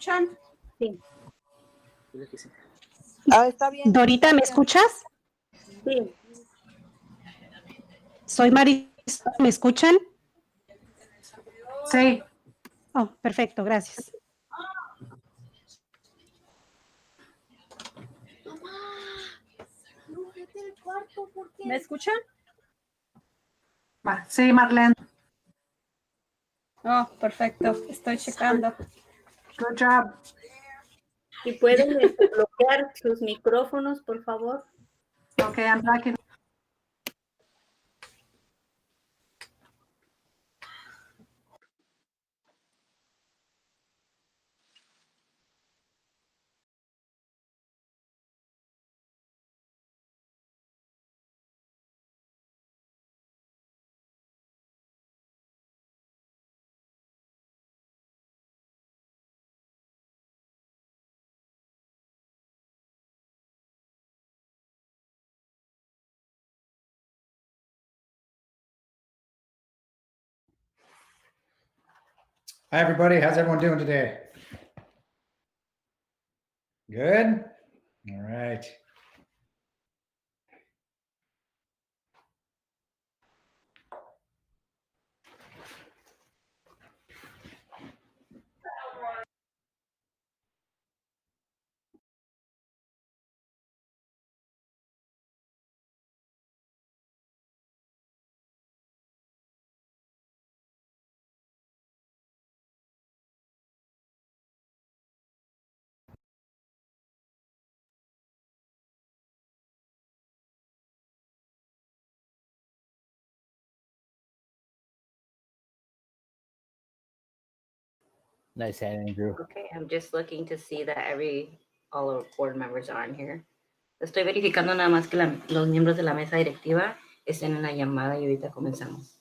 escuchan? Sí. Está bien. Dorita, ¿me escuchas? Sí. Soy Marisol, ¿me escuchan? Sí. Oh, perfecto, gracias. ¿Me escuchan? Sí, Marlene. Oh, perfecto, estoy checando. Good job. Si pueden bloquear sus micrófonos, por favor. Okay, I'm back in. Hi, everybody. How's everyone doing today? Good? All right. Nice hand, Andrew. Okay, I'm just looking to see that all our board members are on here. Estoy verificando nada más que los miembros de la mesa directiva estén en la llamada y ahorita comenzamos.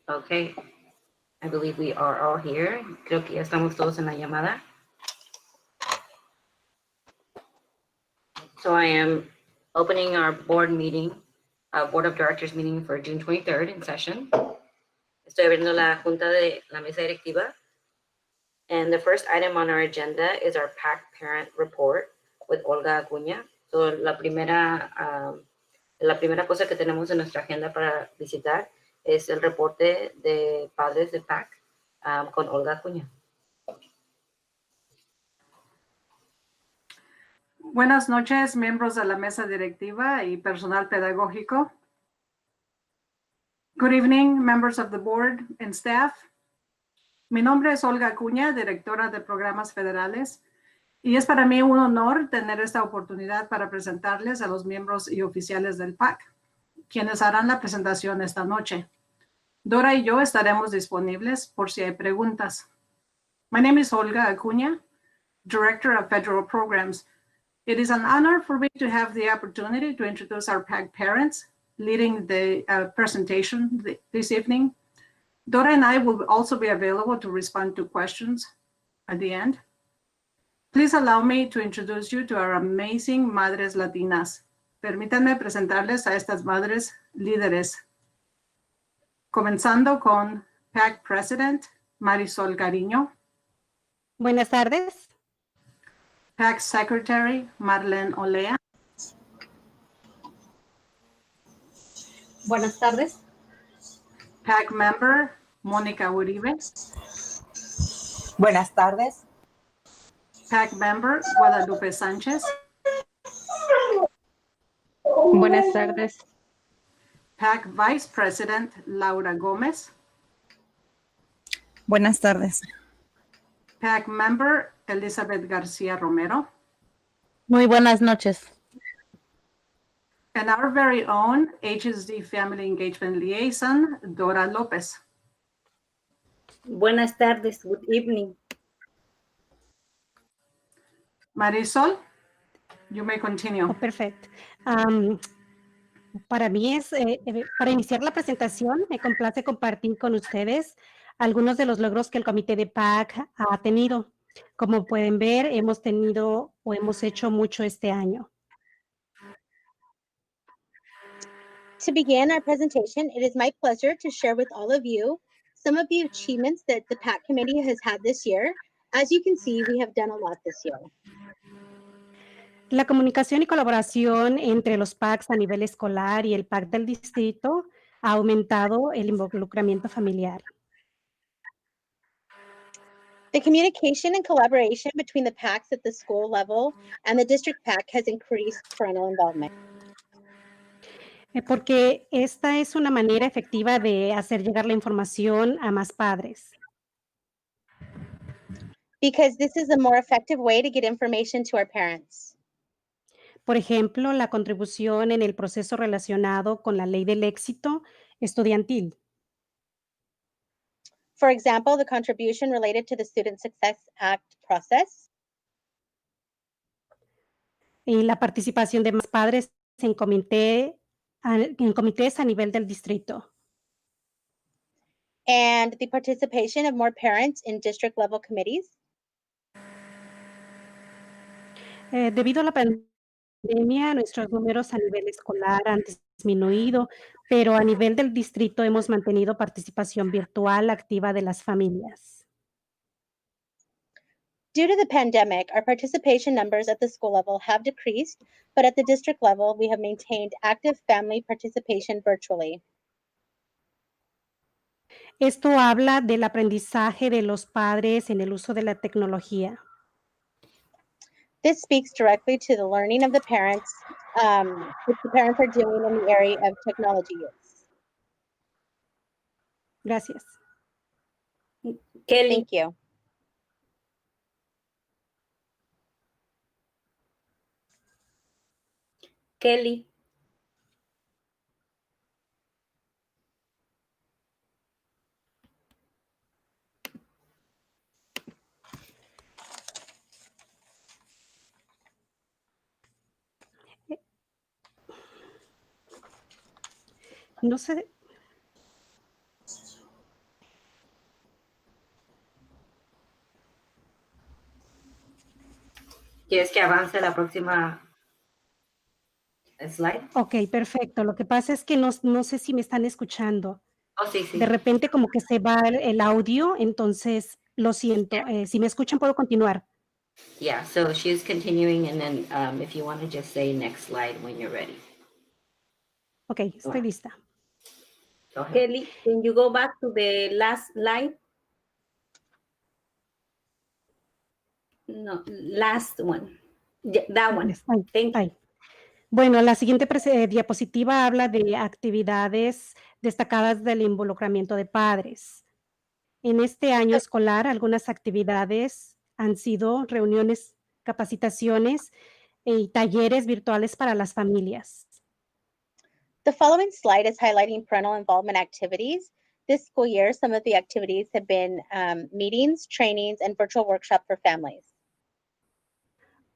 Okay, I believe we are all here. Creo que ya estamos todos en la llamada. So I am opening our board meeting, board of directors meeting for June 23rd in session. Estoy abriendo la junta de la mesa directiva. And the first item on our agenda is our Pact parent report with Olga Acuña. So la primera cosa que tenemos en nuestra agenda para visitar es el reporte de padres de Pact con Olga Acuña. Buenas noches, miembros de la mesa directiva y personal pedagógico. Good evening, members of the board and staff. Mi nombre es Olga Acuña, directora de programas federales, y es para mí un honor tener esta oportunidad para presentarles a los miembros y oficiales del PAC, quienes harán la presentación esta noche. Dora y yo estaremos disponibles por si hay preguntas. My name is Olga Acuña, Director of Federal Programs. It is an honor for me to have the opportunity to introduce our PAC parents leading the presentation this evening. Dora and I will also be available to respond to questions at the end. Please allow me to introduce you to our amazing Madres Latinas. Permítanme presentarles a estas madres líderes. Comenzando con PAC President Marisol Cariño. Buenas tardes. PAC Secretary Marlene Olea. Buenas tardes. PAC Member Mónica Uribe. Buenas tardes. PAC Member Guadalupe Sánchez. Buenas tardes. PAC Vice President Laura Gómez. Buenas tardes. PAC Member Elizabeth García Romero. Muy buenas noches. And our very own HSD Family Engagement Liaison, Dora López. Buenas tardes, good evening. Marisol, you may continue. Oh, perfect. Para mí para iniciar la presentación, me complace compartir con ustedes algunos de los logros que el comité de Pact ha tenido. Como pueden ver, hemos hecho mucho este año. To begin our presentation, it is my pleasure to share with all of you some of the achievements that the PAC committee has had this year. As you can see, we have done a lot this year. La comunicación y colaboración entre los PACs a nivel escolar y el Pact del distrito ha aumentado el involucramiento familiar. The communication and collaboration between the PACs at the school level and the district PAC has increased parental involvement. Porque esta es una manera efectiva de hacer llegar la información a más padres. Because this is a more effective way to get information to our parents. Por ejemplo, la contribución en el proceso relacionado con la ley del éxito estudiantil. For example, the contribution related to the Student Success Act process. Y la participación de más padres en comités a nivel del distrito. And the participation of more parents in district level committees. Debido a la pandemia, nuestros números a nivel escolar han disminuido, pero a nivel del distrito hemos mantenido participación virtual activa de las familias. Due to the pandemic, our participation numbers at the school level have decreased, but at the district level, we have maintained active family participation virtually. Esto habla del aprendizaje de los padres en el uso de la tecnología. This speaks directly to the learning of the parents, which the parents are doing in the area of technology use. Gracias. Kelly, Thank you. Kelly, No sé. ¿quieres que avance la próxima slide? Ok, perfecto. Lo que pasa es que no sé si me están escuchando. Oh, sí, sí. De repente como que se va el audio, entonces lo siento. Si me escuchan, puedo continuar. Yeah, so she's continuing, and then if you want to just say next slide when you're ready. Ok, estoy lista. Go ahead. Kelly, can you go back to the last slide? No, last one. Yeah, that one. Ay, Thank you. ay. Bueno, la siguiente diapositiva habla de actividades destacadas del involucramiento de padres. En este año escolar, algunas actividades han sido reuniones, capacitaciones y talleres virtuales para las familias. The following slide is highlighting parental involvement activities. This school year, some of the activities have been meetings, trainings, and virtual workshops for families.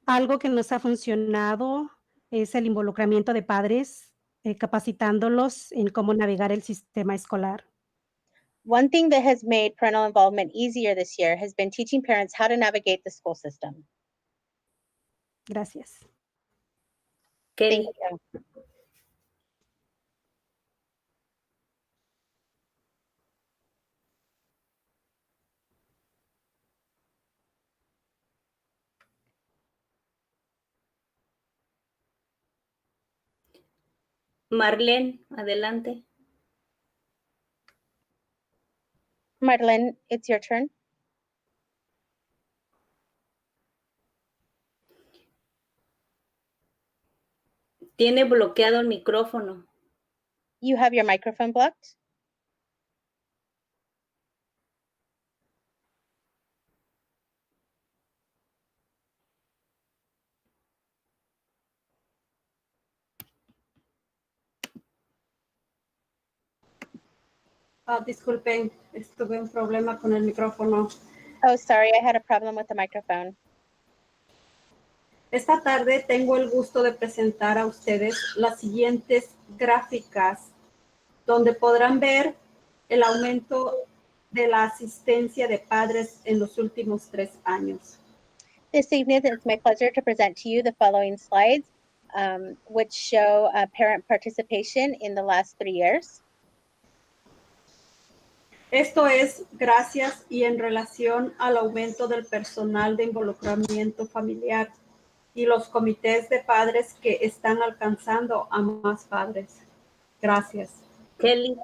Algo que nos ha funcionado es el involucramiento de padres, capacitándolos en cómo navegar el sistema escolar. One thing that has made parental involvement easier this year has been teaching parents how to navigate the school system. Gracias. Kelly, Thank you. Marlene, adelante. Madeline, it's your turn. Tiene bloqueado el micrófono. You have your microphone blocked. Disculpen, tuve un problema con el micrófono. Oh, sorry, I had a problem with the microphone. Esta tarde tengo el gusto de presentar a ustedes las siguientes gráficas donde podrán ver el aumento de la asistencia de padres en los últimos 3 años. This evening, it's my pleasure to present to you the following slides, which show parent participation in the last 3 years. Esto es gracias y en relación al aumento del personal de involucramiento familiar y los comités de padres que están alcanzando a más padres. Gracias. Kelly,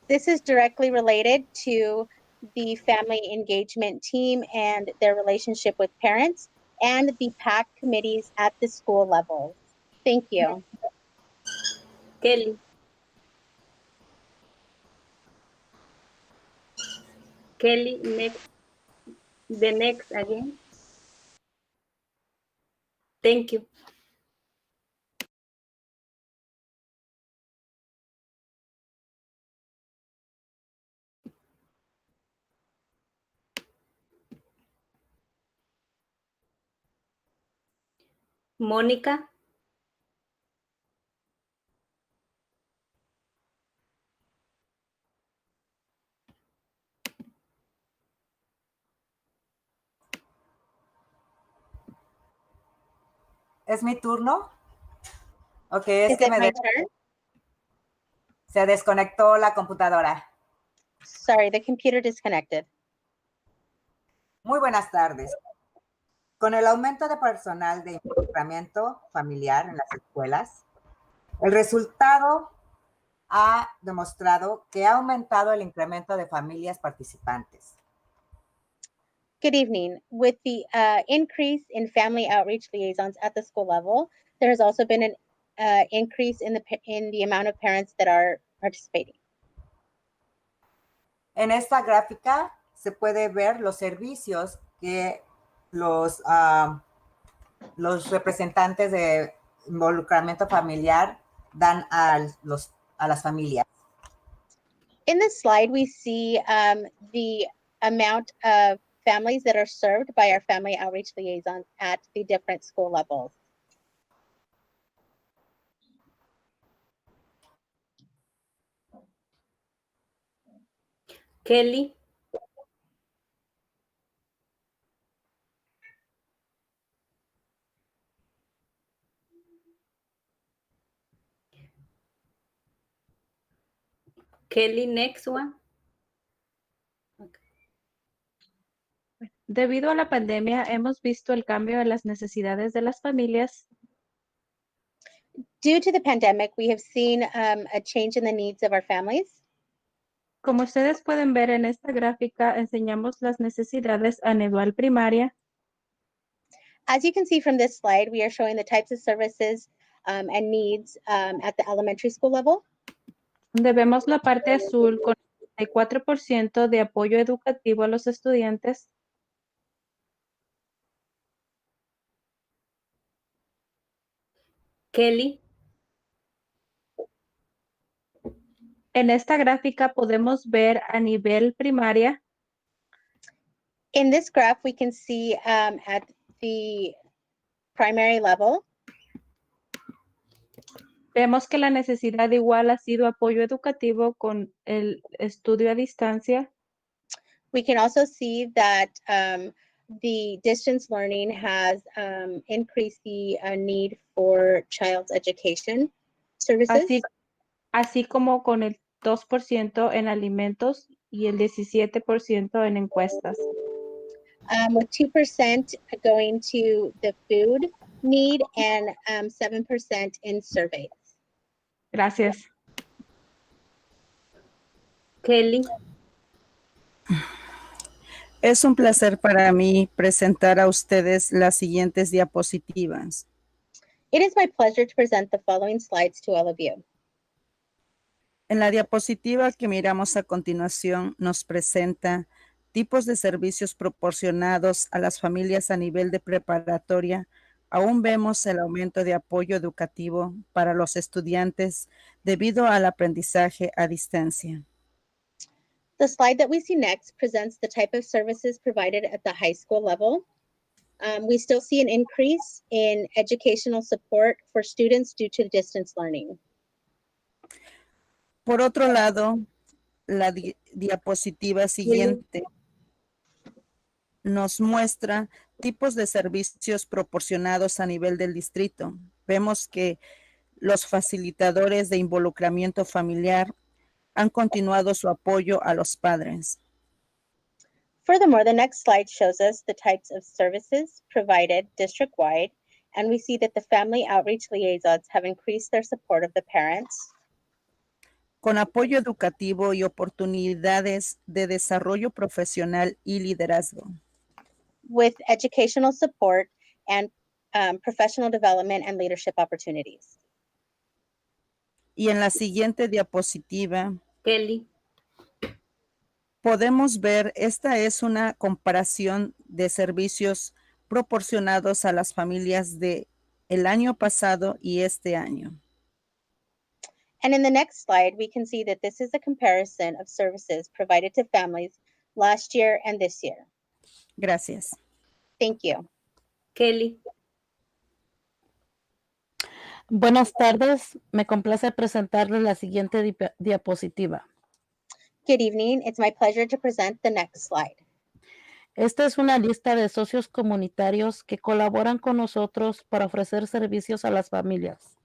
This is directly related to the family engagement team and their relationship with parents and the Pact committees at the school level. Thank you. Kelly, Kelly, next, the next again. Thank you. Mónica, ¿Es mi turno? Ok, es Is que it my turn? se desconectó la computadora. Sorry, the computer disconnected. Muy buenas tardes. Con el aumento de personal de involucramiento familiar en las escuelas, el resultado ha demostrado que ha aumentado el incremento de familias participantes. Good evening. With the increase in family outreach liaisons at the school level, there has also been an increase in the amount of parents that are participating. En esta gráfica se puede ver los servicios que los representantes de involucramiento familiar dan a las familias. In this slide, we see the amount of families that are served by our family outreach liaisons at the different school levels. Kelly, Kelly, next one. Debido a la pandemia, hemos visto el cambio en las necesidades de las familias. Due to the pandemic, we have seen a change in the needs of our families. Como ustedes pueden ver en esta gráfica, enseñamos las necesidades a nivel primaria, As you can see from this slide, we are showing the types of services and needs at the elementary school level. donde vemos la parte azul con el 4% de apoyo educativo a los estudiantes. Kelly, En esta gráfica podemos ver a nivel primaria In this graph, we can see at the primary level, vemos que la necesidad igual ha sido apoyo educativo con el estudio a distancia. we can also see that the distance learning has increased the need for child's education services. Así como con el 2% en alimentos y el 17% en encuestas. With 2% going to the food need and 7% in surveys. Gracias. Kelly, Es un placer para mí presentar a ustedes las siguientes diapositivas. It is my pleasure to present the following slides to all of you. En la diapositiva que miramos a continuación nos presenta tipos de servicios proporcionados a las familias a nivel de preparatoria. Aún vemos el aumento de apoyo educativo para los estudiantes debido al aprendizaje a distancia. The slide that we see next presents the type of services provided at the high school level. We still see an increase in educational support for students due to distance learning. Por otro lado, la diapositiva siguiente nos muestra tipos de servicios proporcionados a nivel del distrito. Vemos que los facilitadores de involucramiento familiar han continuado su apoyo a los padres. Furthermore, the next slide shows us the types of services provided district-wide, and we see that the family outreach liaisons have increased their support of the parents, con apoyo educativo y oportunidades de desarrollo profesional y liderazgo. with educational support and professional development and leadership opportunities. Y en la siguiente diapositiva Kelly. podemos ver, esta es una comparación de servicios proporcionados a las familias de el año pasado y este año. And in the next slide, we can see that this is a comparison of services provided to families last year and this year. Gracias. Thank you. Kelly. Buenas tardes, me complace presentarles la siguiente diapositiva. Good evening. It's my pleasure to present the next slide. Esta es una lista de socios comunitarios que colaboran con nosotros para ofrecer servicios a las familias.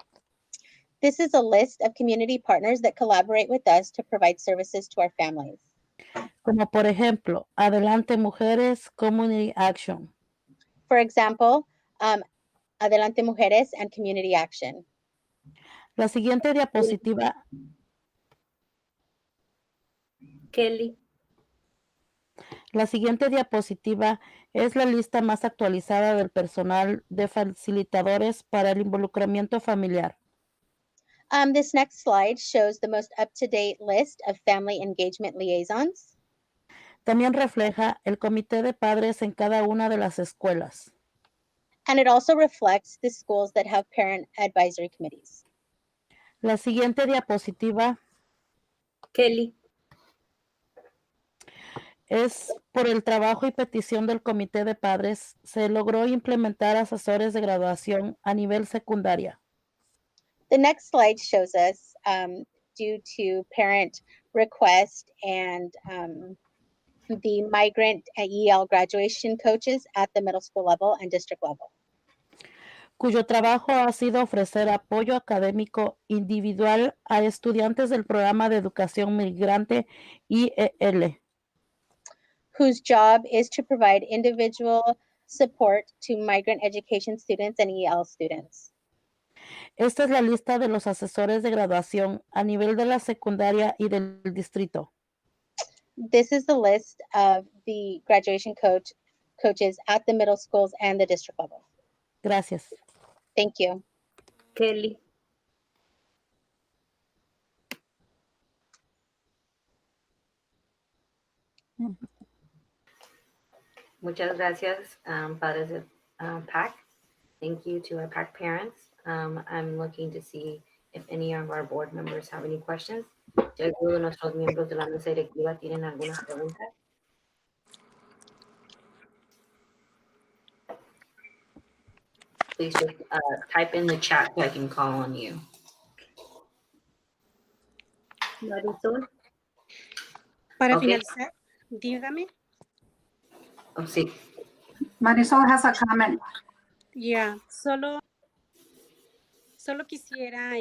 This is a list of community partners that collaborate with us to provide services to our families. Como por ejemplo, Adelante Mujeres, Community Action. For example, Adelante Mujeres and Community Action. La siguiente diapositiva. Kelly. La siguiente diapositiva es la lista más actualizada del personal de facilitadores para el involucramiento familiar. This next slide shows the most up-to-date list of family engagement liaisons. También refleja el comité de padres en cada una de las escuelas. And it also reflects the schools that have parent advisory committees. La siguiente diapositiva Kelly. es por el trabajo y petición del comité de padres, se logró implementar asesores de graduación a nivel secundaria. The next slide shows us, due to parent request and the migrant EL graduation coaches at the middle school level and district level, cuyo trabajo ha sido ofrecer apoyo académico individual a estudiantes del programa de educación migrante IEL. whose job is to provide individual support to migrant education students and EL students. Esta es la lista de los asesores de graduación a nivel de la secundaria y del distrito. This is the list of the graduation coaches at the middle schools and the district level. Gracias. Thank you. Kelly. Muchas gracias, padres de Pact. Thank you to our Pact parents. I'm looking to see if any of our board members have any questions. Si alguno de nuestros miembros de la mesa directiva tienen alguna pregunta. Please just type in the chat so I can call on you. Marisol. Para Okay. finalizar, dígame. Oh, sí. Marisol has a comment. Ya, solo quisiera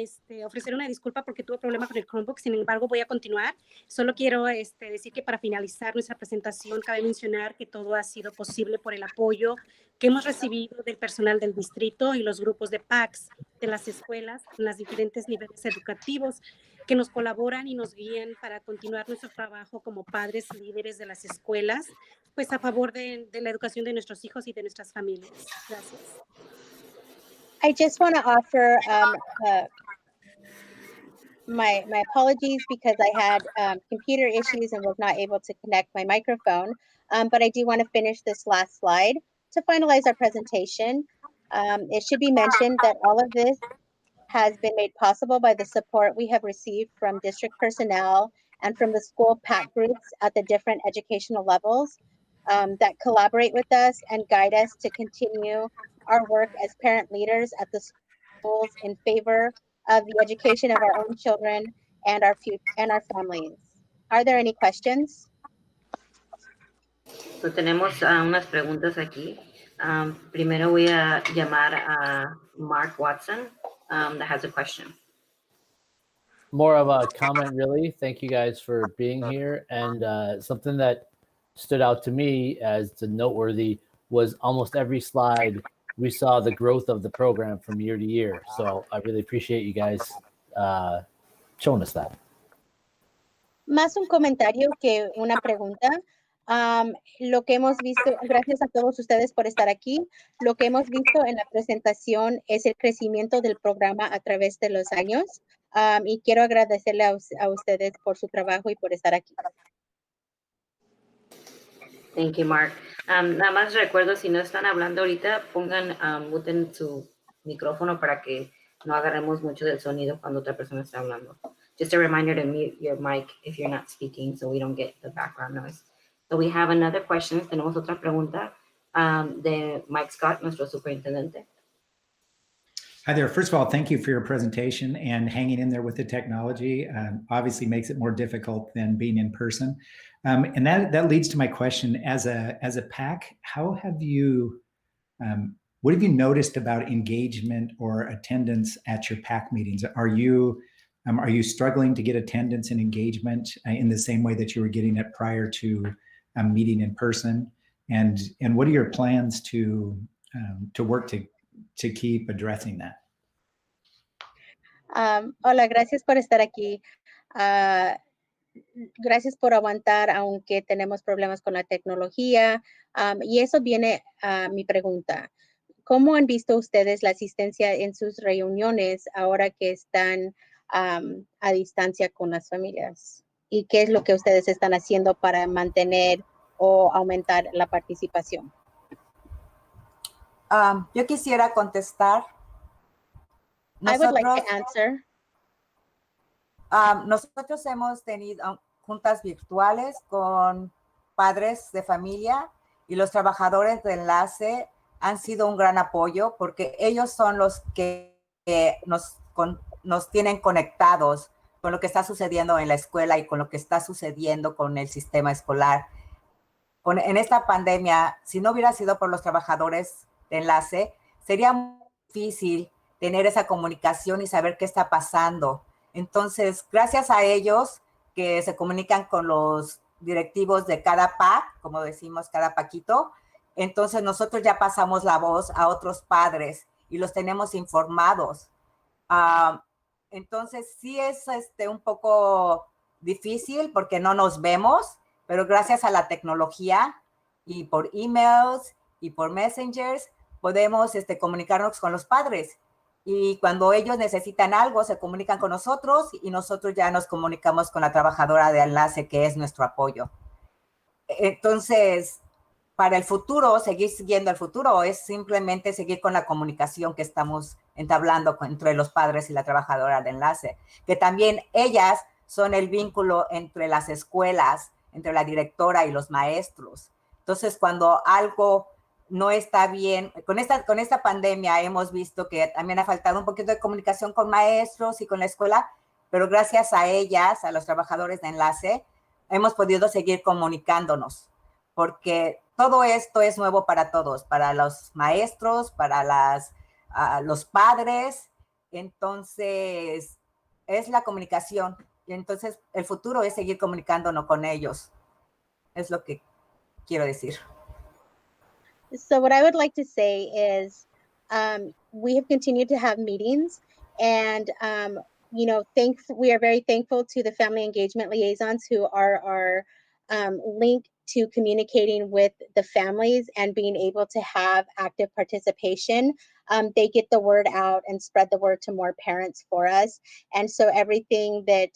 ofrecer una disculpa porque tuve problema con el Chromebook, sin embargo voy a continuar. Solo quiero decir que para finalizar nuestra presentación cabe mencionar que todo ha sido posible por el apoyo que hemos recibido del personal del distrito y los grupos de PACs de las escuelas en los diferentes niveles educativos que nos colaboran y nos guían para continuar nuestro trabajo como padres líderes de las escuelas, pues a favor de la educación de nuestros hijos y de nuestras familias. Gracias. I just want to offer my apologies because I had computer issues and was not able to connect my microphone. But I do want to finish this last slide to finalize our presentation. It should be mentioned that all of this has been made possible by the support we have received from district personnel and from the school PAC groups at the different educational levels. that collaborate with us and guide us to continue our work as parent leaders at the schools in favor of the education of our own children and our families. Are there any questions? So tenemos unas preguntas aquí. Primero voy a llamar a Mark Watson that has a question. More of a comment, really. Thank you guys for being here. And something that stood out to me as the noteworthy was almost every slide we saw the growth of the program from year to year. So I really appreciate you guys showing us that. Más un comentario que una pregunta. Lo que hemos visto, gracias a todos ustedes por estar aquí, lo que hemos visto en la presentación es el crecimiento del programa a través de los años, y quiero agradecerle a ustedes por su trabajo y por estar aquí. Thank you, Mark. Nada más recuerdo, si no están hablando ahorita, pongan muten su micrófono para que no agarremos mucho del sonido cuando otra persona está hablando. Just a reminder to mute your mic if you're not speaking so we don't get the background noise. So we have another question. Tenemos otra pregunta de Mike Scott, nuestro superintendente. Hi there. First of all, thank you for your presentation and hanging in there with the technology. Obviously makes it more difficult than being in person. And that leads to my question. As a PAC, how have you, what have you noticed about engagement or attendance at your PAC meetings? Are you struggling to get attendance and engagement in the same way that you were getting it prior to meeting in person? And what are your plans to work to keep addressing that? Hola, gracias por estar aquí. Gracias por aguantar, aunque tenemos problemas con la tecnología. Y eso viene a mi pregunta. ¿Cómo han visto ustedes la asistencia en sus reuniones ahora que están a distancia con las familias? ¿Y qué es lo que ustedes están haciendo para mantener o aumentar la participación? Yo quisiera contestar. I would like to answer. Nosotros hemos tenido juntas virtuales con padres de familia y los trabajadores de enlace han sido un gran apoyo porque ellos son los que nos tienen conectados con lo que está sucediendo en la escuela y con lo que está sucediendo con el sistema escolar. En esta pandemia, si no hubiera sido por los trabajadores de enlace, sería muy difícil tener esa comunicación y saber qué está pasando. Entonces, gracias a ellos que se comunican con los directivos de cada PAC, como decimos, cada paquito, entonces nosotros ya pasamos la voz a otros padres y los tenemos informados. Entonces, sí es un poco difícil porque no nos vemos, pero gracias a la tecnología y por emails y por messengers podemos comunicarnos con los padres. Y cuando ellos necesitan algo, se comunican con nosotros y nosotros ya nos comunicamos con la trabajadora de enlace, que es nuestro apoyo. Entonces, para el futuro, seguir siguiendo el futuro es simplemente seguir con la comunicación que estamos entablando entre los padres y la trabajadora de enlace, que también ellas son el vínculo entre las escuelas, entre la directora y los maestros. Entonces, cuando algo no está bien, con esta pandemia hemos visto que también ha faltado un poquito de comunicación con maestros y con la escuela, pero gracias a ellas, a los trabajadores de enlace, hemos podido seguir comunicándonos, porque todo esto es nuevo para todos, para los maestros, para los padres. Entonces, es la comunicación. Y entonces, el futuro es seguir comunicándonos con ellos. Es lo que quiero decir. So what I would like to say is we have continued to have meetings and, we are very thankful to the family engagement liaisons who are our link to communicating with the families and being able to have active participation. They get the word out and spread the word to more parents for us. And so everything that,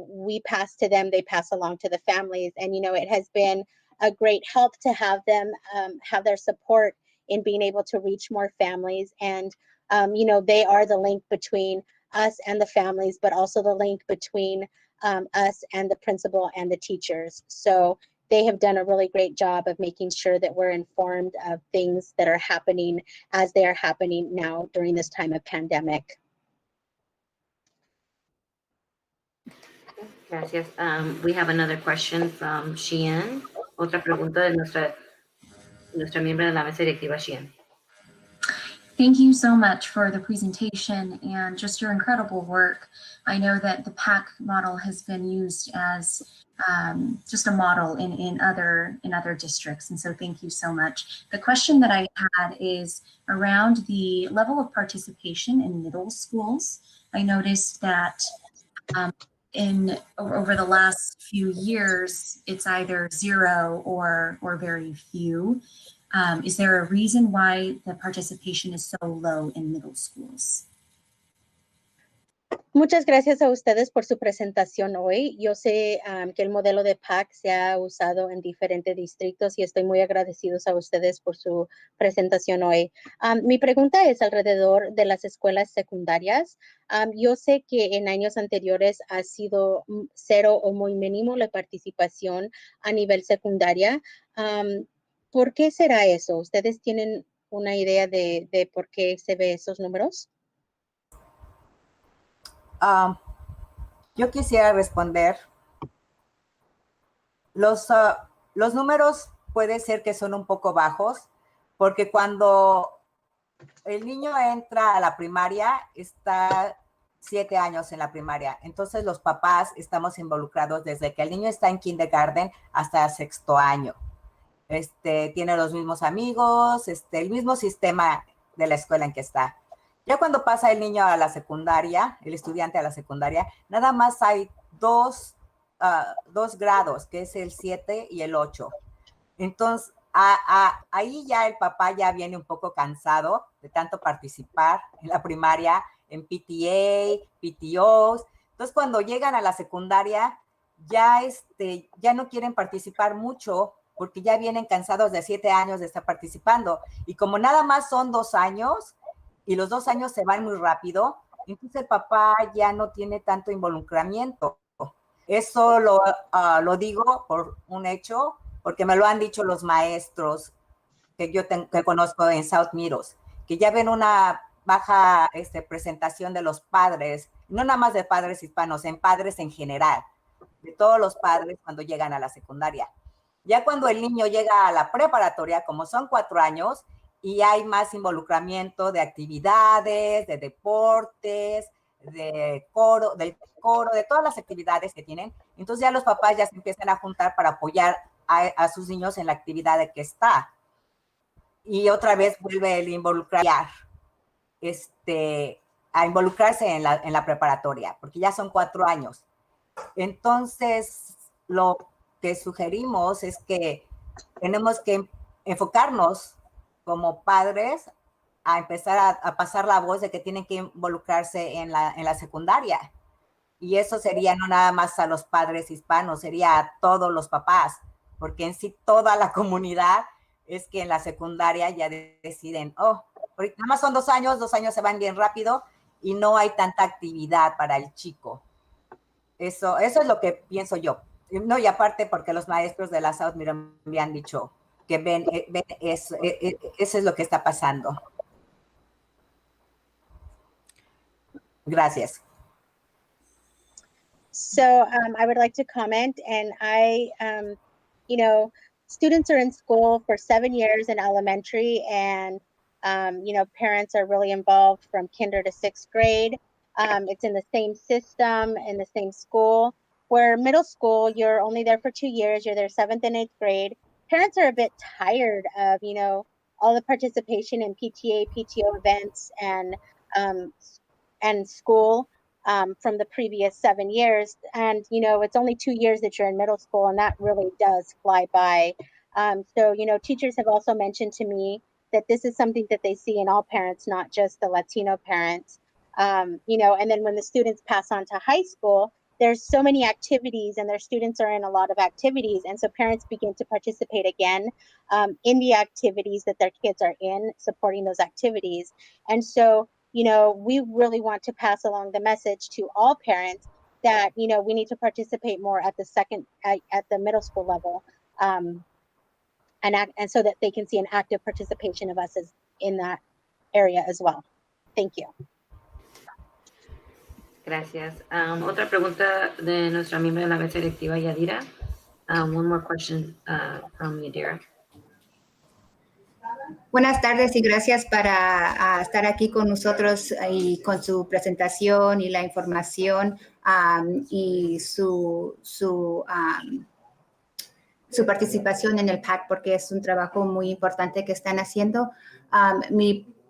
we pass to them, they pass along to the families. And, it has been a great help to have them have their support in being able to reach more families. And, they are the link between us and the families, but also the link between us and the principal and the teachers. So, they have done a really great job of making sure that we're informed of things that are happening as they are happening now during this time of pandemic. Gracias. We have another question from Xian. Otra pregunta de nuestra miembro de la mesa directiva, Xian. Thank you so much for the presentation and just your incredible work. I know that the Pact model has been used as just a model in other districts, and so thank you so much. The question that I had is around the level of participation in middle schools. I noticed that over the last few years, it's either zero or very few. Is there a reason why the participation is so low in middle schools? Muchas gracias a ustedes por su presentación hoy. Yo sé que el modelo de Pact se ha usado en diferentes distritos y estoy muy agradecidos a ustedes por su presentación hoy. Mi pregunta es alrededor de las escuelas secundarias. Yo sé que en años anteriores ha sido cero o muy mínimo la participación a nivel secundaria. ¿Por qué será eso? ¿Ustedes tienen una idea de por qué se ve esos números? Yo quisiera responder. Los números puede ser que son un poco bajos, porque cuando el niño entra a la primaria, está 7 años en la primaria. Entonces los papás estamos involucrados desde que el niño está en kindergarten hasta 6º año. Tiene los mismos amigos, el mismo sistema de la escuela en que está. Ya cuando pasa el niño a la secundaria, el estudiante a la secundaria, nada más hay dos grados, que es el 7 y el 8. Entonces, ahí ya el papá ya viene un poco cansado de tanto participar en la primaria, en PTA, PTOs. Entonces, cuando llegan a la secundaria, ya no quieren participar mucho porque ya vienen cansados de 7 años de estar participando. Y como nada más son 2 años, y los 2 años se van muy rápido, entonces el papá ya no tiene tanto involucramiento. Eso lo digo por un hecho, porque me lo han dicho los maestros que que conozco en South Meadows, que ya ven una baja presentación de los padres, no nada más de padres hispanos, en padres en general, de todos los padres cuando llegan a la secundaria. Ya cuando el niño llega a la preparatoria, como son 4 años, y hay más involucramiento de actividades, de deportes, del coro, de todas las actividades que tienen. Entonces ya los papás ya se empiezan a juntar para apoyar a sus niños en la actividad de que está. Y otra vez vuelve el involucrar, a involucrarse en la preparatoria, porque ya son 4 años. Entonces, lo que sugerimos es que tenemos que enfocarnos como padres a empezar a pasar la voz de que tienen que involucrarse en la secundaria. Y eso sería no nada más a los padres hispanos, sería a todos los papás, porque en sí toda la comunidad es que en la secundaria ya deciden, nada más son 2 años, 2 años se van bien rápido y no hay tanta actividad para el chico. Eso es lo que pienso yo. No, y aparte porque los maestros de la South me han dicho que ven eso es lo que está pasando. Gracias. So I would like to comment, and students are in school for 7 years in elementary, and parents are really involved from kinder to 6th grade. It's in the same system, in the same school. Where middle school, you're only there for 2 years, you're there 7th and 8th grade. Parents are a bit tired of, all the participation in PTA, PTO events and school from the previous 7 years. And, it's only 2 years that you're in middle school, and that really does fly by. So, teachers have also mentioned to me that this is something that they see in all parents, not just the Latino parents. And then when the students pass on to high school, there's so many activities and their students are in a lot of activities. And so parents begin to participate again in the activities that their kids are in, supporting those activities. And so, we really want to pass along the message to all parents that, we need to participate more at the middle school level. and so that they can see an active participation of us in that area as well. Thank you. Gracias. Otra pregunta de nuestra miembro de la mesa directiva, Yadira. One more question from Yadira. Buenas tardes y gracias para estar aquí con nosotros y con su presentación y la información y su participación en el Pact, porque es un trabajo muy importante que están haciendo.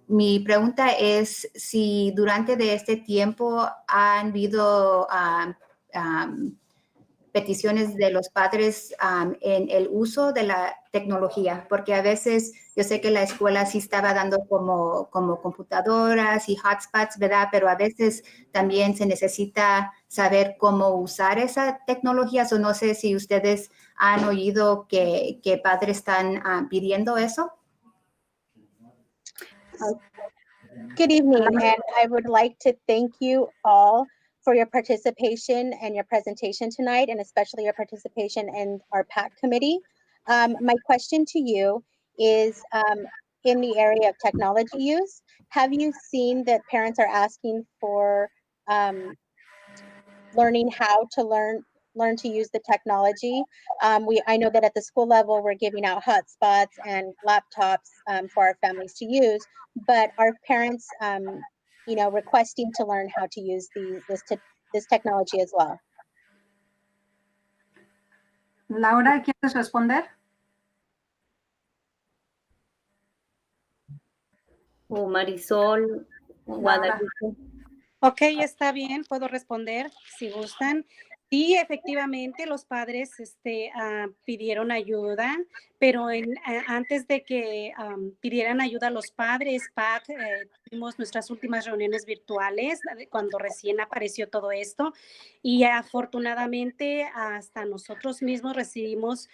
Mi pregunta es si durante de este tiempo han habido peticiones de los padres en el uso de la tecnología, porque a veces yo sé que la escuela sí estaba dando como computadoras y hotspots, ¿verdad? Pero a veces también se necesita saber cómo usar esa tecnología. O no sé si ustedes han oído que padres están pidiendo eso. Good evening, and I would like to thank you all for your participation and your presentation tonight, and especially your participation in our Pact committee. My question to you is in the area of technology use, have you seen that parents are asking for learning how to learn to use the technology? I know that at the school level, we're giving out hotspots and laptops for our families to use, but are parents requesting to learn how to use this technology as well? Laura, ¿quieres responder? O Marisol, o Guadalupe. Ok, está bien, puedo responder si gustan. Sí, efectivamente, los padres pidieron ayuda, pero antes de que pidieran ayuda a los padres, Pact, tuvimos nuestras últimas reuniones virtuales cuando recién apareció todo esto, y afortunadamente hasta nosotros mismos recibimos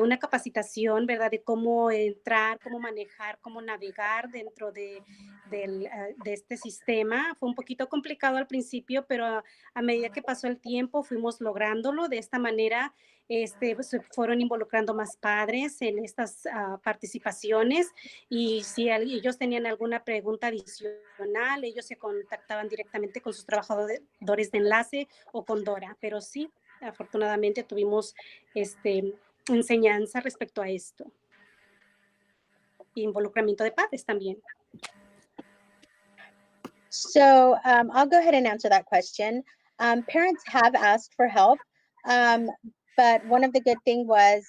una capacitación, ¿verdad?, de cómo entrar, cómo manejar, cómo navegar dentro de este sistema. Fue un poquito complicado al principio, pero a medida que pasó el tiempo fuimos lográndolo. De esta manera se fueron involucrando más padres en estas participaciones, y si ellos tenían alguna pregunta adicional, ellos se contactaban directamente con sus trabajadores de enlace o con Dora, pero sí, afortunadamente tuvimos enseñanza respecto a esto. Involucramiento de padres también. So I'll go ahead and answer that question. Parents have asked for help, but one of the good things was,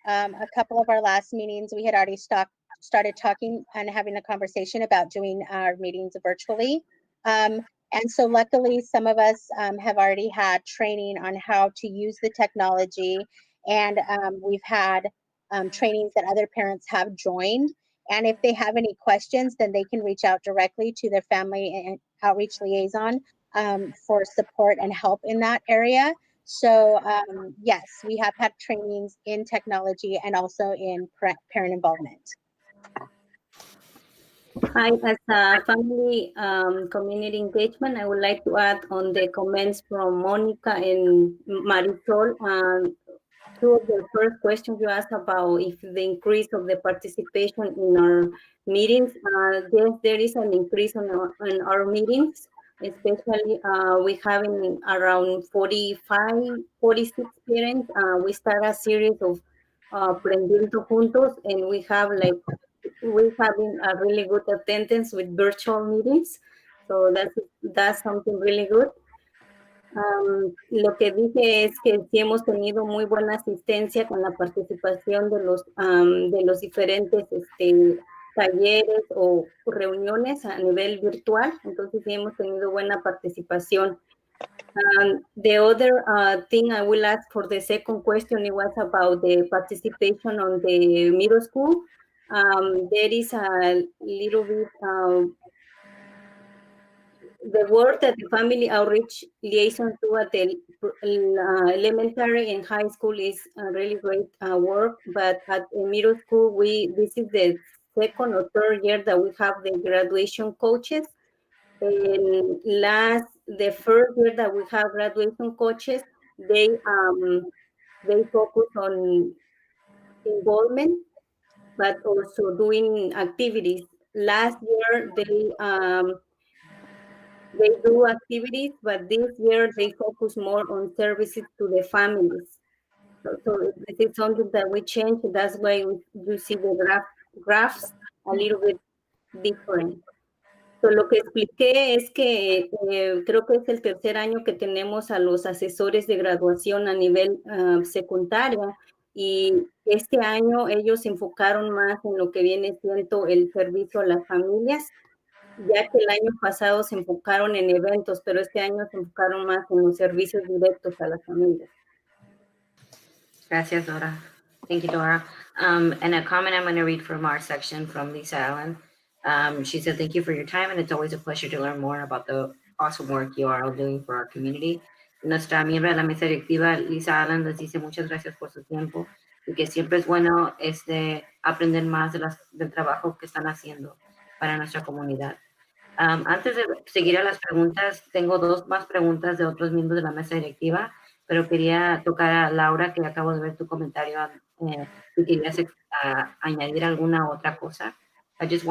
a couple of our last meetings, we had already started talking and having a conversation about doing our meetings virtually. And so luckily, some of us have already had training on how to use the technology, and we've had trainings that other parents have joined. And if they have any questions, then they can reach out directly to their family and outreach liaison for support and help in that area. So yes, we have had trainings in technology and also in parent involvement. Hi, as a family community engagement, I would like to add on the comments from Monica and Marisol. Two of the first questions you asked about if the increase of the participation in our meetings. Yes, there is an increase in our meetings, especially we have around 45, 46 parents. We start a series of Aprendiendo Juntos, and we're having a really good attendance with virtual meetings. So that's something really good. Lo que dije es que sí hemos tenido muy buena asistencia con la participación de los diferentes talleres o reuniones a nivel virtual, entonces sí hemos tenido buena participación. The other thing I will ask for the second question, it was about the participation on the middle school. There is a little bit the work that the family outreach liaison do at the elementary and high school is really great work, but at the middle school, this is the second or third year that we have the graduation coaches. And the first year that we have graduation coaches, they focus on involvement, but also doing activities. Last year, they do activities, but this year they focus more on services to the families. So this is something that we changed. That's why you see the graphs a little bit different. So, lo que expliqué es que creo que es el tercer año que tenemos a los asesores de graduación a nivel secundaria, y este año ellos se enfocaron más en lo que viene siendo el servicio a las familias, ya que el año pasado se enfocaron en eventos, pero este año se enfocaron más en los servicios directos a las familias. Gracias, Dora. Thank you, Dora. And a comment I'm going to read from our section from Lisa Allen. She said, thank you for your time, and it's always a pleasure to learn more about the awesome work you are all doing for our community. Nuestra miembro de la mesa directiva, Lisa Allen, les dice muchas gracias por su tiempo y que siempre es bueno aprender más del trabajo que están haciendo para nuestra comunidad. Antes de seguir a las preguntas, tengo dos más preguntas de otros miembros de la mesa directiva, pero quería tocar a Laura, que acabo de ver tu comentario, si querías añadir alguna otra cosa. I just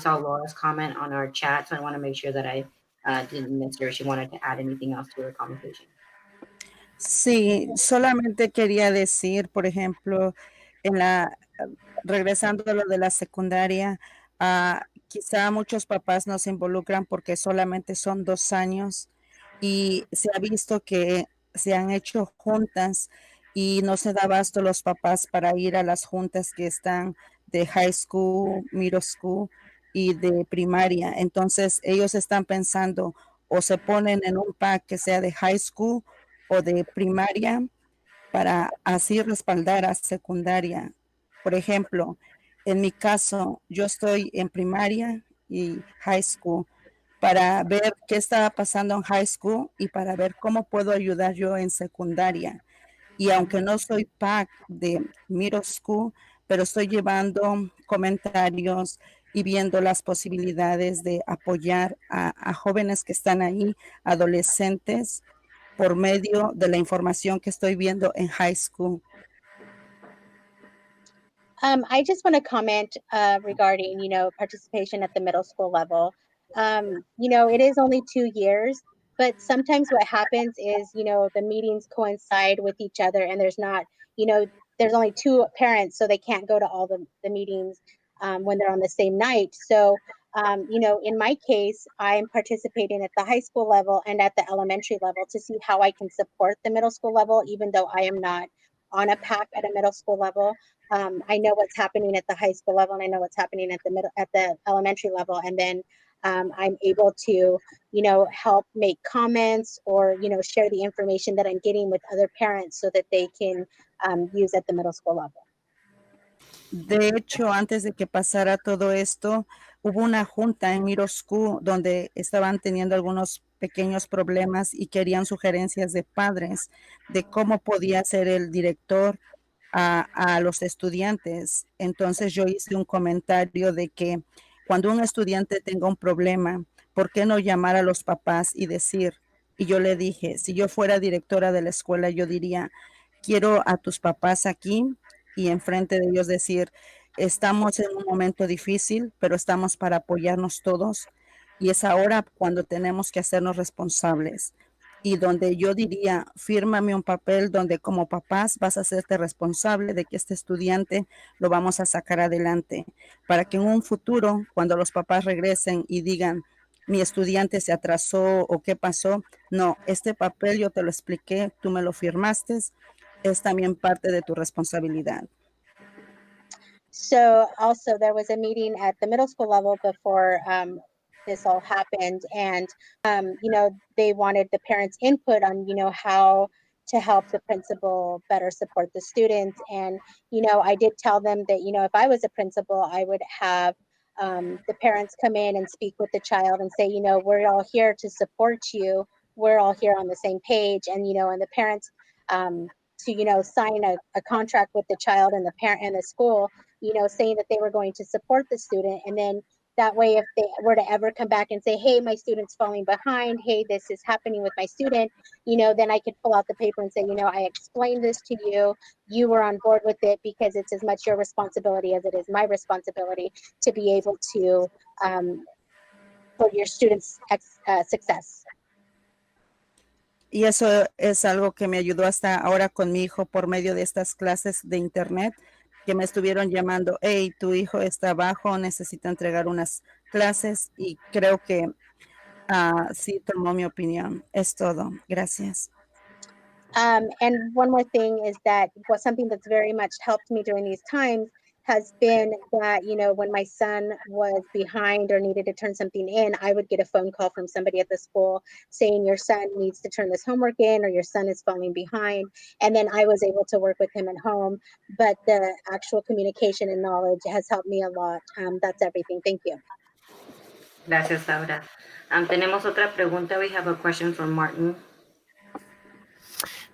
saw Laura's comment on our chat, so I want to make sure that I didn't miss her. She wanted to add anything else to her conversation. Sí, solamente quería decir, por ejemplo, regresando a lo de la secundaria, quizá muchos papás no se involucran porque solamente son 2 años y se ha visto que se han hecho juntas y no se da abasto los papás para ir a las juntas que están de high school, middle school y de primaria. Entonces ellos están pensando o se ponen en un pack que sea de high school o de primaria para así respaldar a secundaria. Por ejemplo, en mi caso, yo estoy en primaria y high school para ver qué estaba pasando en high school y para ver cómo puedo ayudar yo en secundaria. Y aunque no soy Pact de middle school, pero estoy llevando comentarios y viendo las posibilidades de apoyar a jóvenes que están ahí, adolescentes, por medio de la información que estoy viendo en high school. I just want to comment regarding, participation at the middle school level. It is only 2 years, but sometimes what happens is, the meetings coincide with each other and there's not, there's only 2 parents, so they can't go to all the meetings when they're on the same night. So, in my case, I'm participating at the high school level and at the elementary level to see how I can support the middle school level, even though I am not on a PAC at a middle school level. I know what's happening at the high school level, and I know what's happening at the elementary level, and then I'm able to, help make comments or, share the information that I'm getting with other parents so that they can use at the middle school level. De hecho, antes de que pasara todo esto, hubo una junta en middle school donde estaban teniendo algunos pequeños problemas y querían sugerencias de padres de cómo podía ser el director a los estudiantes. Entonces yo hice un comentario de que cuando un estudiante tenga un problema, ¿por qué no llamar a los papás y decir? Y yo le dije, si yo fuera directora de la escuela, yo diría, quiero a tus papás aquí y enfrente de ellos decir, estamos en un momento difícil, pero estamos para apoyarnos todos y es ahora cuando tenemos que hacernos responsables. Y donde yo diría, fírmame un papel donde como papás vas a hacerte responsable de que este estudiante lo vamos a sacar adelante, para que en un futuro, cuando los papás regresen y digan, mi estudiante se atrasó o qué pasó, no, este papel yo te lo expliqué, tú me lo firmaste, es también parte de tu responsabilidad. So also there was a meeting at the middle school level before this all happened, and they wanted the parents' input on how to help the principal better support the students. And I did tell them that if I was a principal, I would have the parents come in and speak with the child and say, we're all here to support you, we're all here on the same page, and and the parents to sign a contract with the child and the parent and the school, saying that they were going to support the student. And then That way, if they were to ever come back and say, hey, my student's falling behind, hey, this is happening with my student, then I could pull out the paper and say, I explained this to you. You were on board with it because it's as much your responsibility as it is my responsibility to be able to, for your students' success. Y eso es algo que me ayudó hasta ahora con mi hijo por medio de estas clases de internet, que me estuvieron llamando, hey, tu hijo está abajo, necesita entregar unas clases, y creo que sí tomó mi opinión. Es todo. Gracias. And one more thing is that something that's very much helped me during these times has been that, when my son was behind or needed to turn something in, I would get a phone call from somebody at the school saying your son needs to turn this homework in or your son is falling behind. And then I was able to work with him at home. But the actual communication and knowledge has helped me a lot. That's everything. Thank you. Gracias, Laura. Tenemos otra pregunta. We have a question from Martin.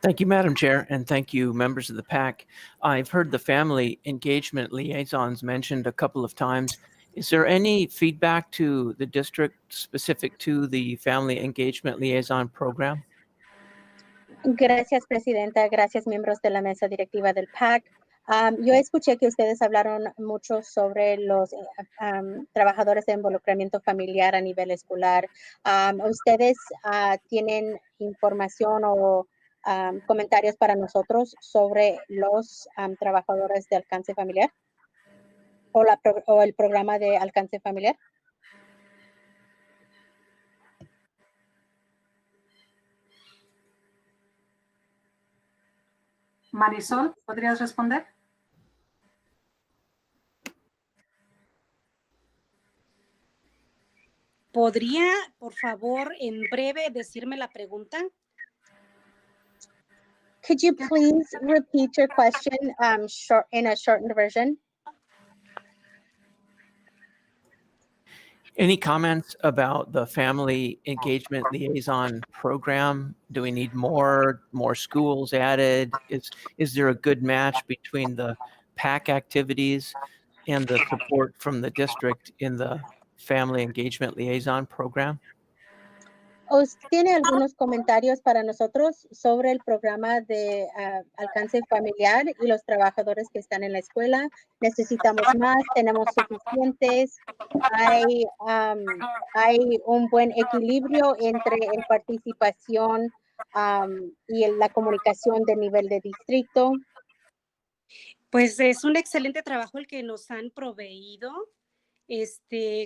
Thank you, Madam Chair, and thank you, members of the PAC. I've heard the family engagement liaisons mentioned a couple of times. Is there any feedback to the district specific to the family engagement liaison program? Gracias, Presidenta. Gracias, miembros de la mesa directiva del PAC. Yo escuché que ustedes hablaron mucho sobre los trabajadores de involucramiento familiar a nivel escolar. ¿Ustedes tienen información o comentarios para nosotros sobre los trabajadores de alcance familiar o el programa de alcance familiar? Marisol, ¿podrías responder? ¿Podría, por favor, en breve decirme la pregunta? Could you please repeat your question in a shortened version? Any comments about the family engagement liaison program? Do we need more schools added? Is there a good match between the PAC activities and the support from the district in the family engagement liaison program? ¿Tiene algunos comentarios para nosotros sobre el programa de alcance familiar y los trabajadores que están en la escuela? ¿Necesitamos más? ¿Tenemos suficientes? ¿Hay un buen equilibrio entre la participación y la comunicación de nivel de distrito? Pues es un excelente trabajo el que nos han proveído.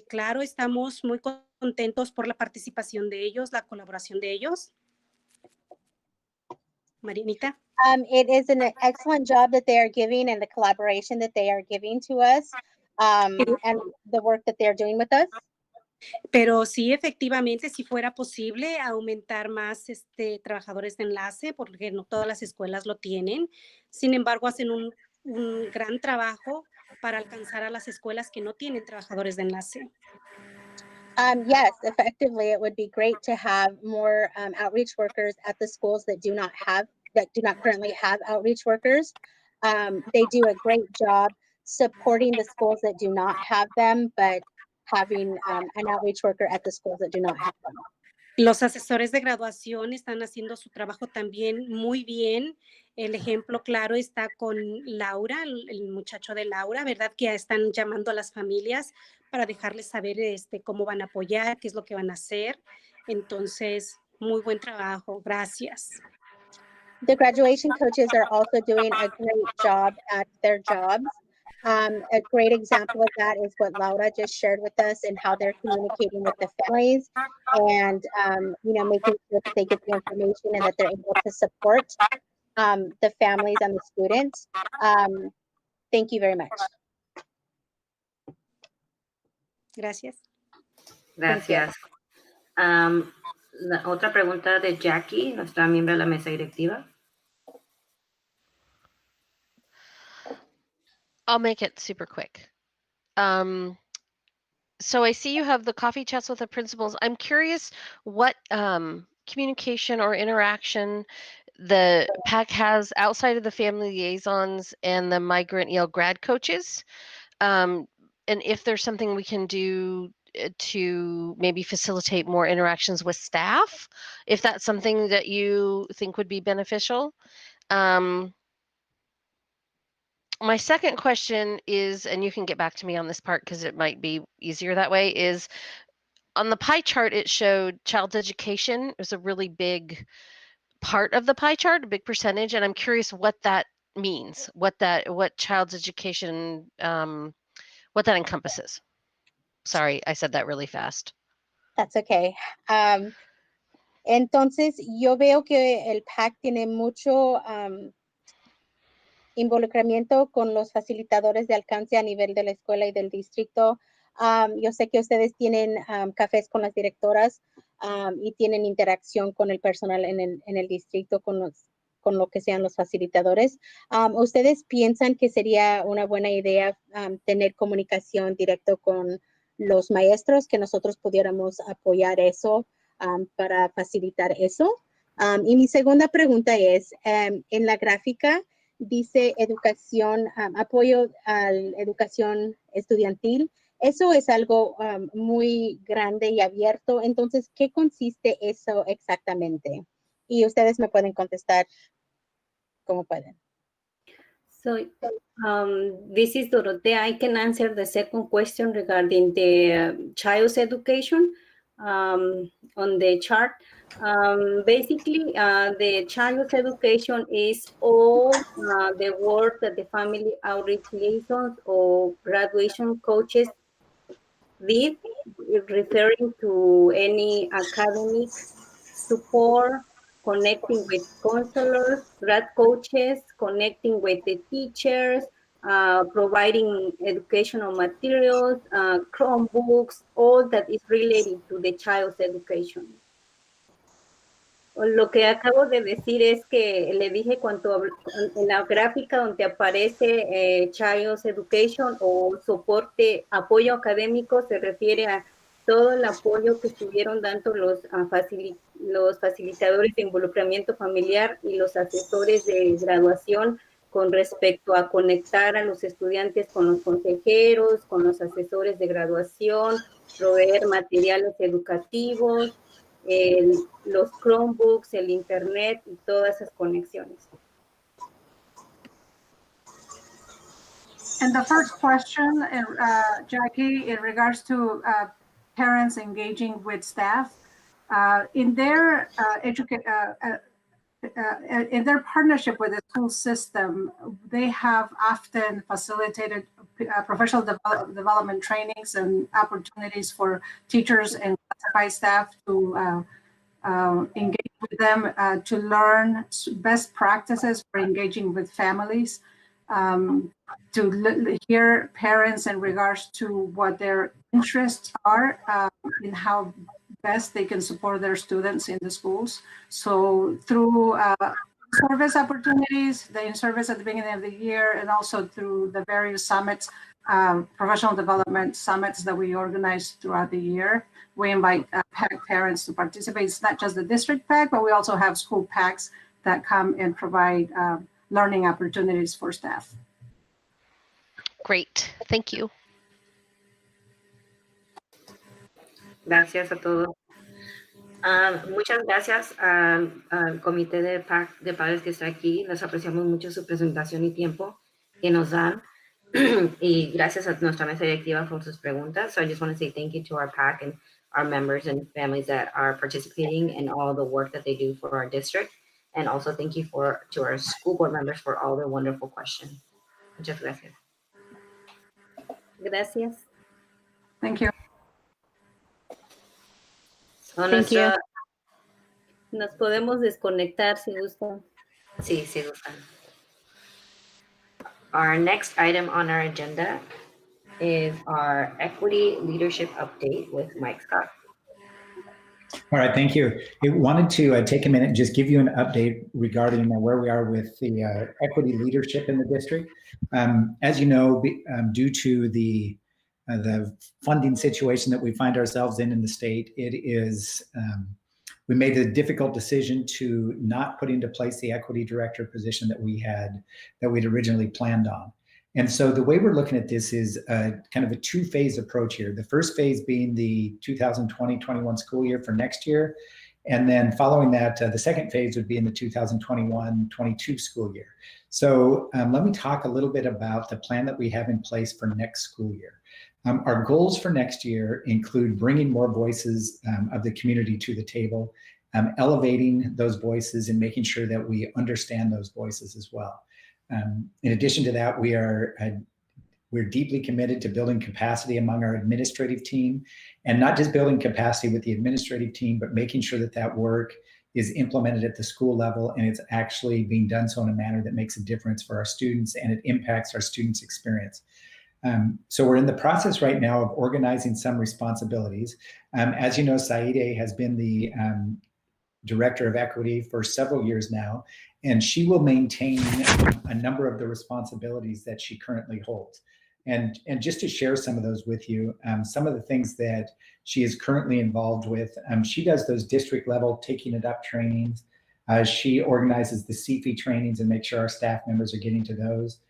Claro, estamos muy contentos por la participación de ellos, la colaboración de ellos. Marinita. It is an excellent job that they are giving and the collaboration that they are giving to us and the work that they are doing with us. Pero sí, efectivamente, si fuera posible aumentar más trabajadores de enlace, porque no todas las escuelas lo tienen. Sin embargo, hacen un gran trabajo para alcanzar a las escuelas que no tienen trabajadores de enlace. Yes, effectively, it would be great to have more outreach workers at the schools that do not currently have outreach workers. They do a great job supporting the schools that do not have them, but having an outreach worker at the schools that do not have them. Los asesores de graduación están haciendo su trabajo también muy bien. El ejemplo claro está con Laura, el muchacho de Laura, ¿verdad? Que están llamando a las familias para dejarles saber cómo van a apoyar, qué es lo que van a hacer. Entonces, muy buen trabajo. Gracias. The graduation coaches are also doing a great job at their jobs. A great example of that is what Laura just shared with us and how they're communicating with the families and, making sure that they get the information and that they're able to support the families and the students. Thank you very much. Gracias. Gracias. La otra pregunta de Jackie, nuestra miembro de la mesa directiva. I'll make it super quick. So I see you have the coffee chats with the principals. I'm curious what communication or interaction the PAC has outside of the family liaisons and the migrant EL grad coaches. if there's something we can do to maybe facilitate more interactions with staff, if that's something that you think would be beneficial. My second question is, and you can get back to me on this part because it might be easier that way, is on the pie chart, it showed child education. It was a really big part of the pie chart, a big percentage, and I'm curious what that means, what child's education, what that encompasses. Sorry, I said that really fast. That's okay. Entonces, yo veo que el Pact tiene mucho involucramiento con los facilitadores de alcance a nivel de la escuela y del distrito. Yo sé que ustedes tienen cafés con las directoras y tienen interacción con el personal en el distrito, con lo que sean los facilitadores. ¿Ustedes piensan que sería una buena idea tener comunicación directa con los maestros, que nosotros pudiéramos apoyar eso para facilitar eso? Y mi segunda pregunta es, en la gráfica dice educación, apoyo a la educación estudiantil. Eso es algo muy grande y abierto. Entonces, ¿qué consiste eso exactamente? Y ustedes me pueden contestar como pueden. So, this is Dorothea. I can answer the second question regarding the child's education on the chart. Basically, the child's education is all the work that the family outreach liaisons or graduation coaches did, referring to any academic support, connecting with counselors, grad coaches, connecting with the teachers, providing educational materials, Chromebooks, all that is related to the child's education. Lo que acabo de decir es que le dije cuando en la gráfica donde aparece Child's Education o soporte, apoyo académico, se refiere a todo el apoyo que estuvieron dando los facilitadores de involucramiento familiar y los asesores de graduación con respecto a conectar a los estudiantes con los consejeros, con los asesores de graduación, proveer materiales educativos, los Chromebooks, el Internet y todas esas conexiones. And the first question, Jackie, in regards to parents engaging with staff, in their in their partnership with the school system, they have often facilitated professional development trainings and opportunities for teachers and classified staff to engage with them, to learn best practices for engaging with families, to hear parents in regards to what their interests are in how best they can support their students in the schools. So through service opportunities, the in-service at the beginning of the year, and also through the various summits, professional development summits that we organize throughout the year. We invite Pact parents to participate. It's not just the district Pact, but we also have school Pacts that come and provide learning opportunities for staff. Great, thank you. Gracias a todos. Muchas gracias al comité de Pact de padres que está aquí. Les apreciamos mucho su presentación y tiempo que nos dan. Y gracias a nuestra mesa directiva por sus preguntas. So I just want to say thank you to our Pact and our members and families that are participating in all the work that they do for our district. And also thank you to our school board members for all their wonderful questions. Muchas gracias. Gracias. Thank you. So Thank you. Nos podemos desconectar si gustan. Sí, sí gustan. Our next item on our agenda is our equity leadership update with Mike Scott. All right, thank you. I wanted to take a minute and just give you an update regarding where we are with the equity leadership in the district. As you know, due to the funding situation that we find ourselves in the state, it is we made a difficult decision to not put into place the equity director position that we'd originally planned on. And so the way we're looking at this is kind of a two-phase approach here. The first phase being the 2020-21 school year for next year. And then following that, the second phase would be in the 2021-22 school year. So let me talk a little bit about the plan that we have in place for next school year. Our goals for next year include bringing more voices of the community to the table, elevating those voices and making sure that we understand those voices as well. In addition to that, we're deeply committed to building capacity among our administrative team, and not just building capacity with the administrative team, but making sure that that work is implemented at the school level and it's actually being done so in a manner that makes a difference for our students and it impacts our students' experience. So we're in the process right now of organizing some responsibilities. As you know, Saide has been the Director of Equity for several years now, and she will maintain a number of the responsibilities that she currently holds. And just to share some of those with you, some of the things that she is currently involved with, she does those district level Taking It Up trainings. She organizes the CFE trainings and makes sure our staff members are getting to those.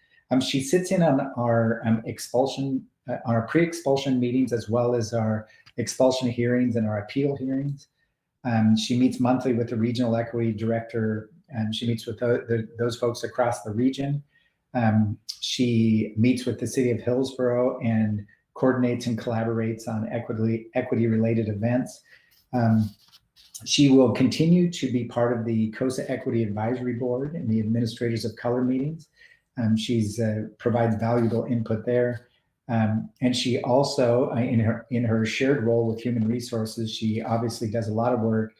She sits in on our expulsion, our pre-expulsion meetings, as well as our expulsion hearings and our appeal hearings. She meets monthly with the regional equity director, and she meets with those folks across the region. She meets with the city of Hillsboro and coordinates and collaborates on equity-related events. She will continue to be part of the COSA Equity Advisory Board and the Administrators of Color meetings. She's provides valuable input there. And she also, in her shared role with Human Resources, she obviously does a lot of work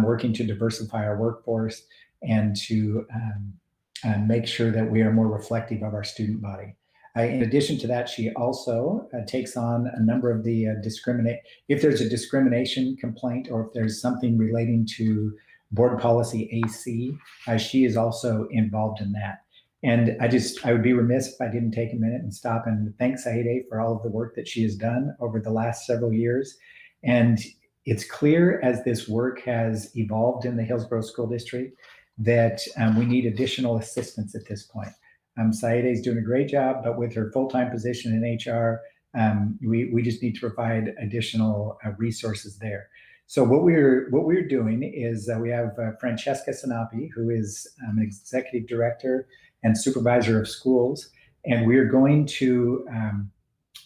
working to diversify our workforce and to make sure that we are more reflective of our student body. In addition to that, she also takes on a number of the if there's a discrimination complaint or if there's something relating to board policy AC, she is also involved in that. And I would be remiss if I didn't take a minute and stop and thank Saide for all of the work that she has done over the last several years. And it's clear as this work has evolved in the Hillsboro School District that we need additional assistance at this point. Saide is doing a great job, but with her full-time position in HR, we just need to provide additional resources there. So what we're doing is we have Francesca Sanapi, who is an executive director and supervisor of schools, and we're going to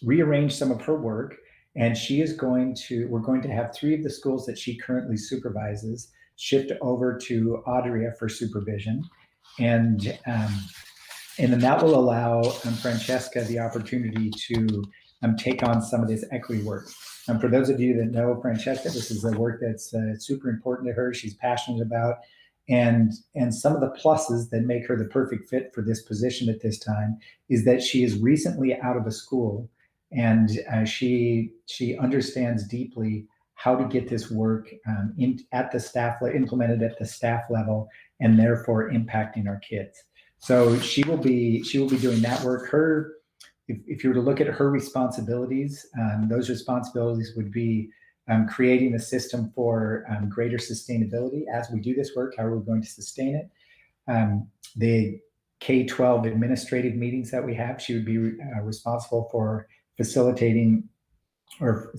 rearrange some of her work. And we're going to have 3 of the schools that she currently supervises shift over to Audrey for supervision, and then that will allow Francesca the opportunity to take on some of this equity work. For those of you that know Francesca, this is the work that's super important to her. She's passionate about, and some of the pluses that make her the perfect fit for this position at this time is that she is recently out of a school, and she understands deeply how to get this work implemented at the staff level, and therefore impacting our kids. So she will be doing that work. If you were to look at her responsibilities, those responsibilities would be creating a system for greater sustainability as we do this work. How are we going to sustain it? The K-12 administrative meetings that we have, she would be responsible for facilitating or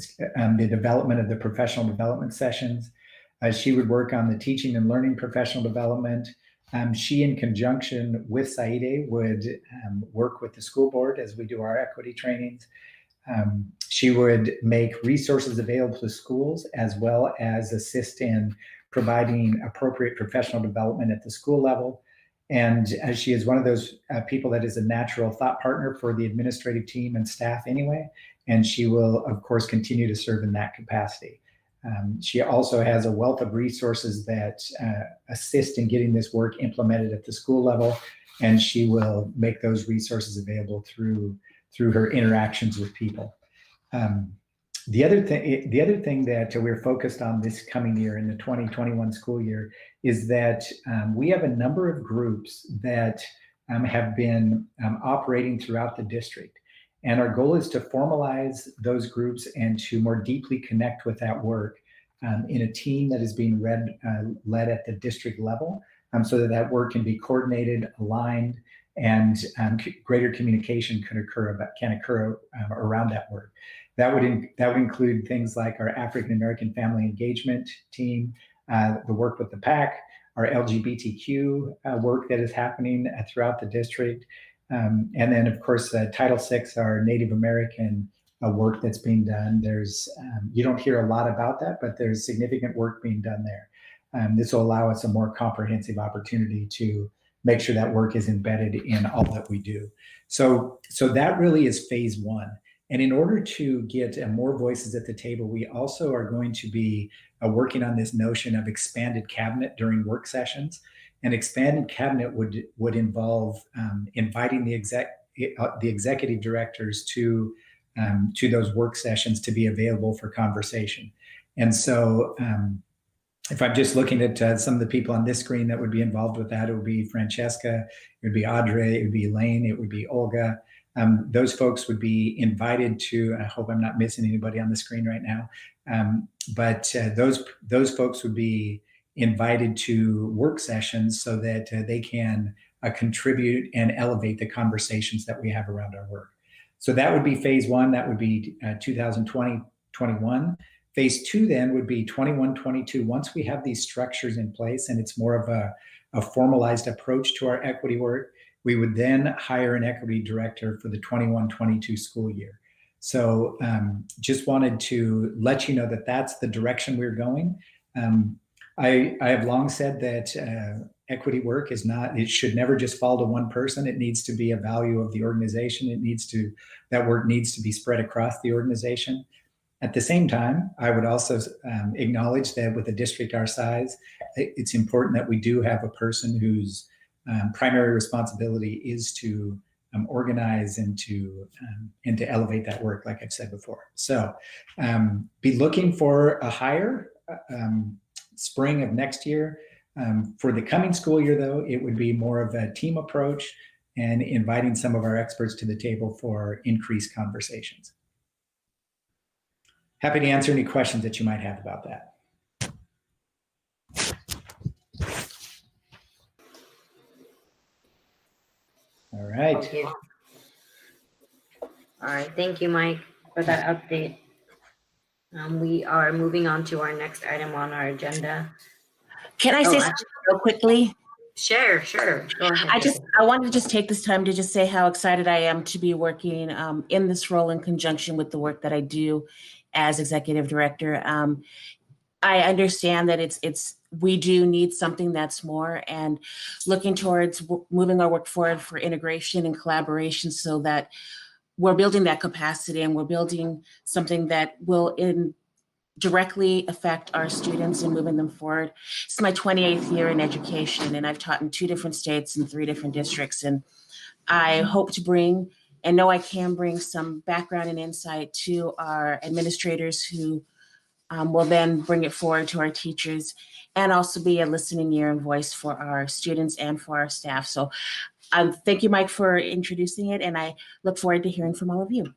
the development of the professional development sessions. She would work on the teaching and learning professional development. She, in conjunction with Saide, would work with the school board as we do our equity trainings. She would make resources available to schools, as well as assist in providing appropriate professional development at the school level. And as she is one of those people that is a natural thought partner for the administrative team and staff anyway, and she will, of course, continue to serve in that capacity. She also has a wealth of resources that assist in getting this work implemented at the school level, and she will make those resources available through her interactions with people. The other thing that we're focused on this coming year in the 2021 school year is that we have a number of groups that have been operating throughout the district. And our goal is to formalize those groups and to more deeply connect with that work in a team that is being led at the district level, so that work can be coordinated, aligned, and greater communication can occur around that work. That would include things like our African American family engagement team, the work with the Pact, our LGBTQ work that is happening throughout the district, and then of course Title VI, our Native American work that's being done. There's you don't hear a lot about that, but there's significant work being done there. This will allow us a more comprehensive opportunity to make sure that work is embedded in all that we do. So that really is phase one. And in order to get more voices at the table, we also are going to be working on this notion of expanded cabinet during work sessions. An expanded cabinet would involve inviting the executive directors to those work sessions to be available for conversation. And so if I'm just looking at some of the people on this screen that would be involved with that, it would be Francesca, it would be Audrey, it would be Elaine, it would be Olga. Those folks would be invited to, I hope I'm not missing anybody on the screen right now, but those folks would be invited to work sessions so that they can contribute and elevate the conversations that we have around our work. So that would be phase one, that would be 2020-21. Phase two then would be 21-22. Once we have these structures in place and it's more of a formalized approach to our equity work, we would then hire an equity director for the 21-22 school year. So just wanted to let you know that that's the direction we're going. I have long said that equity work it should never just fall to one person. It needs to be a value of the organization. That work needs to be spread across the organization. At the same time, I would also acknowledge that with a district our size, it's important that we do have a person whose primary responsibility is to organize and to elevate that work, like I've said before. So be looking for a hire spring of next year. For the coming school year, though, it would be more of a team approach and inviting some of our experts to the table for increased conversations. Happy to answer any questions that you might have about that. All right. Thank you. All right. Thank you, Mike, for that update. We are moving on to our next item on our agenda. Can I say something real quickly? Sure. Go ahead. I wanted to just take this time to just say how excited I am to be working in this role in conjunction with the work that I do as executive director. I understand that we do need something that's more, and looking towards moving our work forward for integration and collaboration so that we're building that capacity and we're building something that will directly affect our students and moving them forward. It's my 28th year in education, and I've taught in 2 different states and 3 different districts. And I hope to bring, and know I can bring, some background and insight to our administrators who will then bring it forward to our teachers, and also be a listening ear and voice for our students and for our staff. So thank you, Mike, for introducing it, and I look forward to hearing from all of you.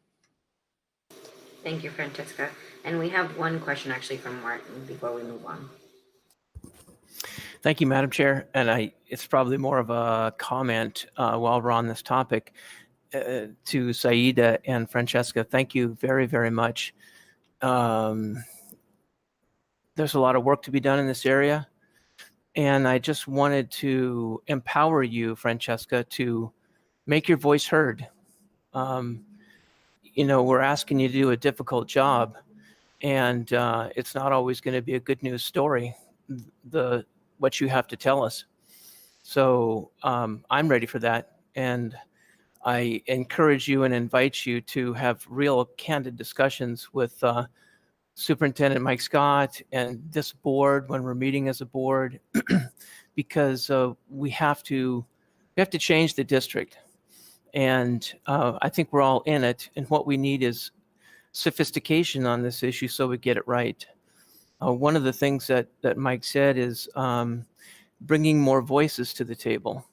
Thank you, Francesca. And we have one question actually from Martin before we move on. Thank you, Madam Chair. And it's probably more of a comment while we're on this topic to Saida and Francesca. Thank you very, very much. There's a lot of work to be done in this area. And I just wanted to empower you, Francesca, to make your voice heard. We're asking you to do a difficult job, and it's not always going to be a good news story, what you have to tell us. So I'm ready for that. And I encourage you and invite you to have real candid discussions with Superintendent Mike Scott and this board when we're meeting as a board, because we have to change the district. And I think we're all in it. And what we need is sophistication on this issue so we get it right. One of the things that Mike said is bringing more voices to the table.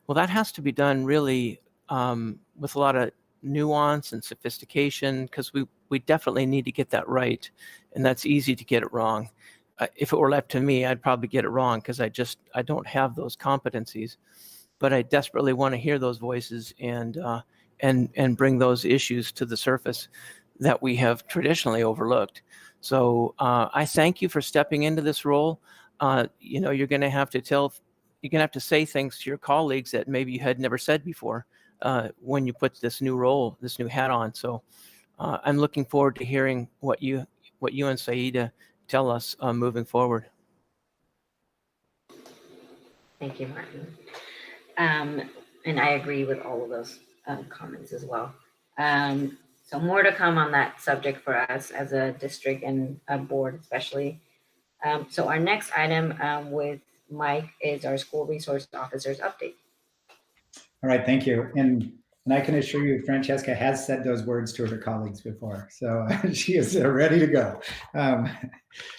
Well, that has to be done really with a lot of nuance and sophistication, because we definitely need to get that right. And that's easy to get it wrong. If it were left to me, I'd probably get it wrong because I don't have those competencies. but I desperately want to hear those voices and bring those issues to the surface that we have traditionally overlooked. So I thank you for stepping into this role. You're going to have to say things to your colleagues that maybe you had never said before when you put this new role, this new hat on. So I'm looking forward to hearing what you and Saida tell us moving forward. Thank you, Martin. And I agree with all of those comments as well. So more to come on that subject for us as a district and a board, especially. So our next item with Mike is our school resource officer's update. All right, thank you. And I can assure you, Francesca has said those words to her colleagues before, so she is ready to go.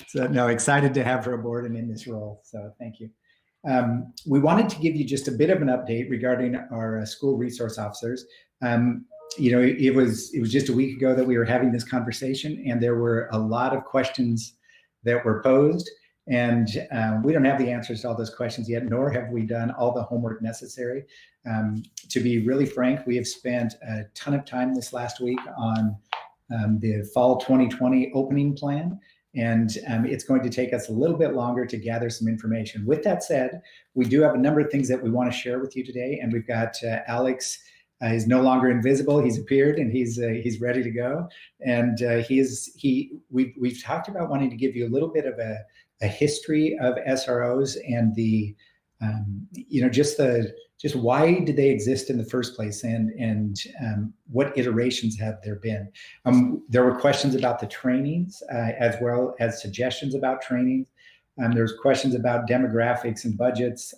So no, excited to have her aboard and in this role, so thank you. We wanted to give you just a bit of an update regarding our school resource officers. It was just a week ago that we were having this conversation, and there were a lot of questions that were posed, and we don't have the answers to all those questions yet, nor have we done all the homework necessary. To be really frank, we have spent a ton of time this last week on the fall 2020 opening plan, and it's going to take us a little bit longer to gather some information. With that said, we do have a number of things that we want to share with you today, and we've got Alex. He's no longer invisible. He's appeared, and he's ready to go. And we've talked about wanting to give you a little bit of a history of SROs and the just why did they exist in the first place, and what iterations have there been. There were questions about the trainings as well as suggestions about trainings. There's questions about demographics and budgets.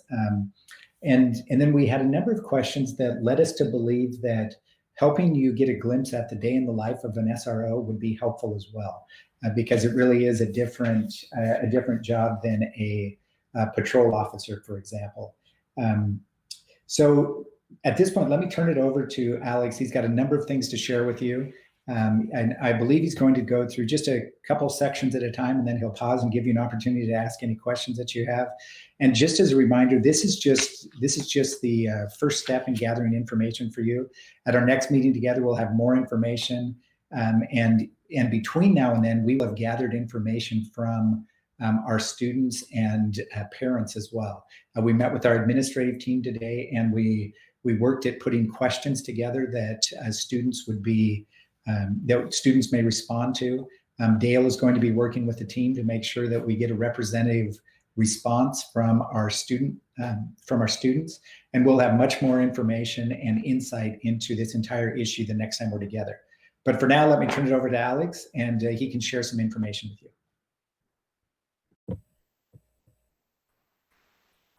And then we had a number of questions that led us to believe that helping you get a glimpse at the day in the life of an SRO would be helpful as well, because it really is a different job than a patrol officer, for example. So at this point, let me turn it over to Alex. He's got a number of things to share with you. And I believe he's going to go through just a couple sections at a time, and then he'll pause and give you an opportunity to ask any questions that you have. And just as a reminder, this is just the first step in gathering information for you. At our next meeting together, we'll have more information. And between now and then, we will have gathered information from our students and parents as well. We met with our administrative team today, and we worked at putting questions together that students would be that students may respond to. Dale is going to be working with the team to make sure that we get a representative response from our students, and we'll have much more information and insight into this entire issue the next time we're together. But for now, let me turn it over to Alex, and he can share some information with you.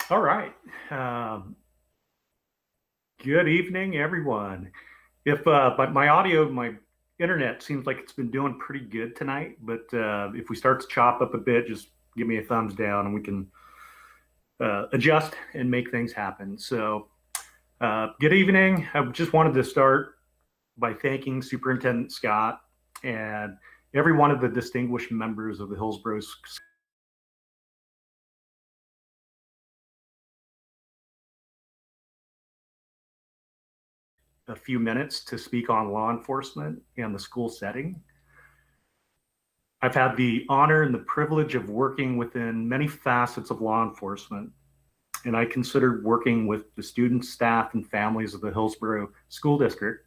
All right. Good evening, everyone. If but my internet seems like it's been doing pretty good tonight, but if we start to chop up a bit, just give me a thumbs down and we can adjust and make things happen. So good evening. I just wanted to start by thanking Superintendent Scott and every one of the distinguished members of the Hillsboro a few minutes to speak on law enforcement and the school setting. I've had the honor and the privilege of working within many facets of law enforcement, and I considered working with the students, staff, and families of the Hillsboro School District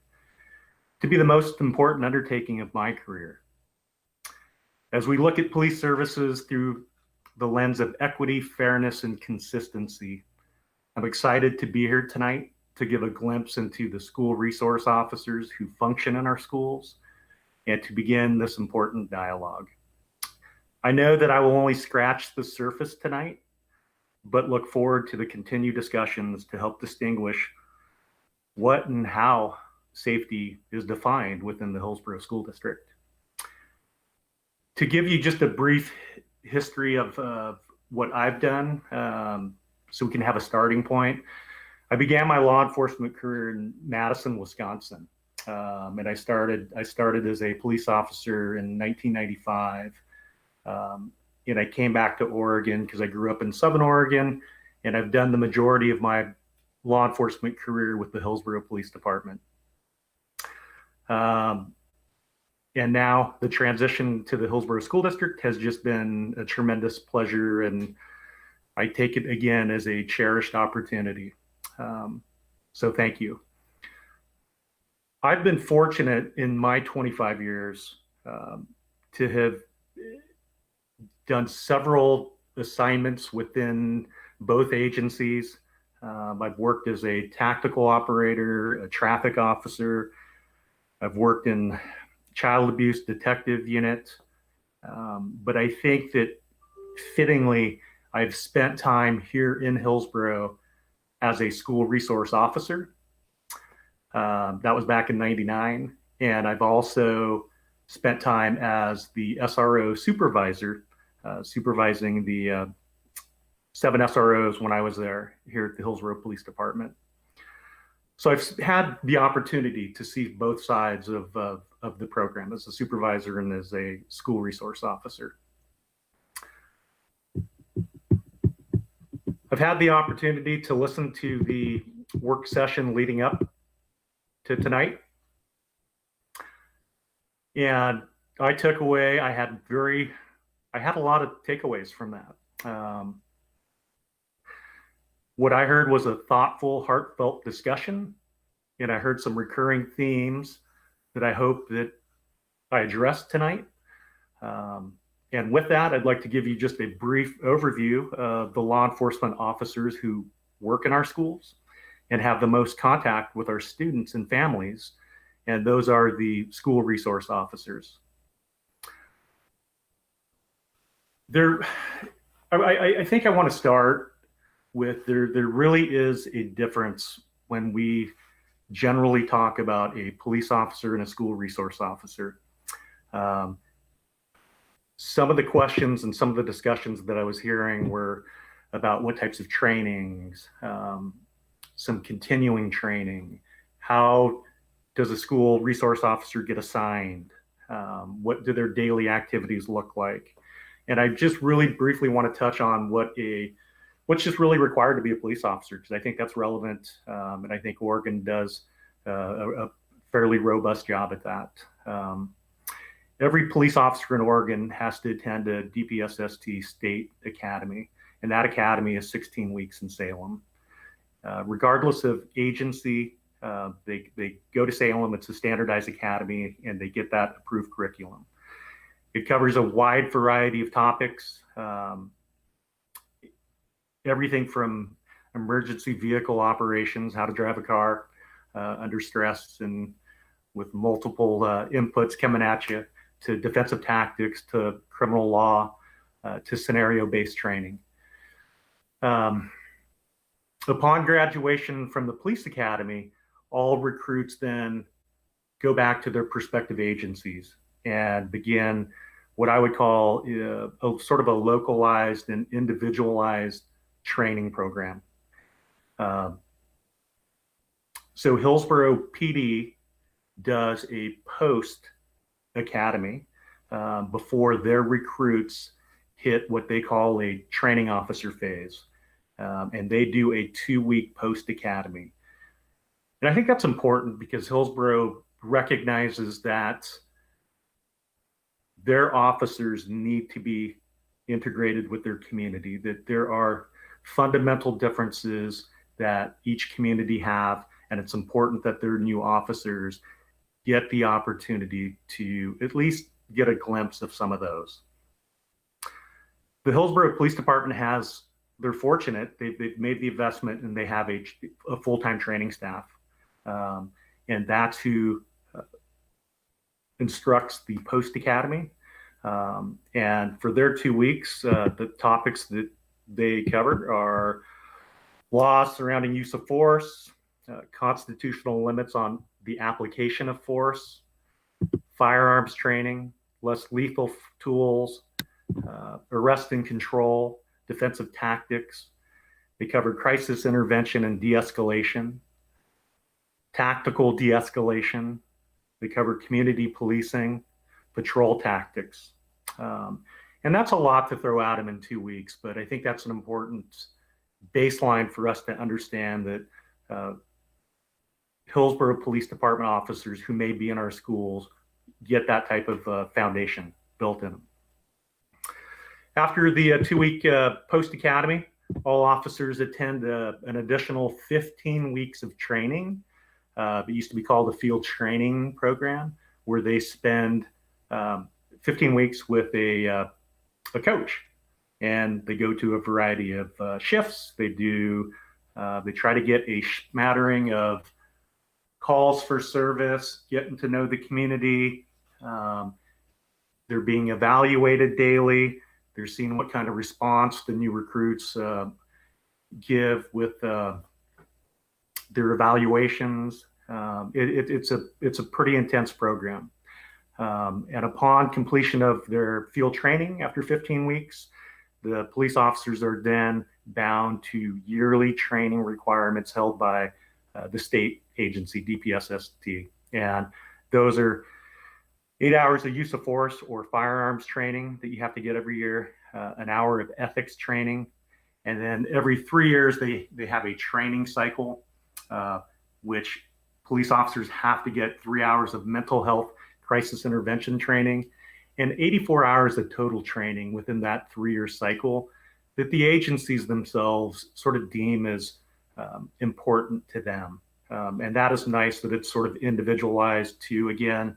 to be the most important undertaking of my career. As we look at police services through the lens of equity, fairness, and consistency, I'm excited to be here tonight to give a glimpse into the school resource officers who function in our schools and to begin this important dialogue. I know that I will only scratch the surface tonight, but look forward to the continued discussions to help distinguish what and how safety is defined within the Hillsboro School District. To give you just a brief history of what I've done, so we can have a starting point, I began my law enforcement career in Madison, Wisconsin, and I started as a police officer in 1995, and I came back to Oregon because I grew up in Southern Oregon, and I've done the majority of my law enforcement career with the Hillsboro Police Department. And now the transition to the Hillsboro School District has just been a tremendous pleasure, and I take it again as a cherished opportunity. So thank you. I've been fortunate in my 25 years to have done several assignments within both agencies. I've worked as a tactical operator, a traffic officer. I've worked in child abuse detective unit. But I think that fittingly, I've spent time here in Hillsboro as a school resource officer. That was back in '99. And I've also spent time as the SRO supervisor, supervising the 7 SROs when I was there here at the Hillsboro Police Department. So I've had the opportunity to see both sides of the program as a supervisor and as a school resource officer. I've had the opportunity to listen to the work session leading up to tonight. And I took away, I had a lot of takeaways from that. What I heard was a thoughtful, heartfelt discussion, and I heard some recurring themes that I hope that I addressed tonight. And with that, I'd like to give you just a brief overview of the law enforcement officers who work in our schools and have the most contact with our students and families, and those are the school resource officers. I think I want to start with there really is a difference when we generally talk about a police officer and a school resource officer. Some of the questions and some of the discussions that I was hearing were about what types of trainings, some continuing training, how does a school resource officer get assigned, what do their daily activities look like? And I just really briefly want to touch on what's just really required to be a police officer, because I think that's relevant, and I think Oregon does a fairly robust job at that. Every police officer in Oregon has to attend a DPSST state academy, and that academy is 16 weeks in Salem. Regardless of agency, they go to Salem. It's a standardized academy, and they get that approved curriculum. It covers a wide variety of topics, everything from emergency vehicle operations, how to drive a car under stress and with multiple inputs coming at you, to defensive tactics, to criminal law, to scenario-based training. Upon graduation from the police academy, all recruits then go back to their prospective agencies and begin what I would call a sort of a localized and individualized training program. So Hillsboro PD does a post academy before their recruits hit what they call a training officer phase. And they do a 2-week post academy. And I think that's important because Hillsboro recognizes that their officers need to be integrated with their community, that there are fundamental differences that each community have, and it's important that their new officers get the opportunity to at least get a glimpse of some of those. The Hillsboro Police Department they're fortunate, they've made the investment and they have a full-time training staff. And that's who instructs the post academy. And for their 2 weeks, the topics that they covered are laws surrounding use of force, constitutional limits on the application of force, firearms training, less lethal tools, arrest and control, defensive tactics. They covered crisis intervention and de-escalation, tactical de-escalation. They covered community policing, patrol tactics. And that's a lot to throw at them in 2 weeks, but I think that's an important baseline for us to understand that Hillsboro Police Department officers who may be in our schools get that type of foundation built in them. After the 2-week post-academy, all officers attend an additional 15 weeks of training. It used to be called a field training program, where they spend 15 weeks with a coach, and they go to a variety of shifts. They try to get a smattering of calls for service, getting to know the community. They're being evaluated daily. They're seeing what kind of response the new recruits give with their evaluations. It's a pretty intense program. And upon completion of their field training after 15 weeks, the police officers are then bound to yearly training requirements held by the state agency, DPSST. And those are 8 hours of use of force or firearms training that you have to get every year, an hour of ethics training. And then every 3 years, they have a training cycle, which police officers have to get 3 hours of mental health crisis intervention training and 84 hours of total training within that 3-year cycle that the agencies themselves sort of deem as important to them. And that is nice that it's sort of individualized to, again,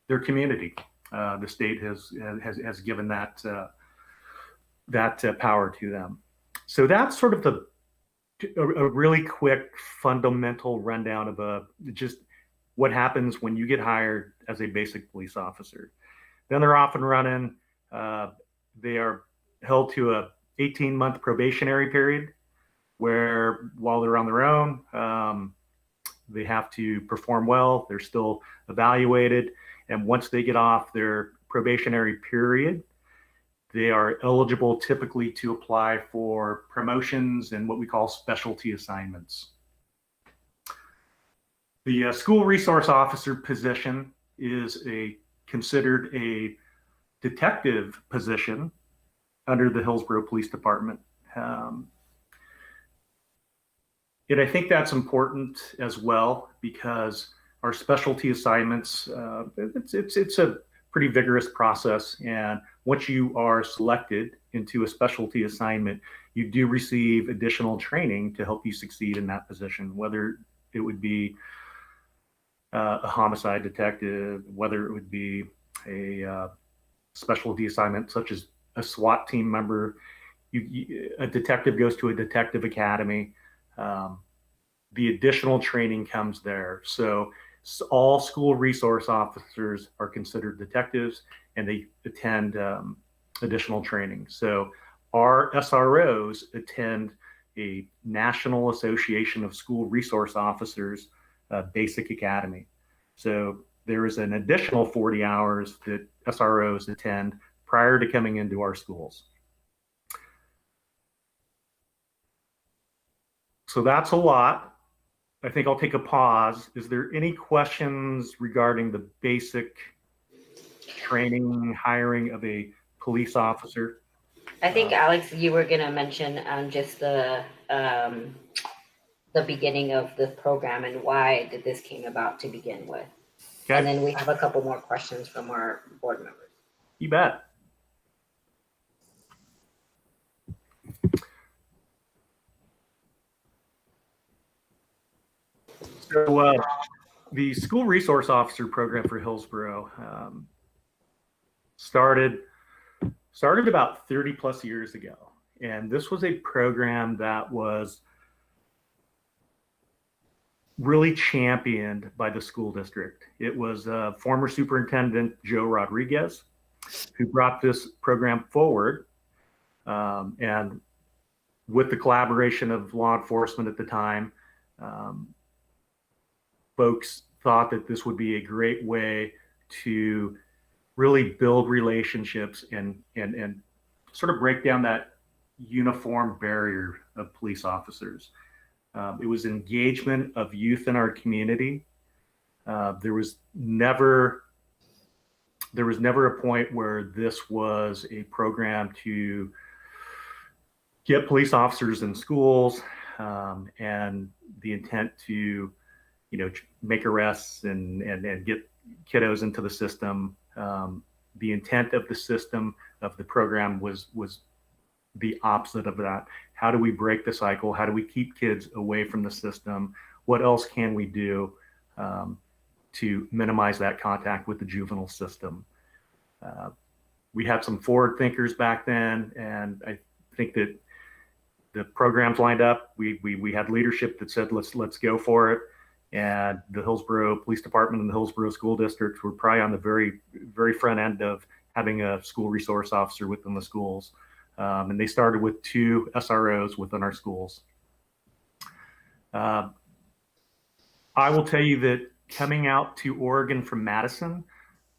their community. The state has given that power to them. So that's sort of a really quick fundamental rundown of just what happens when you get hired as a basic police officer. Then they're off and running. They are held to a 18-month probationary period where while they're on their own, they have to perform well. They're still evaluated. And once they get off their probationary period, they are eligible typically to apply for promotions and what we call specialty assignments. The school resource officer position is considered a detective position under the Hillsboro Police Department. And I think that's important as well because our specialty assignments, it's a pretty vigorous process. And once you are selected into a specialty assignment, you do receive additional training to help you succeed in that position, whether it would be a homicide detective, whether it would be a specialty assignment such as a SWAT team member. A detective goes to a detective academy. The additional training comes there. So all school resource officers are considered detectives and they attend additional training. So our SROs attend a National Association of School Resource Officers basic academy. So there is an additional 40 hours that SROs attend prior to coming into our schools. So that's a lot. I think I'll take a pause. Is there any questions regarding the basic training, hiring of a police officer? I think, Alex, you were going to mention just the beginning of the program and why did this came about to begin with. Okay. And then we have a couple more questions from our board members. You bet. So the school resource officer program for Hillsboro started about 30 plus years ago. And this was a program that was really championed by the school district. It was former Superintendent Joe Rodriguez who brought this program forward. And with the collaboration of law enforcement at the time, folks thought that this would be a great way to really build relationships and sort of break down that uniform barrier of police officers. It was engagement of youth in our community. There was never a point where this was a program to get police officers in schools, and the intent to, make arrests and get kiddos into the system. The intent of the system of the program was the opposite of that. How do we break the cycle? How do we keep kids away from the system? What else can we do to minimize that contact with the juvenile system? We had some forward thinkers back then, and I think that the programs lined up. We had leadership that said, let's go for it. And the Hillsboro Police Department and the Hillsboro School District were probably on the very, very front end of having a school resource officer within the schools. And they started with 2 SROs within our schools. I will tell you that coming out to Oregon from Madison,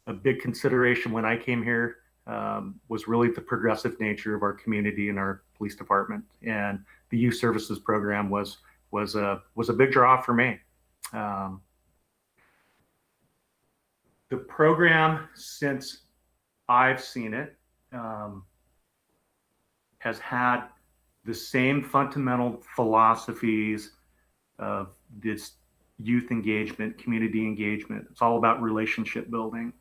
a big consideration when I came here was really the progressive nature of our community and our police department. And the youth services program was a big draw for me. The program, since I've seen it, has had the same fundamental philosophies of this youth engagement, community engagement. It's all about relationship building.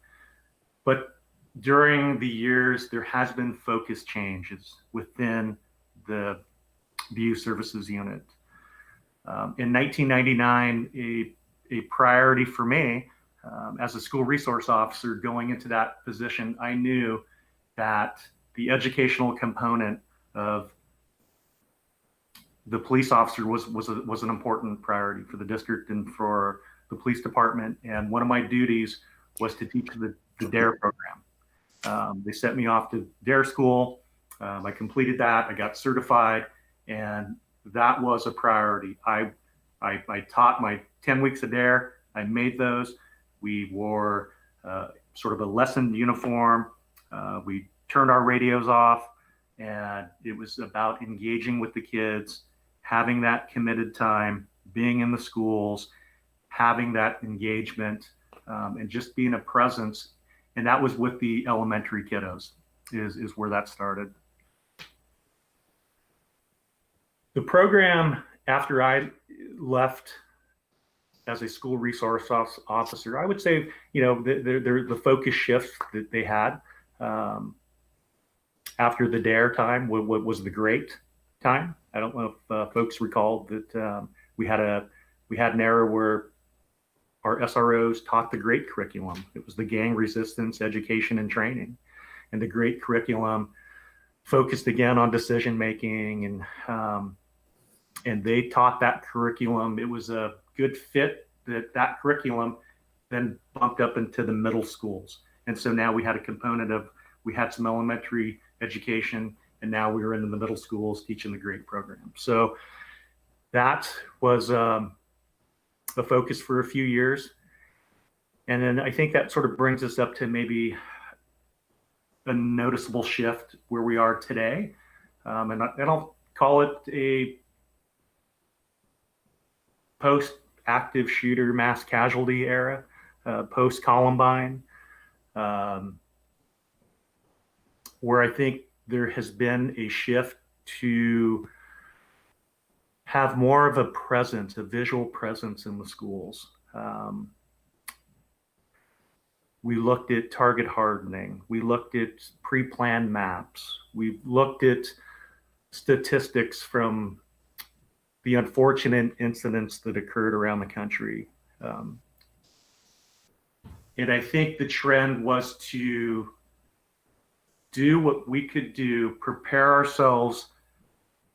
But during the years, there has been focus changes within the youth services unit. In 1999, a priority for me as a school resource officer going into that position, I knew that the educational component of the police officer was an important priority for the district and for the police department. And one of my duties was to teach the DARE program. They sent me off to DARE school. I completed that. I got certified, and that was a priority. I taught my 10 weeks of DARE. I made those. We wore sort of a lesson uniform. We turned our radios off, and it was about engaging with the kids, having that committed time, being in the schools, having that engagement, and just being a presence. And that was with the elementary kiddos is where that started. The program, after I left as a school resource officer, I would say, the focus shift that they had after the DARE time was the great time. I don't know if folks recall that we had an era where our SROs taught the GREAT curriculum. It was the gang resistance education and training, and the GREAT curriculum focused again on decision making, and they taught that curriculum. It was a good fit that curriculum then bumped up into the middle schools. And so now we had a component of, we had some elementary education, and now we were in the middle schools teaching the GREAT program. So that was a focus for a few years. And then I think that sort of brings us up to maybe a noticeable shift where we are today. And I'll call it a post-active shooter mass casualty era, post-Columbine, where I think there has been a shift to have more of a presence, a visual presence in the schools. We looked at target hardening. We looked at pre-planned maps. We looked at statistics from the unfortunate incidents that occurred around the country. And I think the trend was to do what we could do, prepare ourselves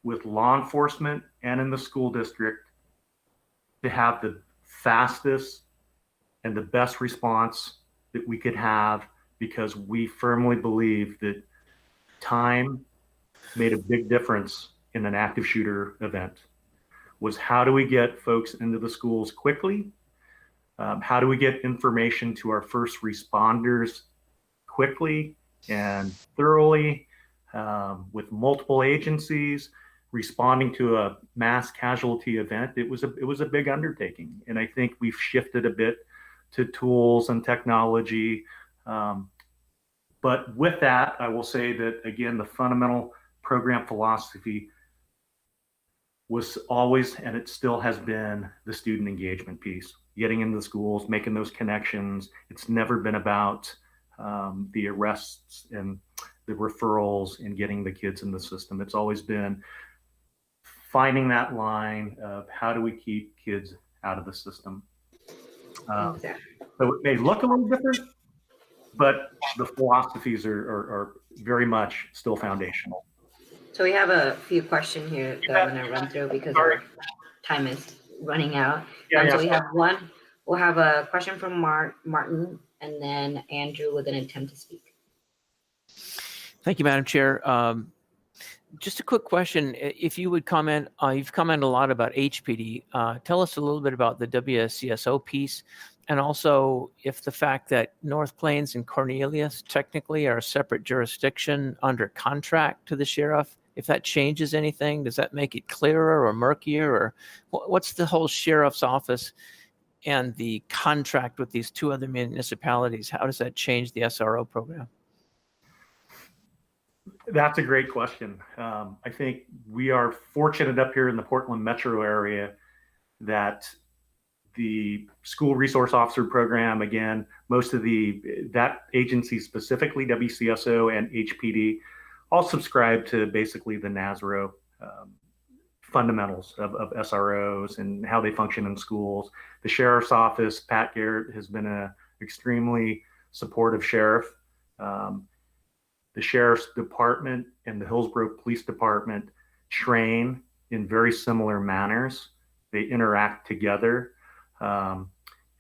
with law enforcement and in the school district to have the fastest and the best response that we could have, because we firmly believe that time made a big difference in an active shooter event. Was how do we get folks into the schools quickly? How do we get information to our first responders quickly and thoroughly, with multiple agencies responding to a mass casualty event? It was a big undertaking, and I think we've shifted a bit to tools and technology. But with that, I will say that again, the fundamental program philosophy was always, and it still has been, the student engagement piece, getting into the schools, making those connections. It's never been about the arrests and the referrals and getting the kids in the system. It's always been finding that line of how do we keep kids out of the system. Exactly. So it may look a little different, but the philosophies are very much still foundational. So we have a few questions here that I'm going to run through because our time is running out. So we have one. We'll have a question from Martin, and then Andrew with an attempt to speak. Thank you, Madam Chair. Just a quick question. If you would comment, you've commented a lot about HPD. Tell us a little bit about the WSCSO piece, and also if the fact that North Plains and Cornelius technically are a separate jurisdiction under contract to the sheriff, if that changes anything, does that make it clearer or murkier, or what's the whole sheriff's office and the contract with these two other municipalities? How does that change the SRO program? That's a great question. I think we are fortunate up here in the Portland metro area that the school resource officer program, again, most of that agency specifically, WCSO and HPD, all subscribe to basically the NASRO fundamentals of SROs and how they function in schools. The sheriff's office, Pat Garrett, has been an extremely supportive sheriff. The sheriff's department and the Hillsboro Police Department train in very similar manners. They interact together. And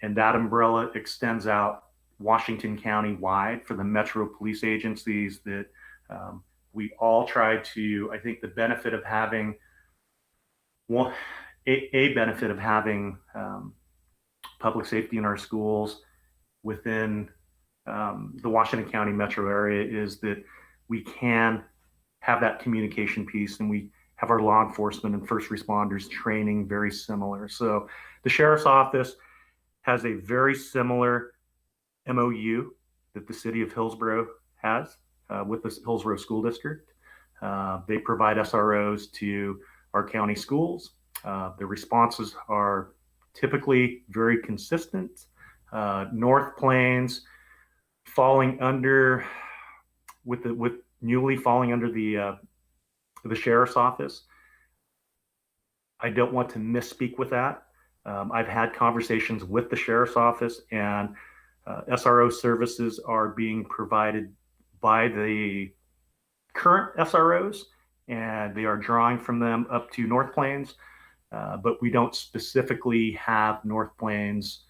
that umbrella extends out Washington County wide for the metro police agencies that we all try to, I think the benefit of having, a benefit of having public safety in our schools within the Washington County metro area is that we can have that communication piece, and we have our law enforcement and first responders training very similar. So the sheriff's office has a very similar MOU that the city of Hillsboro has with the Hillsboro School District. They provide SROs to our county schools. The responses are typically very consistent. North Plains falling under, with newly falling under the sheriff's office. I don't want to misspeak with that. I've had conversations with the sheriff's office, and SRO services are being provided by the current SROs, and they are drawing from them up to North Plains, but we don't specifically have North Plains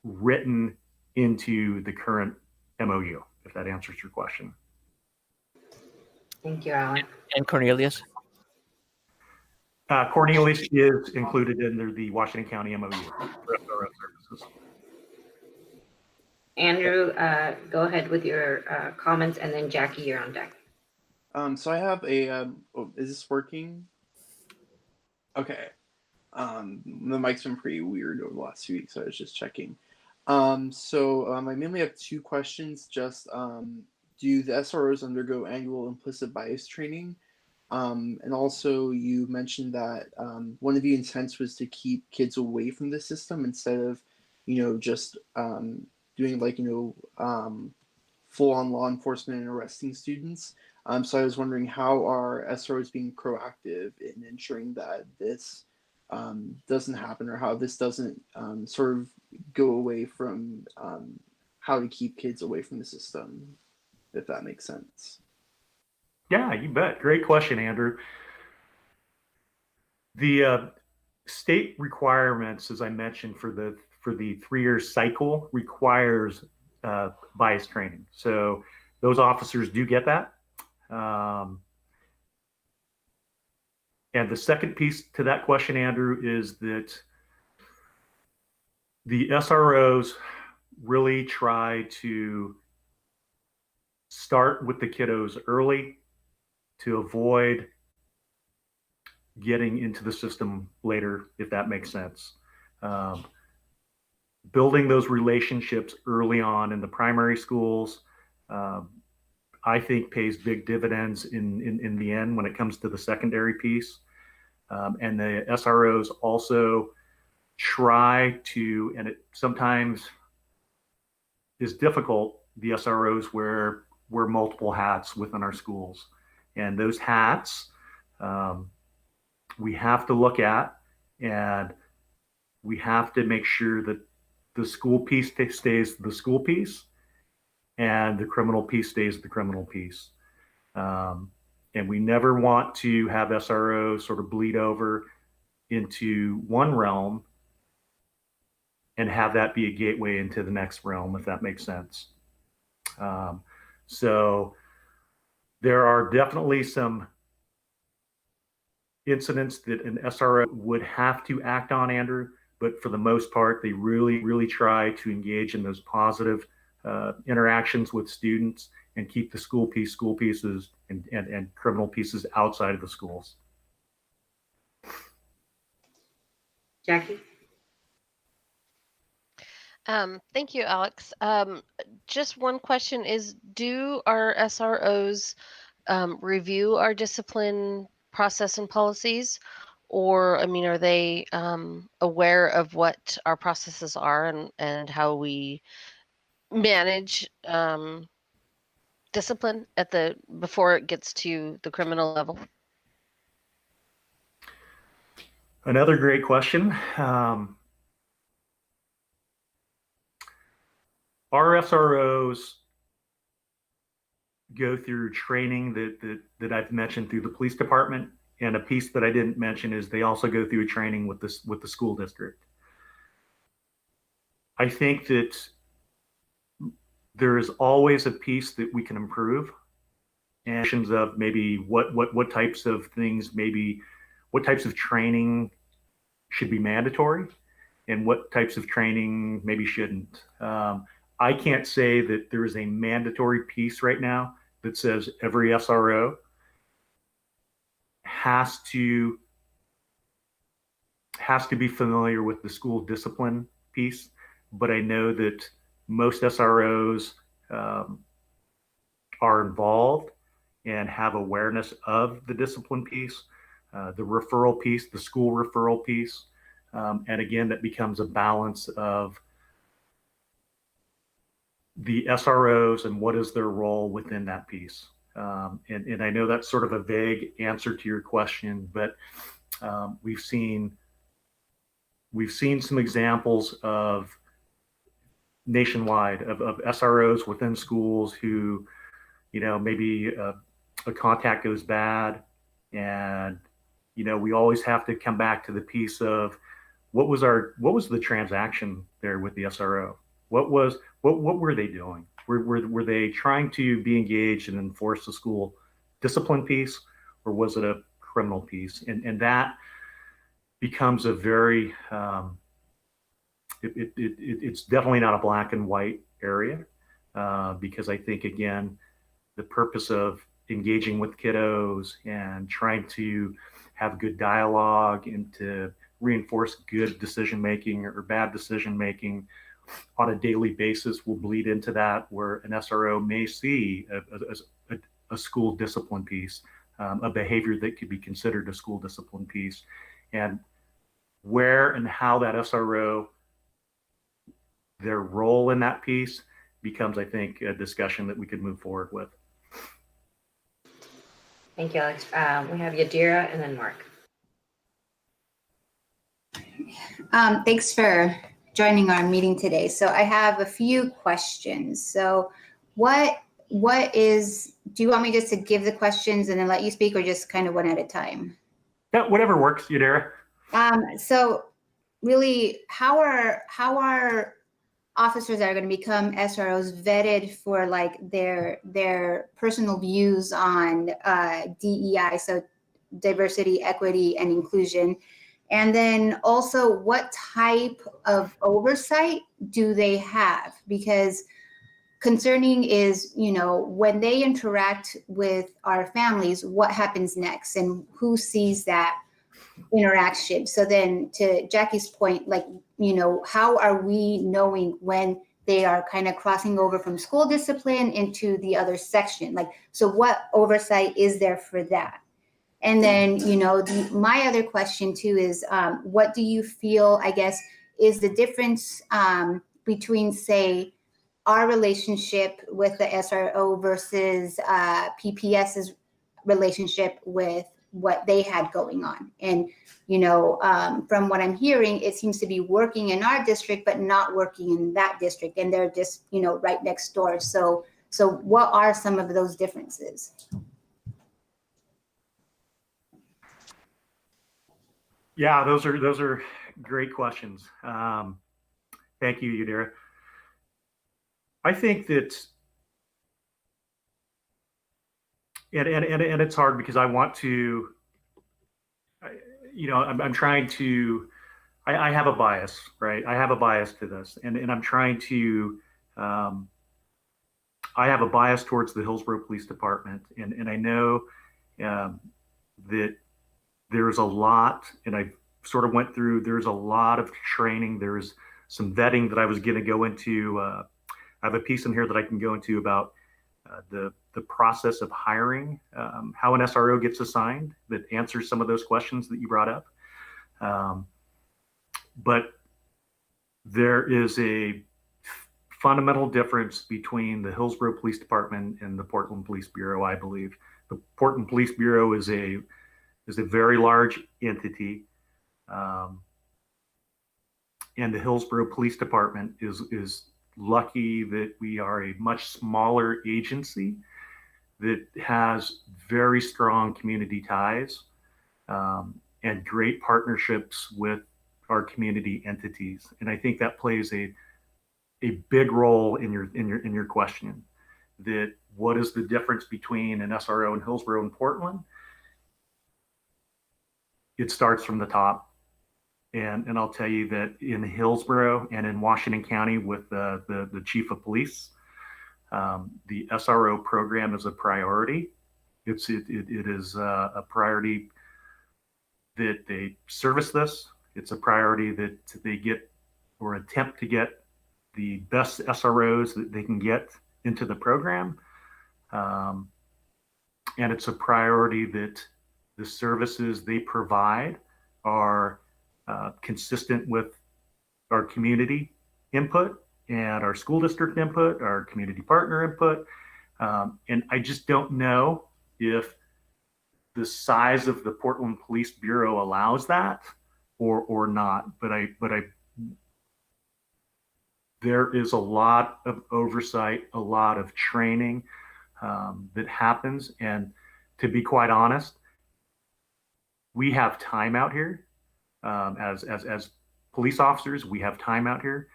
written into the current MOU, if that answers your question. Thank you, Alan. And Cornelius? Cornelius is included under the Washington County MOU for SRO services. Andrew, go ahead with your comments, and then Jackie, you're on deck. So I have a, is this working? Okay. The mic's been pretty weird over the last few weeks, so I was just checking. I mainly have two questions. Just, do the SROs undergo annual implicit bias training? And also you mentioned that one of the intents was to keep kids away from the system instead of, just doing like, full-on law enforcement and arresting students. So I was wondering, how are SROs being proactive in ensuring that this doesn't happen, or how this doesn't sort of go away from how to keep kids away from the system, if that makes sense? Yeah, you bet. Great question, Andrew. The state requirements, as I mentioned, for the 3-year cycle requires bias training. So those officers do get that. And the second piece to that question, Andrew, is that the SROs really try to start with the kiddos early to avoid getting into the system later, if that makes sense. Building those relationships early on in the primary schools, I think pays big dividends in the end when it comes to the secondary piece. And the SROs also try to, and it sometimes is difficult, the SROs wear multiple hats within our schools. And those hats we have to look at, and we have to make sure that the school piece stays the school piece and the criminal piece stays the criminal piece. And we never want to have SROs sort of bleed over into one realm and have that be a gateway into the next realm, if that makes sense. So there are definitely some incidents that an SRO would have to act on, Andrew, but for the most part, they really, really try to engage in those positive interactions with students and keep the school pieces and criminal pieces outside of the schools. Jackie? Thank you, Alex. Just one question is, do our SROs review our discipline process and policies? Or, I mean, are they aware of what our processes are and how we manage discipline before it gets to the criminal level? Another great question. Our SROs go through training that I've mentioned through the police department, and a piece that I didn't mention is they also go through a training with the school district. I think that there is always a piece that we can improve, and of maybe what types of things, maybe what types of training should be mandatory and what types of training maybe shouldn't. I can't say that there is a mandatory piece right now that says every SRO has to be familiar with the school discipline piece, but I know that most SROs are involved and have awareness of the discipline piece, the referral piece, the school referral piece. And again, that becomes a balance of the SROs and what is their role within that piece. And I know that's sort of a vague answer to your question, but we've seen some examples of nationwide of SROs within schools who, maybe a contact goes bad, and we always have to come back to the piece of what was the transaction there with the SRO? What were they doing? Were they trying to be engaged and enforce the school discipline piece, or was it a criminal piece? And that becomes a very it's definitely not a black and white area, because I think, again, the purpose of engaging with kiddos and trying to have good dialogue and to reinforce good decision making or bad decision making on a daily basis will bleed into that, where an SRO may see a school discipline piece, a behavior that could be considered a school discipline piece, and where and how that SRO, their role in that piece becomes, I think, a discussion that we could move forward with. Thank you, Alex. We have Yadira and then Mark. Thanks for joining our meeting today. So I have a few questions. So do you want me just to give the questions and then let you speak, or just kind of one at a time? Yeah, whatever works, Yadira. So really, how are officers that are going to become SROs vetted for like their personal views on DEI, so diversity, equity, and inclusion? And then also, what type of oversight do they have? Because concerning is, when they interact with our families, what happens next and who sees that interaction? So then to Jackie's point, how are we knowing when they are kind of crossing over from school discipline into the other section? So what oversight is there for that? And then, you know, my other question too is, what do you feel, I guess, is the difference between, say, our relationship with the SRO versus PPS's relationship with what they had going on? And, you know, from what I'm hearing, it seems to be working in our district, but not working in that district. And they're just, you know, right next door. So what are some of those differences? Yeah, those are great questions. Thank you, Yadira. I think that, and it's hard because I want to, you know, I'm trying to, I have a bias, right? I have a bias to this, and I'm trying to, I have a bias towards the Hillsboro Police Department, and I know that there's a lot, and I sort of went through, there's a lot of training. There's some vetting that I was going to go into. I have a piece in here that I can go into about the process of hiring, how an SRO gets assigned, that answers some of those questions that you brought up. But there is a fundamental difference between the Hillsboro Police Department and the Portland Police Bureau, I believe. The Portland Police Bureau is a very large entity, and the Hillsboro Police Department is lucky that we are a much smaller agency that has very strong community ties and great partnerships with our community entities. And I think that plays a big role in your question. That what is the difference between an SRO in Hillsboro and Portland? It starts from the top. And I'll tell you that in Hillsboro and in Washington County with the chief of police, the SRO program is a priority. It is a priority that they service this. It's a priority that they get or attempt to get the best SROs that they can get into the program. And it's a priority that the services they provide are consistent with our community input and our school district input, our community partner input. And I just don't know if the size of the Portland Police Bureau allows that or not. But there is a lot of oversight, a lot of training that happens. And to be quite honest, we have time out here. As police officers, we have time out here.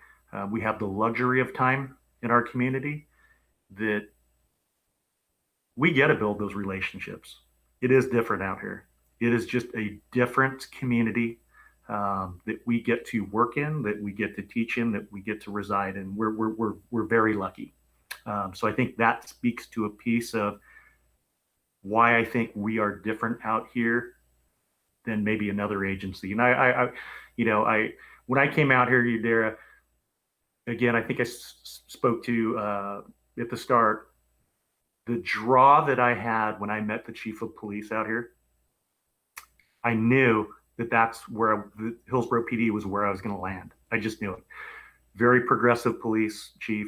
We have the luxury of time in our community that we get to build those relationships. It is different out here. It is just a different community that we get to work in, that we get to teach in, that we get to reside in. We're very lucky. So I think that speaks to a piece of why I think we are different out here than maybe another agency. And I when I came out here, Yadira, again, I think I spoke to at the start, the draw that I had when I met the chief of police out here, I knew that that's where the Hillsboro PD was where I was going to land. I just knew it. Very progressive police chief,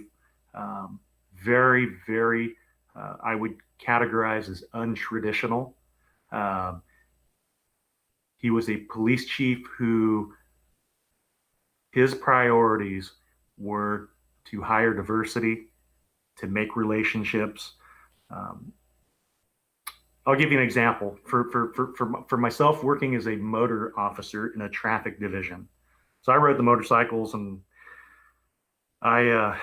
very, very, I would categorize as untraditional. He was a police chief who his priorities were to hire diversity, to make relationships. I'll give you an example. For myself, working as a motor officer in a traffic division. So I rode the motorcycles and I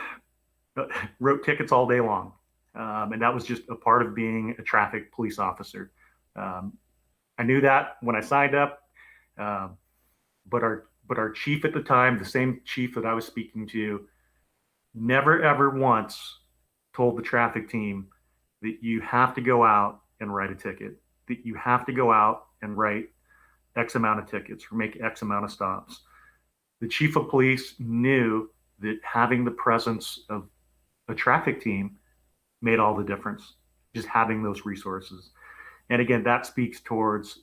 wrote tickets all day long. And that was just a part of being a traffic police officer. I knew that when I signed up, but our chief at the time, the same chief that I was speaking to, never ever once told the traffic team that you have to go out and write a ticket, that you have to go out and write X amount of tickets or make X amount of stops. The chief of police knew that having the presence of a traffic team made all the difference, just having those resources. And again, that speaks towards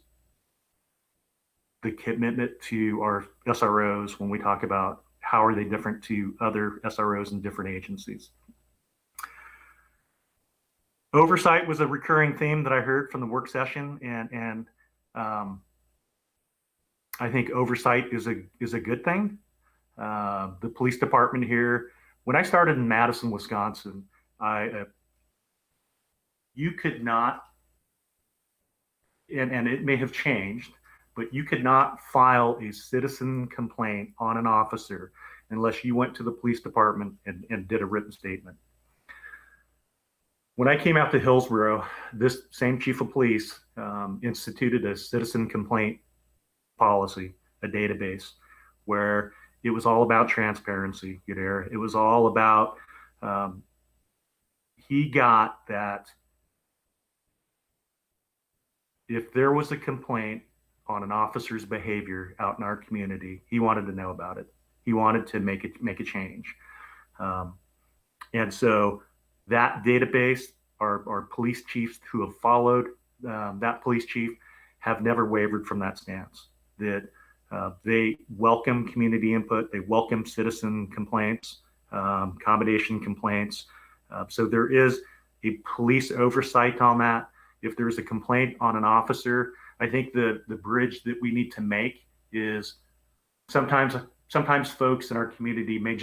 the commitment to our SROs when we talk about how are they different to other SROs in different agencies. Oversight was a recurring theme that I heard from the work session, and I think oversight is a good thing. The police department here, when I started in Madison, Wisconsin, you could not, and it may have changed, but you could not file a citizen complaint on an officer unless you went to the police department and did a written statement. When I came out to Hillsboro, this same chief of police instituted a citizen complaint policy, a database, where it was all about transparency. It was all about, he got that if there was a complaint on an officer's behavior out in our community, he wanted to know about it. He wanted to make a change. And so that database, our police chiefs who have followed that police chief have never wavered from that stance, that they welcome community input, they welcome citizen complaints, accommodation complaints. So there is a police oversight on that. If there's a complaint on an officer, I think the bridge that we need to make is sometimes folks in our community may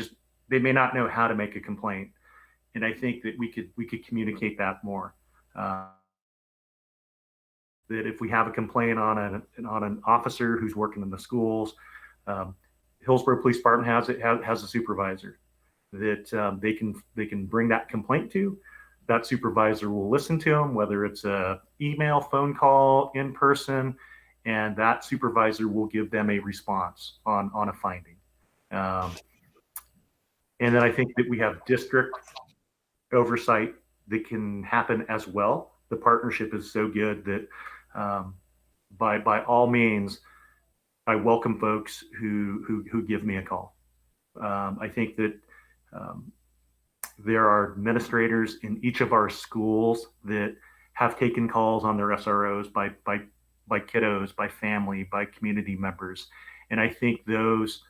not know how to make a complaint. And I think that we could communicate that more. That if we have a complaint on an officer who's working in the schools, Hillsboro Police Department has a supervisor that they can bring that complaint to. That supervisor will listen to them, whether it's a email, phone call, in person, and that supervisor will give them a response on a finding. And then I think that we have district oversight that can happen as well. The partnership is so good that by all means, I welcome folks who give me a call. I think that there are administrators in each of our schools that have taken calls on their SROs by kiddos, by family, by community members. And I think those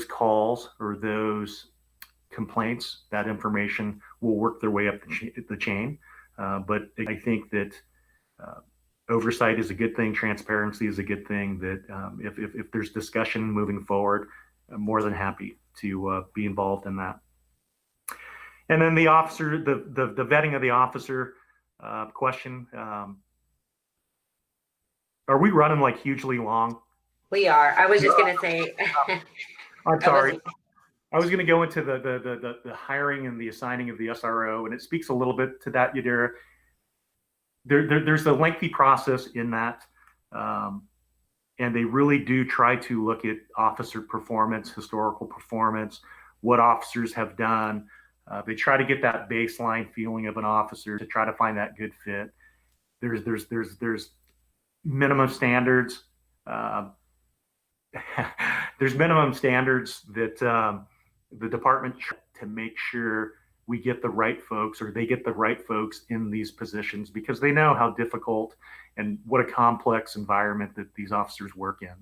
calls or those complaints, that information will work their way up the chain. But I think that oversight is a good thing. Transparency is a good thing. That if there's discussion moving forward, I'm more than happy to be involved in that. And then the officer, the vetting of the officer question. Are we running like hugely long? We are. I was just going to say. I'm sorry. I was going to go into the hiring and the assigning of the SRO, and it speaks a little bit to that, Yadira. There's a lengthy process in that, and they really do try to look at officer performance, historical performance, what officers have done. They try to get that baseline feeling of an officer to try to find that good fit. There's minimum standards. There's minimum standards that the department to make sure we get the right folks, or they get the right folks in these positions, because they know how difficult and what a complex environment that these officers work in.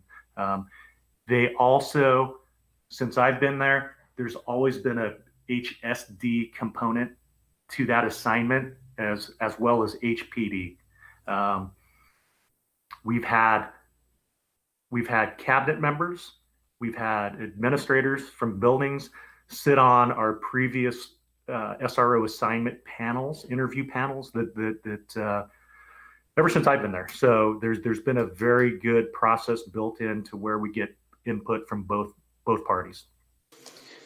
They also, since I've been there, there's always been a HSD component to that assignment as well as HPD. We've had cabinet members, we've had administrators from buildings sit on our previous SRO assignment panels, interview panels that ever since I've been there. So there's been a very good process built in to where we get input from both parties.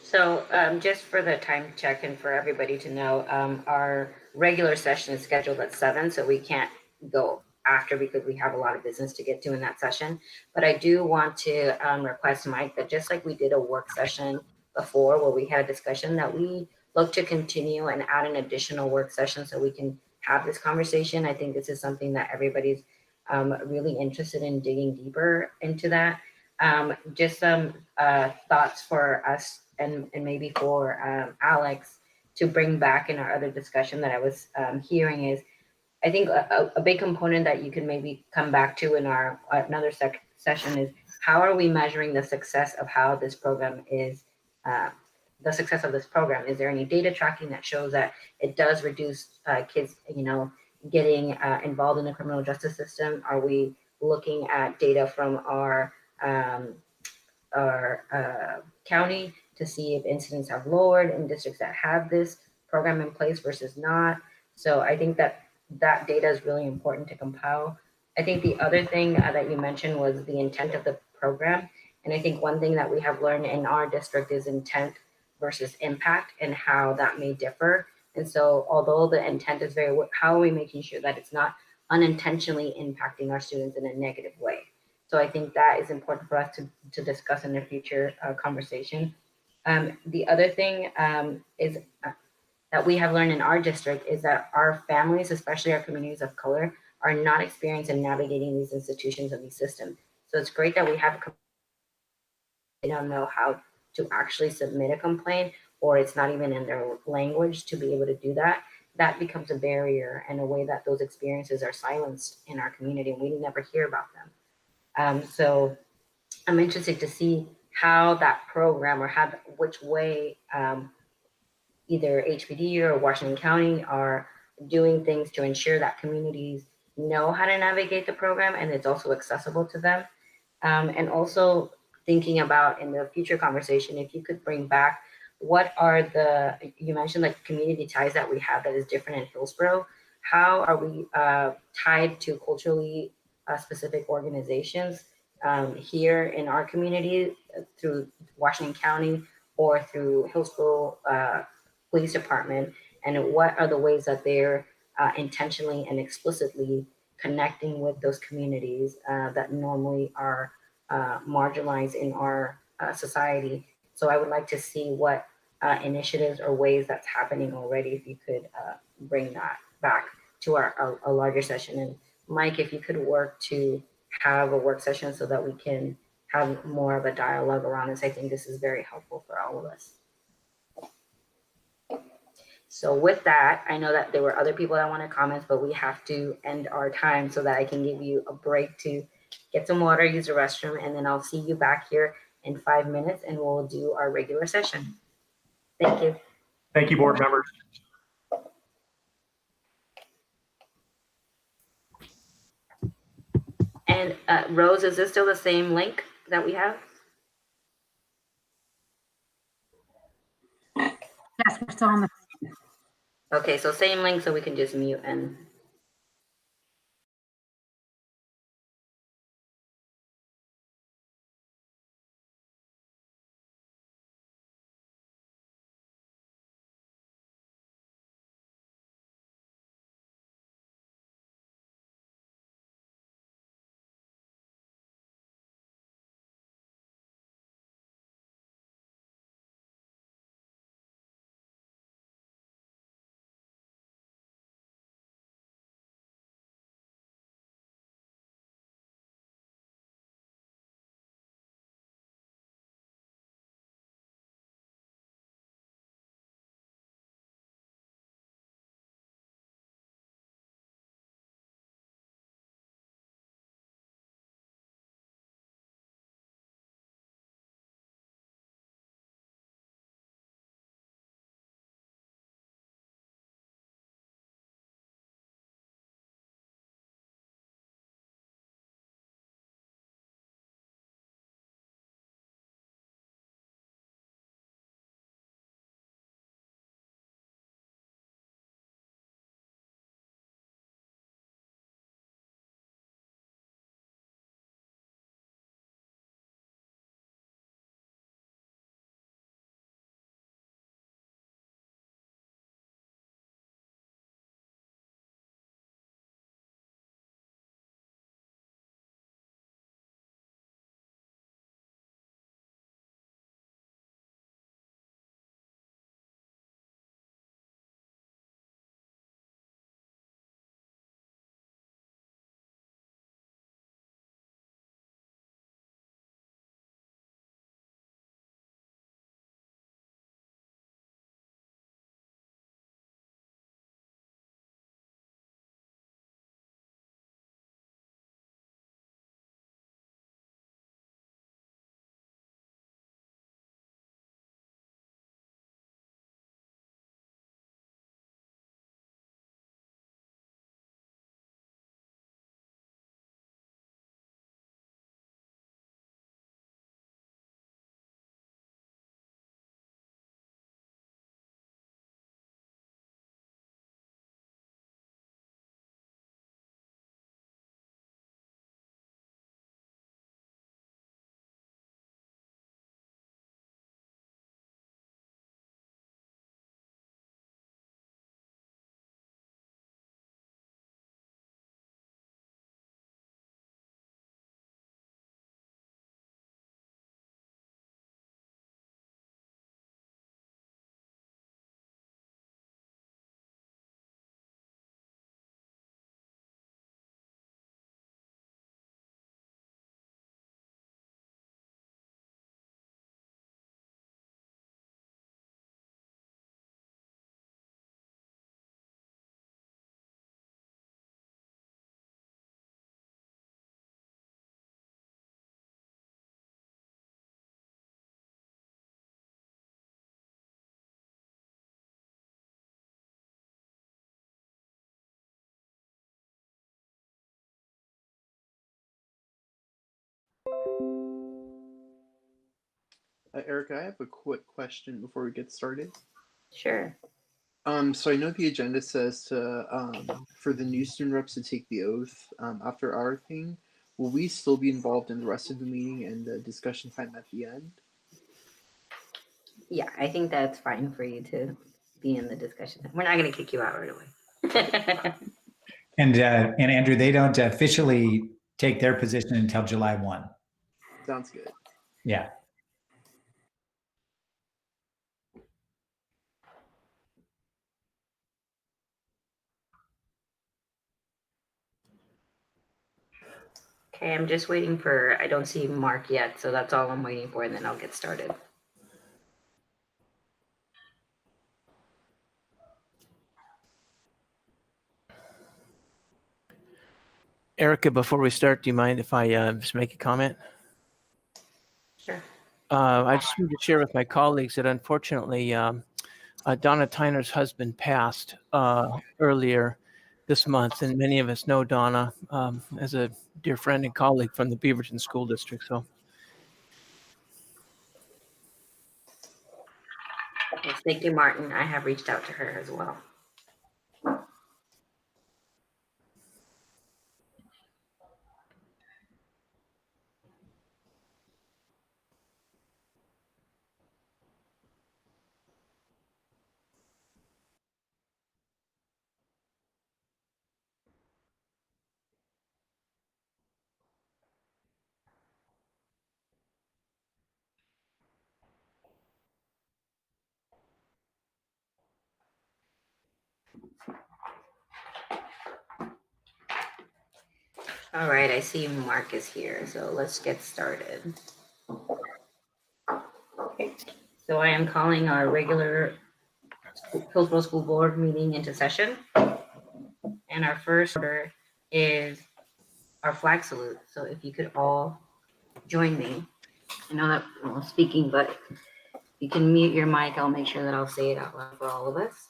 So just for the time check and for everybody to know, our regular session is scheduled at 7, so we can't go after because we have a lot of business to get to in that session. But I do want to request, Mike, that just like we did a work session before where we had a discussion, that we look to continue and add an additional work session so we can have this conversation. I think this is something that everybody's really interested in digging deeper into that. Just some thoughts for us and maybe for Alex to bring back in our other discussion that I was hearing is, I think a big component that you can maybe come back to in our another session is how are we measuring the success of how this program is, the success of this program? Is there any data tracking that shows that it does reduce kids, getting involved in the criminal justice system? Are we looking at data from our county to see if incidents have lowered in districts that have this program in place versus not? So I think that data is really important to compile. I think the other thing that you mentioned was the intent of the program. And I think one thing that we have learned in our district is intent versus impact and how that may differ. And so although the intent is how are we making sure that it's not unintentionally impacting our students in a negative way? So I think that is important for us to discuss in a future conversation. The other thing is that we have learned in our district is that our families, especially our communities of color, are not experienced in navigating these institutions and these systems. So it's great that we have they don't know how to actually submit a complaint, or it's not even in their language to be able to do that. That becomes a barrier and a way that those experiences are silenced in our community, and we never hear about them. So I'm interested to see how that program or which way either HPD or Washington County are doing things to ensure that communities know how to navigate the program and it's also accessible to them. And also thinking about in the future conversation, if you could bring back what are you mentioned like community ties that we have that is different in Hillsboro. How are we tied to culturally specific organizations here in our community through Washington County or through Hillsboro Police Department, and what are the ways that they're intentionally and explicitly connecting with those communities that normally are marginalized in our society. So I would like to see what initiatives or ways that's happening already, if you could bring that back to a larger session. And Mike, if you could work to have a work session so that we can have more of a dialogue around this, I think this is very helpful for all of us. So with that, I know that there were other people that want to comment, but we have to end our time so that I can give you a break to get some water, use the restroom, and then I'll see you back here in 5 minutes and we'll do our regular session. Thank you. Thank you, board members. And Rose, is this still the same link that we have? Yes, we're still on the. Okay, so same link, so we can just mute and Erica, I have a quick question before we get started. Sure. So I know the agenda says to for the new student reps to take the oath after our thing. Will we still be involved in the rest of the meeting and the discussion time at the end? Yeah, I think that's fine for you to be in the discussion. We're not going to kick you out right away. And Andrew, they don't officially take their position until July 1. Sounds good. Yeah. Okay, I'm just waiting for, I don't see Mark yet, so that's all I'm waiting for, and then I'll get started. Erica, before we start, do you mind if I just make a comment? Sure. I just wanted to share with my colleagues that unfortunately, Donna Tyner's husband passed earlier this month, and many of us know Donna as a dear friend and colleague from the Beaverton School District. So, Yes, thank you, Martin. I have reached out to her as well. All right, I see Mark is here, so let's get started. Okay, so I am calling our regular Hillsboro School Board meeting into session. And our first order is our flag salute. So if you could all join me. I know that I'm speaking, but you can mute your mic. I'll make sure that I'll say it out loud for all of us.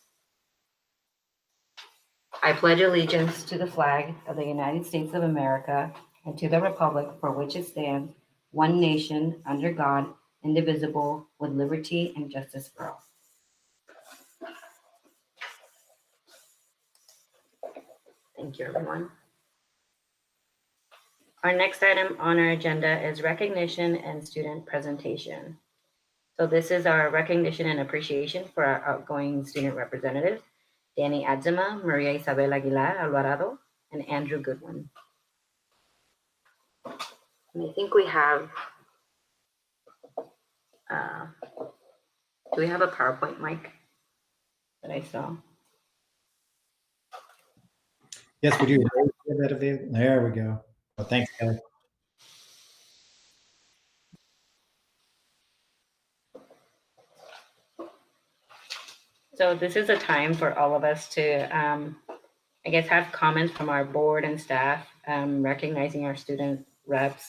I pledge allegiance to the flag of the United States of America and to the republic for which it stands, one nation, under God, indivisible, with liberty and justice for all. Thank you, everyone. Our next item on our agenda is recognition and student presentation. So this is our recognition and appreciation for our outgoing student representatives, Danny Adzema, Maria Isabel Aguilar Alvarado, and Andrew Goodwin. And I think we have, do we have a PowerPoint mic that I saw? Yes, we do. There we go. Well, thanks, Kelly. So this is a time for all of us to, I guess, have comments from our board and staff, recognizing our student reps.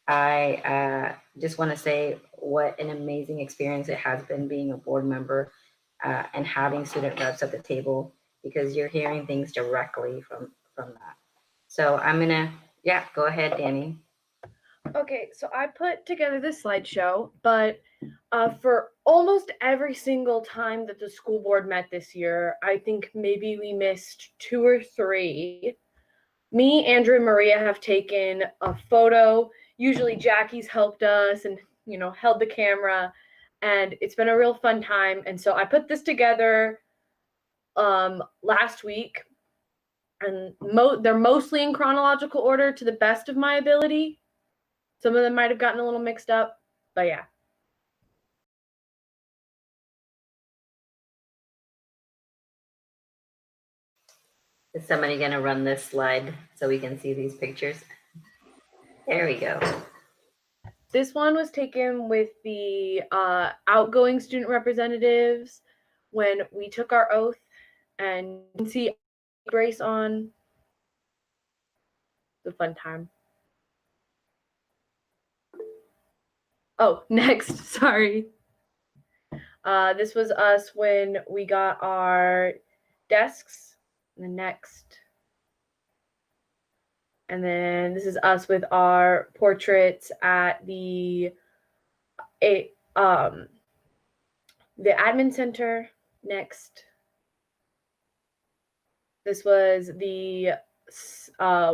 I just want to say what an amazing experience it has been being a board member and having student reps at the table, because you're hearing things directly from that. So I'm gonna, go ahead, Danny. Okay, so I put together this slideshow, but for almost every single time that the school board met this year, I think maybe we missed 2 or 3. Me, Andrew, and Maria have taken a photo. Usually Jackie's helped us and, held the camera, and it's been a real fun time. And so I put this together last week, and they're mostly in chronological order to the best of my ability. Some of them might have gotten a little mixed up, but yeah. Is somebody gonna run this slide so we can see these pictures? There we go. This one was taken with the outgoing student representatives when we took our oath, and you can see brace on. It's a fun time. Oh, next, sorry. This was us when we got our desks. The next. And then this is us with our portraits at the admin center. Next. This was the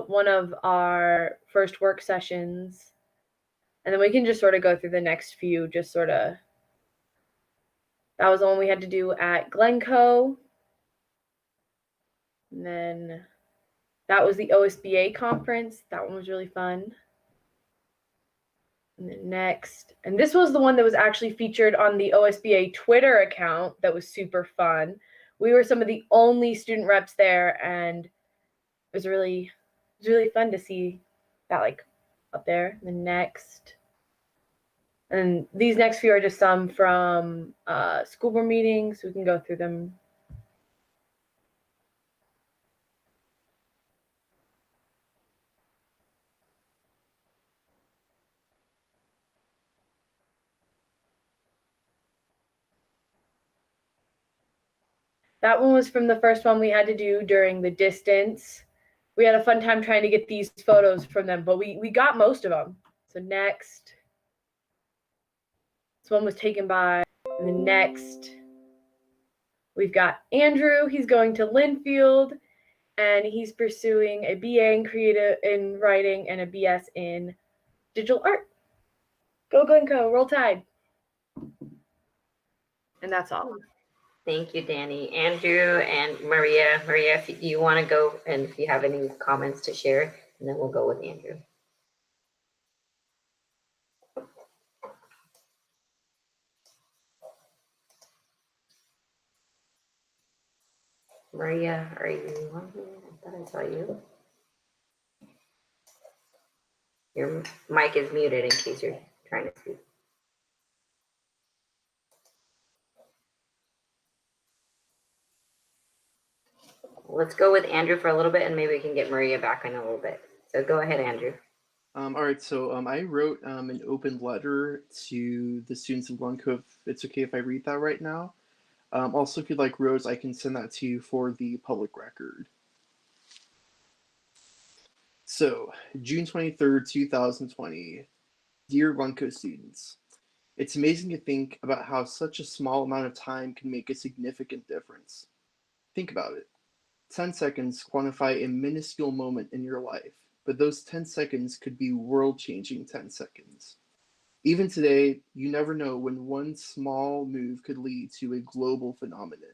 one of our first work sessions. And then we can just sort of go through the next few, just sort of. That was the one we had to do at Glencoe. And then that was the OSBA conference. That one was really fun. And then next, and this was the one that was actually featured on the OSBA Twitter account. That was super fun. We were some of the only student reps there, and it was really fun to see that like up there. And then next, and these next few are just some from school board meetings. We can go through them. That one was from the first one we had to do during the distance. We had a fun time trying to get these photos from them, but we got most of them. So next, this one was taken by, and the next, we've got Andrew. He's going to Linfield, and he's pursuing a BA in writing and a BS in digital art. Go Glencoe, roll Tide. And that's all. Thank you, Danny. Andrew and Maria. Maria, if you want to go and if you have any comments to share, and then we'll go with Andrew. Maria, are you on here? I thought I saw you. Your mic is muted in case you're trying to speak. Let's go with Andrew for a little bit, and maybe we can get Maria back in a little bit. So go ahead, Andrew. All right, so I wrote an open letter to the students of Glencoe, if it's okay if I read that right now. Also, if you'd like, Rose, I can send that to you for the public record. So, June 23rd, 2020. Dear Glencoe students, it's amazing to think about how such a small amount of time can make a significant difference. Think about it. 10 seconds quantify a minuscule moment in your life, but those 10 seconds could be world-changing 10 seconds. Even today, you never know when one small move could lead to a global phenomenon.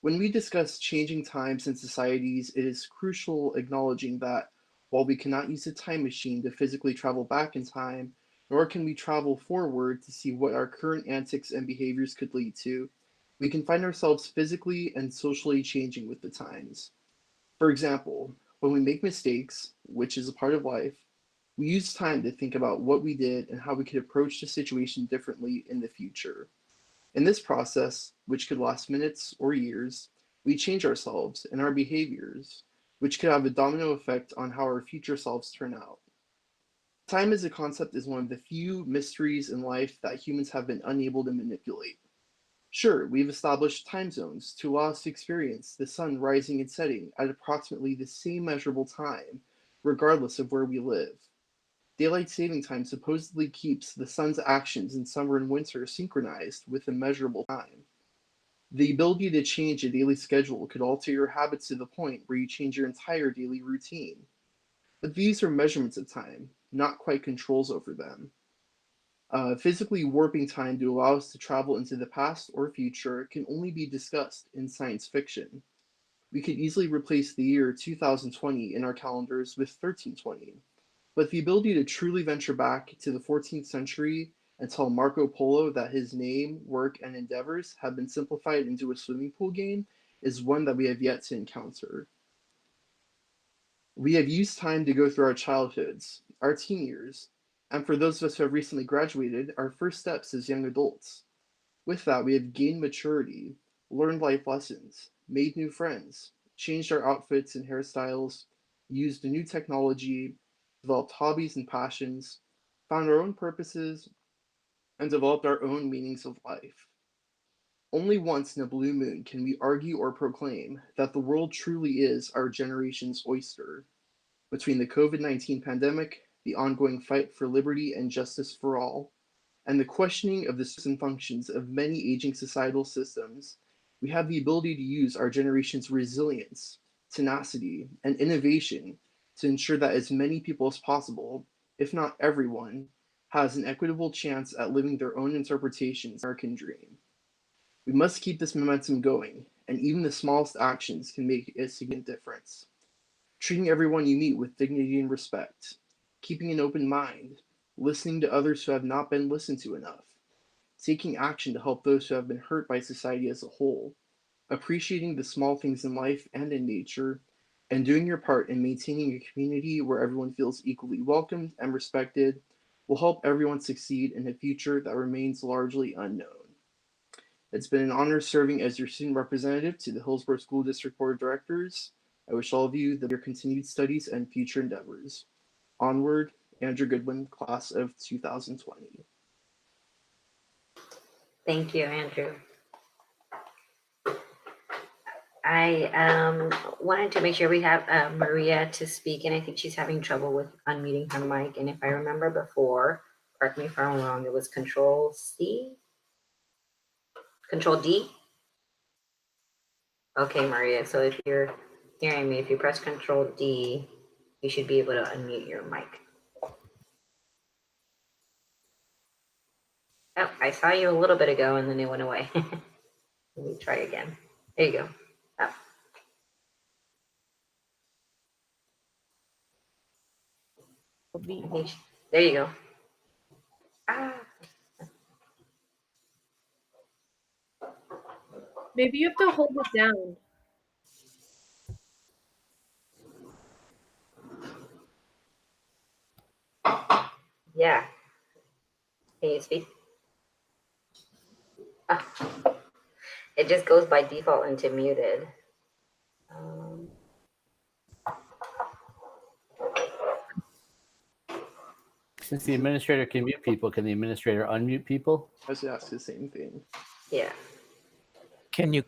When we discuss changing times and societies, it is crucial acknowledging that while we cannot use a time machine to physically travel back in time, nor can we travel forward to see what our current antics and behaviors could lead to, we can find ourselves physically and socially changing with the times. For example, when we make mistakes, which is a part of life, we use time to think about what we did and how we could approach the situation differently in the future. In this process, which could last minutes or years, we change ourselves and our behaviors, which could have a domino effect on how our future selves turn out. Time as a concept is one of the few mysteries in life that humans have been unable to manipulate. Sure, we've established time zones to allow us to experience the sun rising and setting at approximately the same measurable time, regardless of where we live. Daylight saving time supposedly keeps the sun's actions in summer and winter synchronized with a measurable time. The ability to change a daily schedule could alter your habits to the point where you change your entire daily routine. But these are measurements of time, not quite controls over them. Physically warping time to allow us to travel into the past or future can only be discussed in science fiction. We could easily replace the year 2020 in our calendars with 1320, but the ability to truly venture back to the 14th century and tell Marco Polo that his name, work, and endeavors have been simplified into a swimming pool game is one that we have yet to encounter. We have used time to go through our childhoods, our teen years, and for those of us who have recently graduated, our first steps as young adults. With that, we have gained maturity, learned life lessons, made new friends, changed our outfits and hairstyles, used new technology, developed hobbies and passions, found our own purposes, and developed our own meanings of life. Only once in a blue moon can we argue or proclaim that the world truly is our generation's oyster. between the COVID-19 pandemic, the ongoing fight for liberty and justice for all, and the questioning of the systems and functions of many aging societal systems, we have the ability to use our generation's resilience, tenacity, and innovation to ensure that as many people as possible, if not everyone, has an equitable chance at living their own interpretations of the American dream. We must keep this momentum going, and even the smallest actions can make a significant difference. Treating everyone you meet with dignity and respect, keeping an open mind, listening to others who have not been listened to enough, taking action to help those who have been hurt by society as a whole, appreciating the small things in life and in nature, and doing your part in maintaining a community where everyone feels equally welcomed and respected will help everyone succeed in a future that remains largely unknown. It's been an honor serving as your student representative to the Hillsboro School District Board of Directors. I wish all of you your continued studies and future endeavors. Onward, Andrew Goodwin, class of 2020. Thank you, Andrew. I wanted to make sure we have Maria to speak, and I think she's having trouble with unmuting her mic. And if I remember before, correct me if I'm wrong, it was Control C? Control D? Okay, Maria, so if you're hearing me, if you press Control D, you should be able to unmute your mic. Oh, I saw you a little bit ago and then it went away. Let me try again. There you go. Oh. There you go. Ah. Maybe you have to hold it down. Yeah. Can you speak? Ah. It just goes by default into muted. Since the administrator can mute people, can the administrator unmute people? I was asked the same thing. Yeah. Can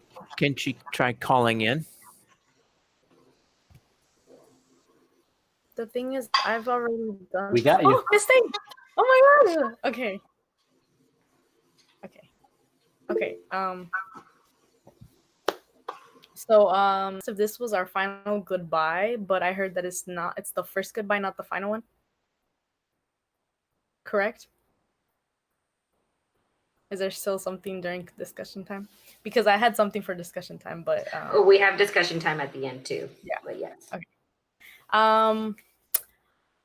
she try calling in? The thing is, I've already done. We got you. Oh, mistake! Oh my gosh! Okay. Okay. So this was our final goodbye, but I heard that it's the first goodbye, not the final one. Correct? Is there still something during discussion time? Because I had something for discussion time, but we have discussion time at the end too. Yeah. But yes. Okay.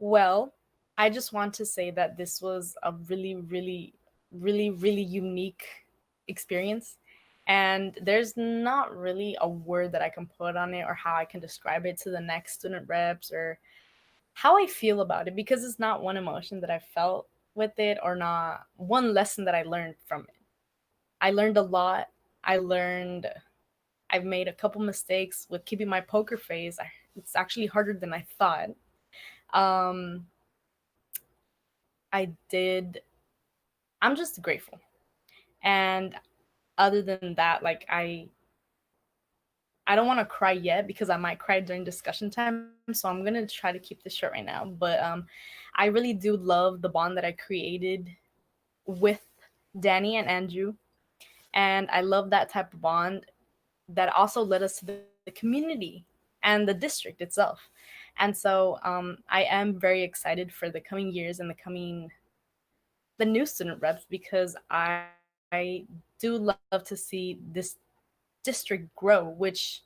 Well, I just want to say that this was a really, really, really, really unique experience. And there's not really a word that I can put on it or how I can describe it to the next student reps or how I feel about it, because it's not one emotion that I felt with it or not one lesson that I learned from it. I learned a lot. I've made a couple mistakes with keeping my poker face. It's actually harder than I thought. I'm just grateful. And other than that, like I don't want to cry yet because I might cry during discussion time. So I'm going to try to keep this short right now. But I really do love the bond that I created with Danny and Andrew. And I love that type of bond that also led us to the community and the district itself. And so I am very excited for the coming years and the new student reps, because I do love to see this district grow, which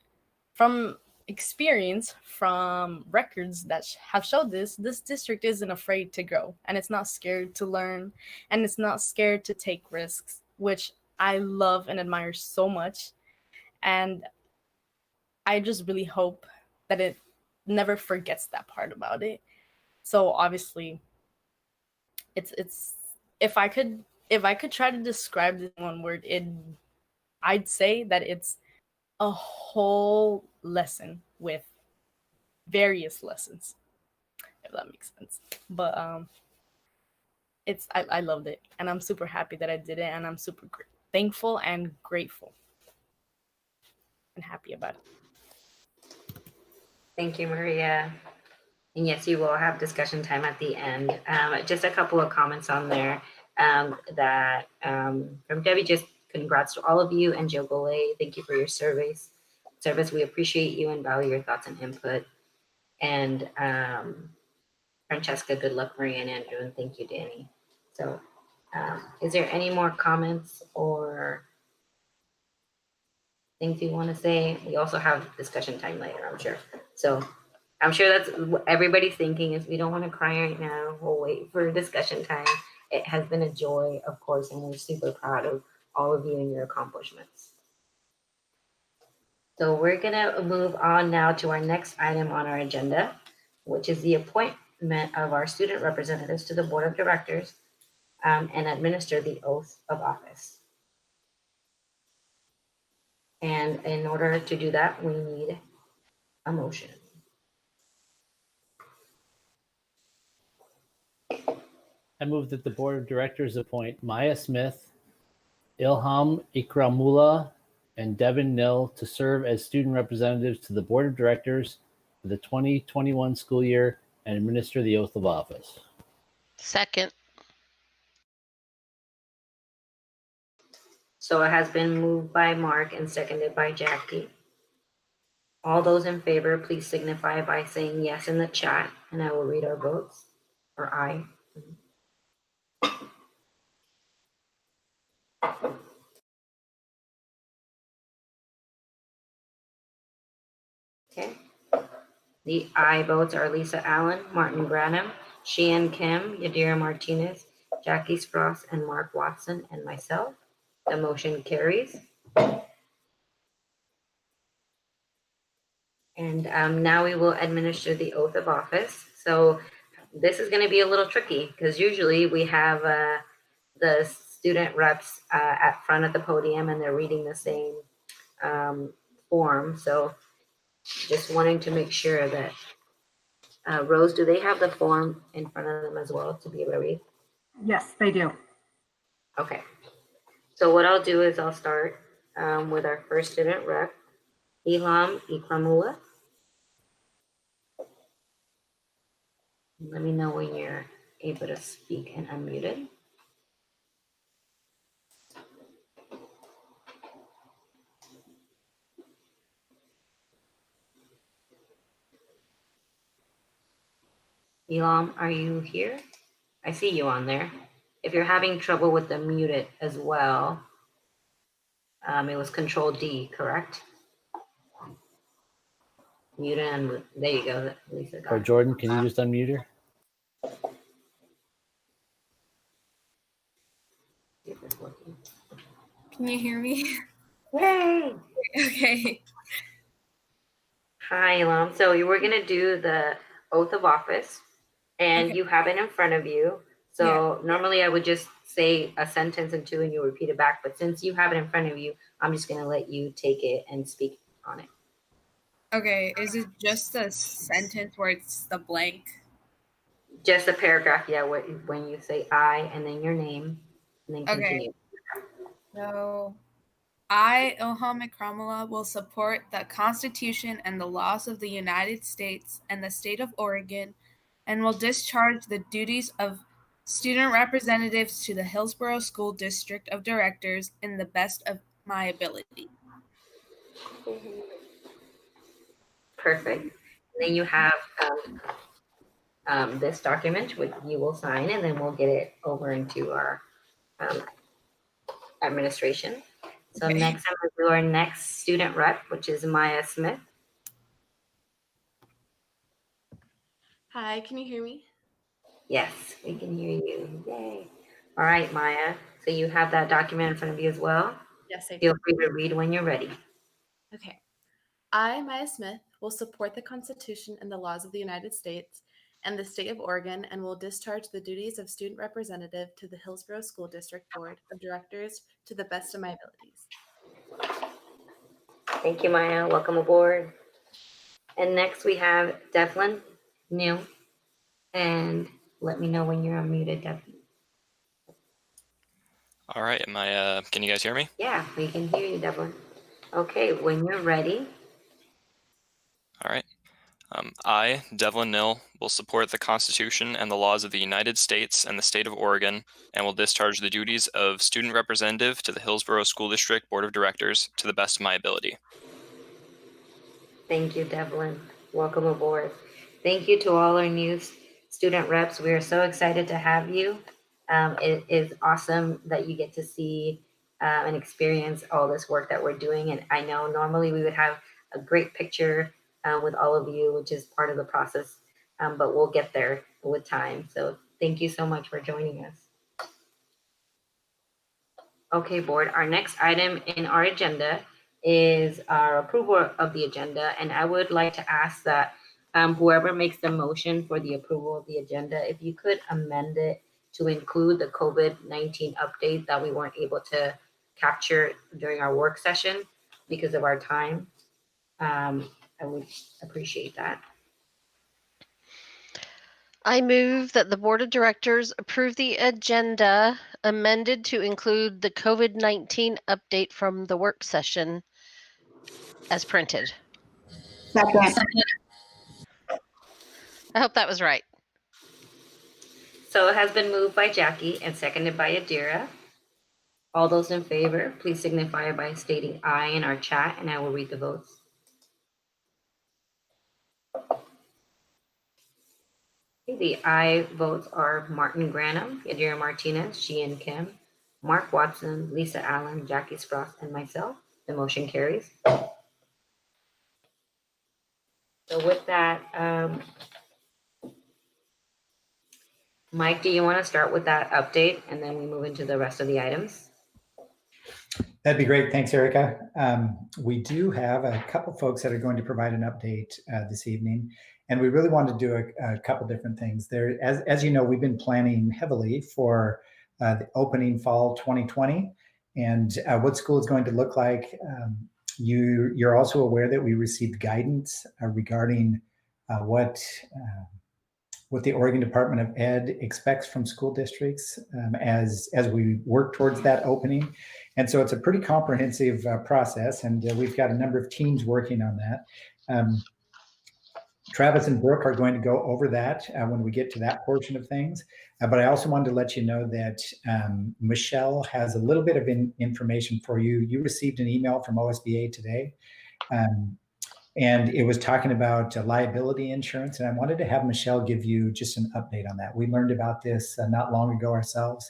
from experience, from records that have showed this district isn't afraid to grow, and it's not scared to learn, and it's not scared to take risks, which I love and admire so much. And I just really hope that it never forgets that part about it. So obviously it's if I could try to describe this in one word, I'd say that it's a whole lesson with various lessons, if that makes sense. But I loved it, and I'm super happy that I did it, and I'm super thankful and grateful and happy about it. Thank you, Maria. And yes, you will have discussion time at the end. Just a couple of comments on there from Debbie, just congrats to all of you, and Joe Golay, thank you for your service. We appreciate you and value your thoughts and input. And Francesca, good luck, Maria and Andrew, and thank you, Danny. So is there any more comments or things you want to say? We also have discussion time later, I'm sure. So I'm sure that's what everybody's thinking is we don't want to cry right now. We'll wait for discussion time. It has been a joy, of course, and we're super proud of all of you and your accomplishments. So we're gonna move on now to our next item on our agenda, which is the appointment of our student representatives to the board of directors and administer the oath of office. And in order to do that, we need a motion. I move that the board of directors appoint Maya Smith, Ilham Ikramullah, and Devin Nill to serve as student representatives to the board of directors for the 2021 school year and administer the oath of office. Second. So it has been moved by Mark and seconded by Jackie. All those in favor, please signify by saying yes in the chat, and I will read our votes, or aye. Okay. The aye votes are Lisa Allen, Martin Branham, Sheehan Kim, Yadira Martinez, Jackie Spross, and Mark Watson, and myself. The motion carries. And now we will administer the oath of office. So this is going to be a little tricky because usually we have the student reps at front at the podium and they're reading the same form. So just wanting to make sure that Rose, do they have the form in front of them as well to be able to read? Yes, they do. Okay. So what I'll do is I'll start with our first student rep, Ilham Ikramullah. Let me know when you're able to speak and unmuted. Ilham, are you here? I see you on there. If you're having trouble with the mute it as well, it was Control D, correct? Mute and there you go. Lisa got Or Jordan, can you just unmute her? See if it's working. Can you hear me? Yay! Okay. Hi, Ilham. So you were going to do the oath of office, and you have it in front of you. So normally I would just say a sentence and two, and you repeat it back. But since you have it in front of you, I'm just going to let you take it and speak on it. Okay. Is it just a sentence where it's the blank? Just a paragraph, yeah, when you say I and then your name, and then continue. So, I, Ilham Ikramullah, will support the Constitution and the laws of the United States and the state of Oregon, and will discharge the duties of student representatives to the Hillsboro School District of Directors in the best of my ability. Perfect. And then you have this document, which you will sign, and then we'll get it over into our administration. So next, I'm going to do our next student rep, which is Maya Smith. Hi, can you hear me? Yes, we can hear you. Yay. All right, Maya. So you have that document in front of you as well? Yes, I do. Feel free to read when you're ready. Okay. I, Maya Smith, will support the Constitution and the laws of the United States and the state of Oregon, and will discharge the duties of student representative to the Hillsboro School District Board of Directors to the best of my abilities. Thank you, Maya. Welcome aboard. And next we have Devlin New. And let me know when you're unmuted, Devlin. All right, can you guys hear me? Yeah, we can hear you, Devlin. Okay, when you're ready. All right. I, Devlin Nill, will support the Constitution and the laws of the United States and the state of Oregon, and will discharge the duties of student representative to the Hillsboro School District Board of Directors to the best of my ability. Thank you, Devlin. Welcome aboard. Thank you to all our new student reps. We are so excited to have you. It is awesome that you get to see and experience all this work that we're doing. And I know normally we would have a great picture with all of you, which is part of the process, but we'll get there with time. So thank you so much for joining us. Okay, board, our next item in our agenda is our approval of the agenda. And I would like to ask that whoever makes the motion for the approval of the agenda, if you could amend it to include the COVID-19 update that we weren't able to capture during our work session because of our time. I would appreciate that. I move that the Board of Directors approve the agenda amended to include the COVID-19 update from the work session as printed. Second. I hope that was right. So it has been moved by Jackie and seconded by Adira. All those in favor, please signify by stating aye in our chat, and I will read the votes. The aye votes are Martin Granum, Adira Martinez, Sheehan Kim, Mark Watson, Lisa Allen, Jackie Spross, and myself. The motion carries. So with that, Mike, do you want to start with that update and then we move into the rest of the items? That'd be great. Thanks, Erica. We do have a couple folks that are going to provide an update this evening, and we really want to do a couple different things. There, as you know, we've been planning heavily for the opening fall 2020 and what school is going to look like. You're also aware that we received guidance regarding what the Oregon Department of Ed expects from school districts as we work towards that opening. And so it's a pretty comprehensive process, and we've got a number of teams working on that. Travis and Brooke are going to go over that when we get to that portion of things. But I also wanted to let you know that Michelle has a little bit of information for you. You received an email from OSBA today. And it was talking about liability insurance. And I wanted to have Michelle give you just an update on that. We learned about this not long ago ourselves,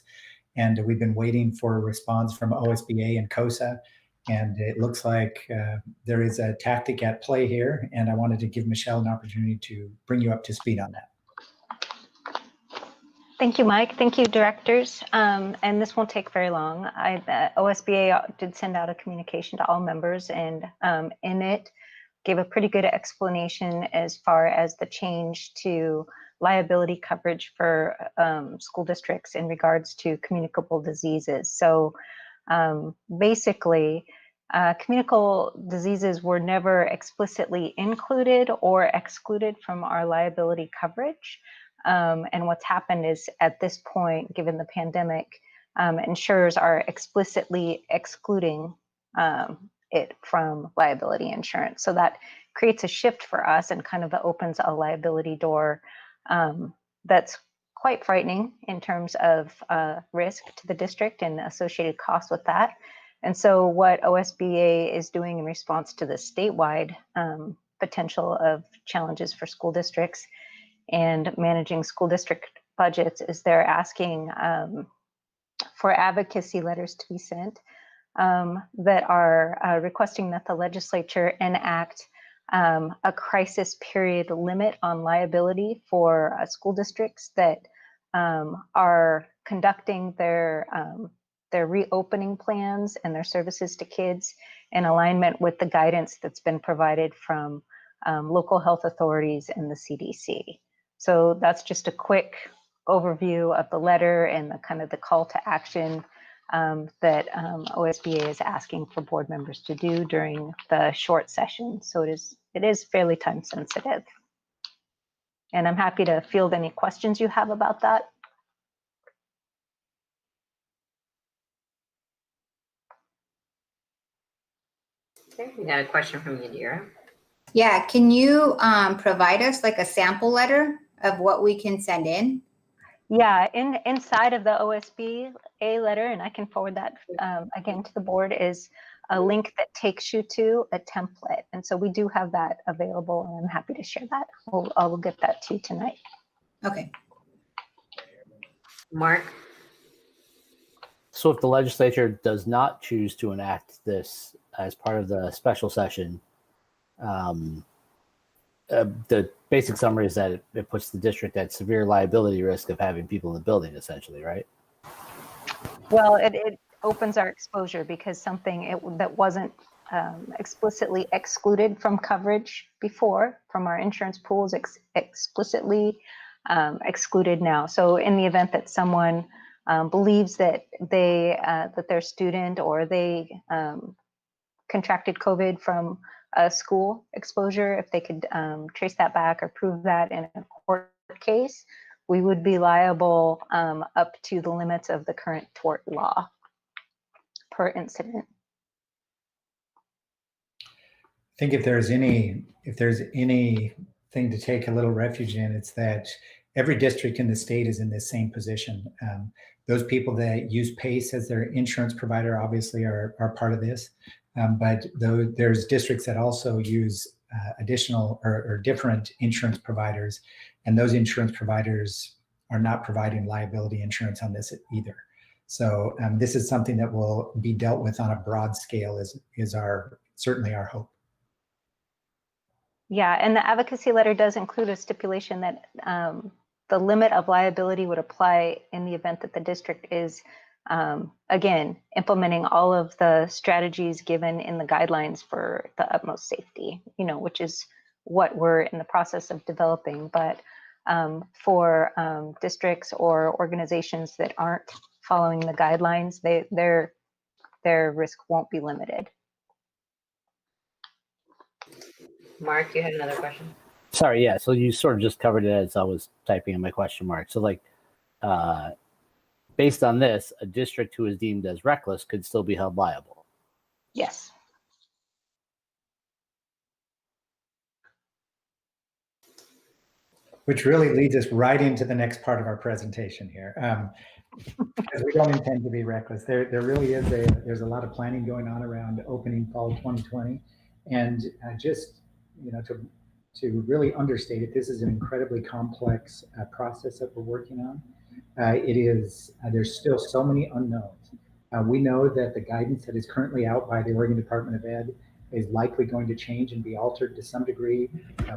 and we've been waiting for a response from OSBA and COSA. And it looks like there is a tactic at play here. And I wanted to give Michelle an opportunity to bring you up to speed on that. Thank you, Mike. Thank you, directors. And this won't take very long. OSBA did send out a communication to all members, and in it, gave a pretty good explanation as far as the change to liability coverage for school districts in regards to communicable diseases. So basically, communicable diseases were never explicitly included or excluded from our liability coverage. And what's happened is at this point, given the pandemic, insurers are explicitly excluding it from liability insurance. So that creates a shift for us and kind of opens a liability door that's quite frightening in terms of risk to the district and associated costs with that. And so what OSBA is doing in response to the statewide potential of challenges for school districts and managing school district budgets is they're asking for advocacy letters to be sent that are requesting that the legislature enact a crisis period limit on liability for school districts that are conducting their reopening plans and their services to kids in alignment with the guidance that's been provided from local health authorities and the CDC. So that's just a quick overview of the letter and the kind of the call to action that OSBA is asking for board members to do during the short session. So it is fairly time sensitive. And I'm happy to field any questions you have about that. Okay, we got a question from Yadira. Yeah, can you provide us like a sample letter of what we can send in? Yeah, inside of the OSBA letter, and I can forward that again to the board, is a link that takes you to a template. And so we do have that available, and I'm happy to share that. I will get that to you tonight. Okay. Mark? So if the legislature does not choose to enact this as part of the special session, the basic summary is that it puts the district at severe liability risk of having people in the building, essentially, right? Well, it opens our exposure because something that wasn't explicitly excluded from coverage before from our insurance pools explicitly excluded now. So in the event that someone believes that that their student or they contracted COVID from a school exposure, if they could trace that back or prove that in a court case, we would be liable up to the limits of the current tort law per incident. I think if there's anything to take a little refuge in, it's that every district in the state is in this same position. Those people that use PACE as their insurance provider obviously are part of this. But there's districts that also use additional or different insurance providers, and those insurance providers are not providing liability insurance on this either. So this is something that will be dealt with on a broad scale is certainly our hope. Yeah, and the advocacy letter does include a stipulation that the limit of liability would apply in the event that the district is again, implementing all of the strategies given in the guidelines for the utmost safety, which is what we're in the process of developing. But for districts or organizations that aren't following the guidelines, their risk won't be limited. Mark, you had another question? Sorry, yeah. So you sort of just covered it as I was typing in my question mark. So like, based on this, a district who is deemed as reckless could still be held liable. Yes. Which really leads us right into the next part of our presentation here. Because we don't intend to be reckless. There really is there's a lot of planning going on around opening fall 2020. And just, to really understate it, this is an incredibly complex process that we're working on. There's still so many unknowns. We know that the guidance that is currently out by the Oregon Department of Ed is likely going to change and be altered to some degree,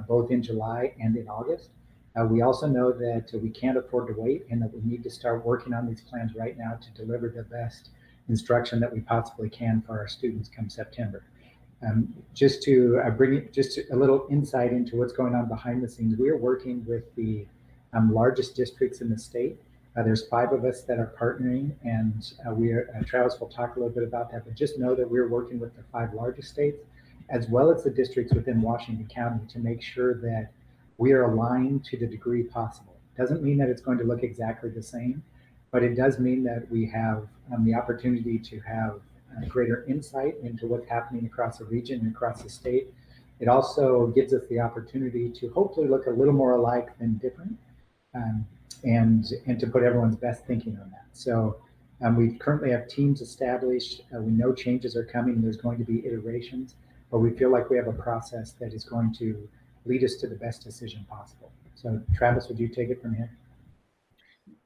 both in July and in August. We also know that we can't afford to wait and that we need to start working on these plans right now to deliver the best instruction that we possibly can for our students come September. Just to bring just a little insight into what's going on behind the scenes, we are working with the largest districts in the state. There's 5 of us that are partnering, and Travis will talk a little bit about that, but just know that we're working with the 5 largest states, as well as the districts within Washington County, to make sure that we are aligned to the degree possible. Doesn't mean that it's going to look exactly the same, but it does mean that we have the opportunity to have greater insight into what's happening across the region and across the state. It also gives us the opportunity to hopefully look a little more alike than different, and to put everyone's best thinking on that. So we currently have teams established. We know changes are coming. There's going to be iterations, but we feel like we have a process that is going to lead us to the best decision possible. So Travis, would you take it from here?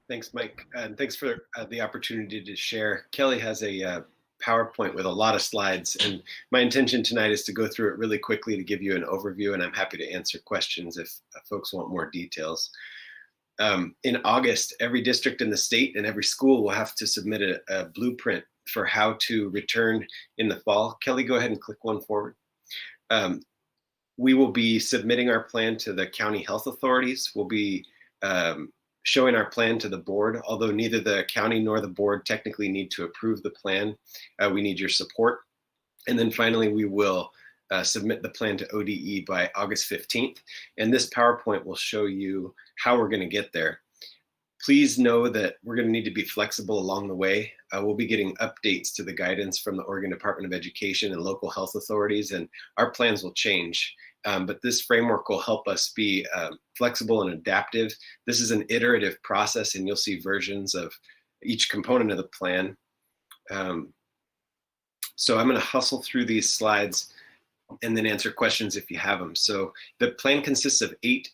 Thanks, Mike, and thanks for the opportunity to share. Kelly has a PowerPoint with a lot of slides, and my intention tonight is to go through it really quickly to give you an overview, and I'm happy to answer questions if folks want more details. In August, every district in the state and every school will have to submit a blueprint for how to return in the fall. Kelly, go ahead and click one forward. We will be submitting our plan to the county health authorities. We'll be showing our plan to the board, although neither the county nor the board technically need to approve the plan. We need your support. And then finally, we will submit the plan to ODE by August 15th. And this PowerPoint will show you how we're going to get there. Please know that we're going to need to be flexible along the way. We'll be getting updates to the guidance from the Oregon Department of Education and local health authorities, and our plans will change. but this framework will help us be flexible and adaptive. This is an iterative process, and you'll see versions of each component of the plan. So I'm going to hustle through these slides and then answer questions if you have them. So the plan consists of 8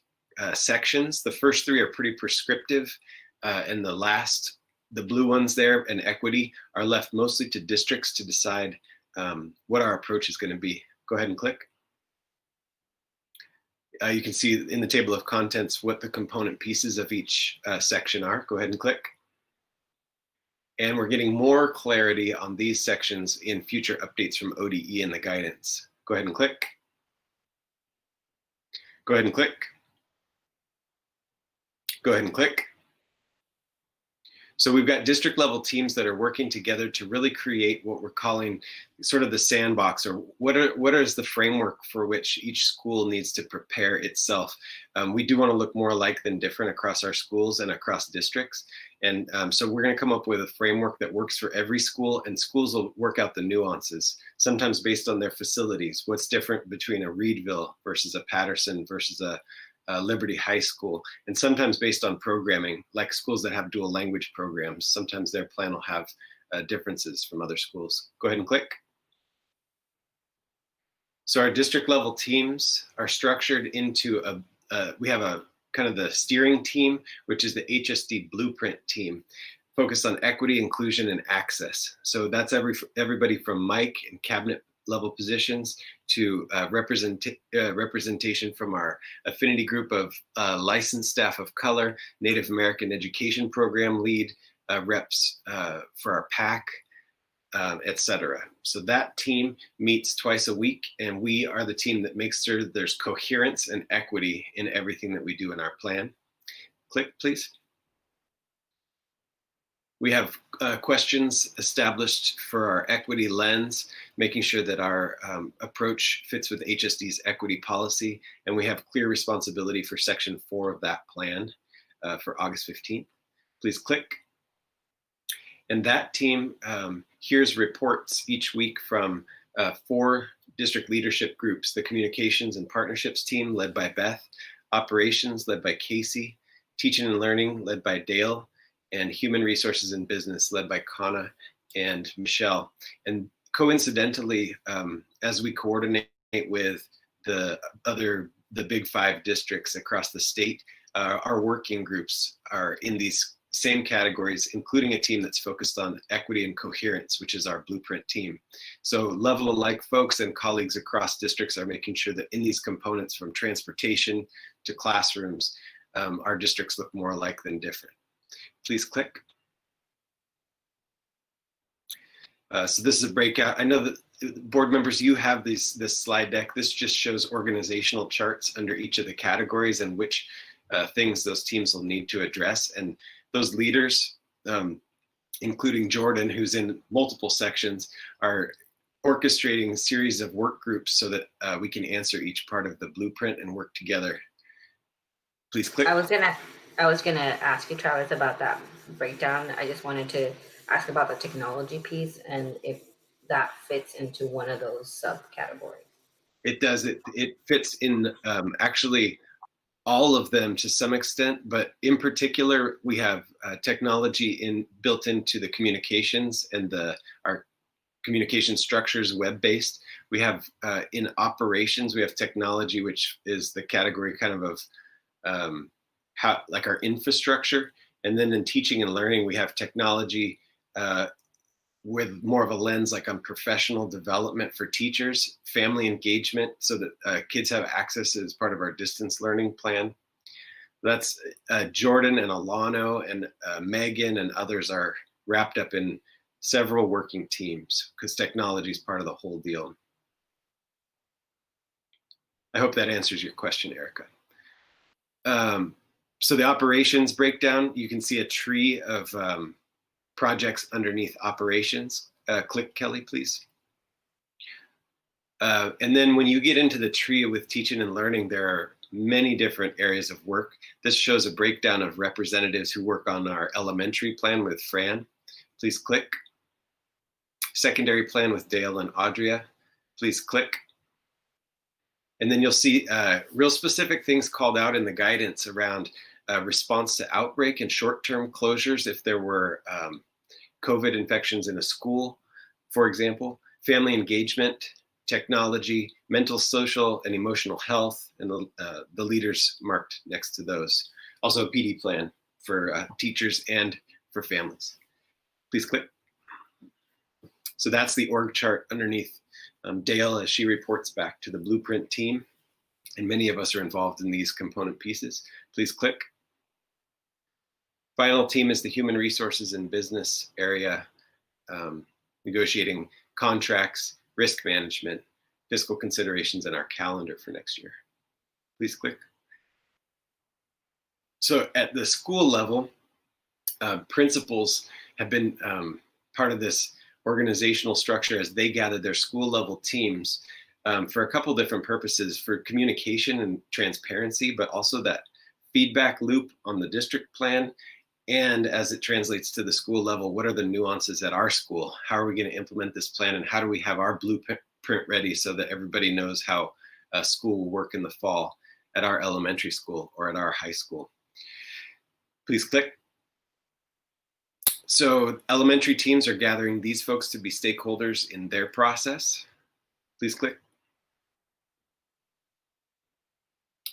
sections. The first 3 are pretty prescriptive, and the blue ones there and equity are left mostly to districts to decide what our approach is going to be. Go ahead and click. You can see in the table of contents what the component pieces of each section are. Go ahead and click. And we're getting more clarity on these sections in future updates from ODE and the guidance. Go ahead and click. Go ahead and click. Go ahead and click. So we've got district level teams that are working together to really create what we're calling sort of the sandbox, or what is the framework for which each school needs to prepare itself. We do want to look more alike than different across our schools and across districts. And so we're going to come up with a framework that works for every school, and schools will work out the nuances, sometimes based on their facilities. What's different between a Reedville versus a Patterson versus a Liberty High School, and sometimes based on programming, like schools that have dual language programs. Sometimes their plan will have differences from other schools. Go ahead and click. So our district level teams are structured into we have a kind of the steering team, which is the HSD blueprint team, focused on equity, inclusion, and access. So that's everybody from Mike and cabinet level positions to representation from our affinity group of licensed staff of color, Native American Education Program lead, reps for our Pact, etc. So that team meets twice a week, and we are the team that makes sure that there's coherence and equity in everything that we do in our plan. Click, please. We have questions established for our equity lens, making sure that our approach fits with HSD's equity policy, and we have clear responsibility for Section 4 of that plan for August 15th. Please click. And that team hears reports each week from 4 district leadership groups: the Communications and Partnerships team led by Beth, Operations led by Casey, Teaching and Learning led by Dale, and Human Resources and Business led by Kana and Michelle. And coincidentally, as we coordinate with the big 5 districts across the state, our working groups are in these same categories, including a team that's focused on equity and coherence, which is our blueprint team. So level alike folks and colleagues across districts are making sure that in these components, from transportation to classrooms, our districts look more alike than different. Please click. So this is a breakout. I know that board members, you have this slide deck. This just shows organizational charts under each of the categories and which things those teams will need to address. And those leaders, including Jordan, who's in multiple sections, are orchestrating a series of work groups so that we can answer each part of the blueprint and work together. Please click. I was gonna ask you, Travis, about that breakdown. I just wanted to ask about the technology piece and if that fits into one of those subcategories. It does. It fits in actually all of them to some extent, but in particular, we have technology built into the communications and our communication structures web-based. We have in operations, we have technology, which is the category kind of how, like, our infrastructure. And then in teaching and learning, we have technology with more of a lens like on professional development for teachers, family engagement, so that kids have access as part of our distance learning plan. That's Jordan and Alano and Megan and others are wrapped up in several working teams because technology is part of the whole deal. I hope that answers your question, Erica. So the operations breakdown, you can see a tree of projects underneath operations. Click, Kelly, please. And then when you get into the tree with teaching and learning, there are many different areas of work. This shows a breakdown of representatives who work on our elementary plan with Fran. Please click. Secondary plan with Dale and Audria. Please click. And then you'll see real specific things called out in the guidance around response to outbreak and short-term closures if there were COVID infections in a school, for example, family engagement, technology, mental, social, and emotional health, and the leaders marked next to those. Also a PD plan for teachers and for families. Please click. So that's the org chart underneath Dale as she reports back to the Blueprint team. And many of us are involved in these component pieces. Please click. Final team is the human resources and business area, negotiating contracts, risk management, fiscal considerations, and our calendar for next year. Please click. So at the school level, principals have been part of this organizational structure as they gather their school level teams for a couple different purposes, for communication and transparency, but also that feedback loop on the district plan. And as it translates to the school level, what are the nuances at our school? How are we going to implement this plan? And how do we have our blueprint ready so that everybody knows how school will work in the fall at our elementary school or at our high school? Please click. So elementary teams are gathering these folks to be stakeholders in their process. Please click.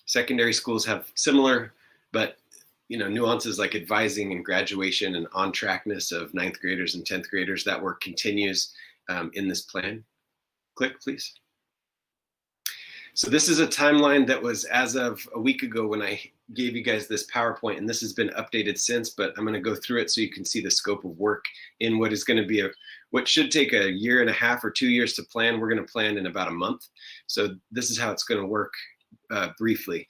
Secondary schools have similar, but nuances like advising and graduation and on-trackness of 9th graders and 10th graders. That work continues in this plan. Click, please. So this is a timeline that was as of a week ago when I gave you guys this PowerPoint, and this has been updated since, but I'm going to go through it so you can see the scope of work in what is going to be what should take a year and a half or 2 years to plan. We're going to plan in about a month. So this is how it's going to work briefly.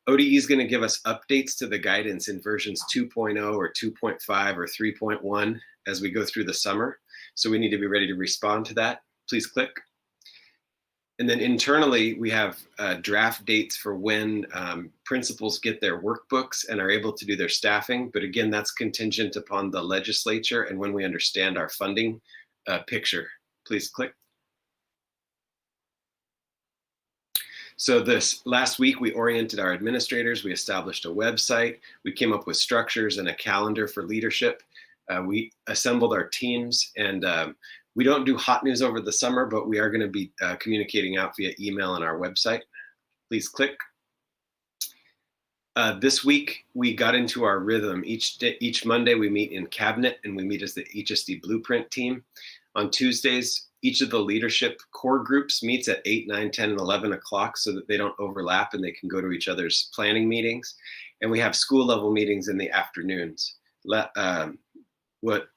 ODE is going to give us updates to the guidance in versions 2.0 or 2.5 or 3.1 as we go through the summer. So we need to be ready to respond to that. Please click. And then internally, we have draft dates for when principals get their workbooks and are able to do their staffing. But again, that's contingent upon the legislature and when we understand our funding picture. Please click. So this last week, we oriented our administrators. We established a website. We came up with structures and a calendar for leadership. We assembled our teams, and we don't do hot news over the summer, but we are going to be communicating out via email on our website. Please click. This week, we got into our rhythm. Each Monday, we meet in cabinet, and we meet as the HSD Blueprint team. On Tuesdays, each of the leadership core groups meets at 8, 9, 10, and 11 o'clock so that they don't overlap and they can go to each other's planning meetings. And we have school level meetings in the afternoons. What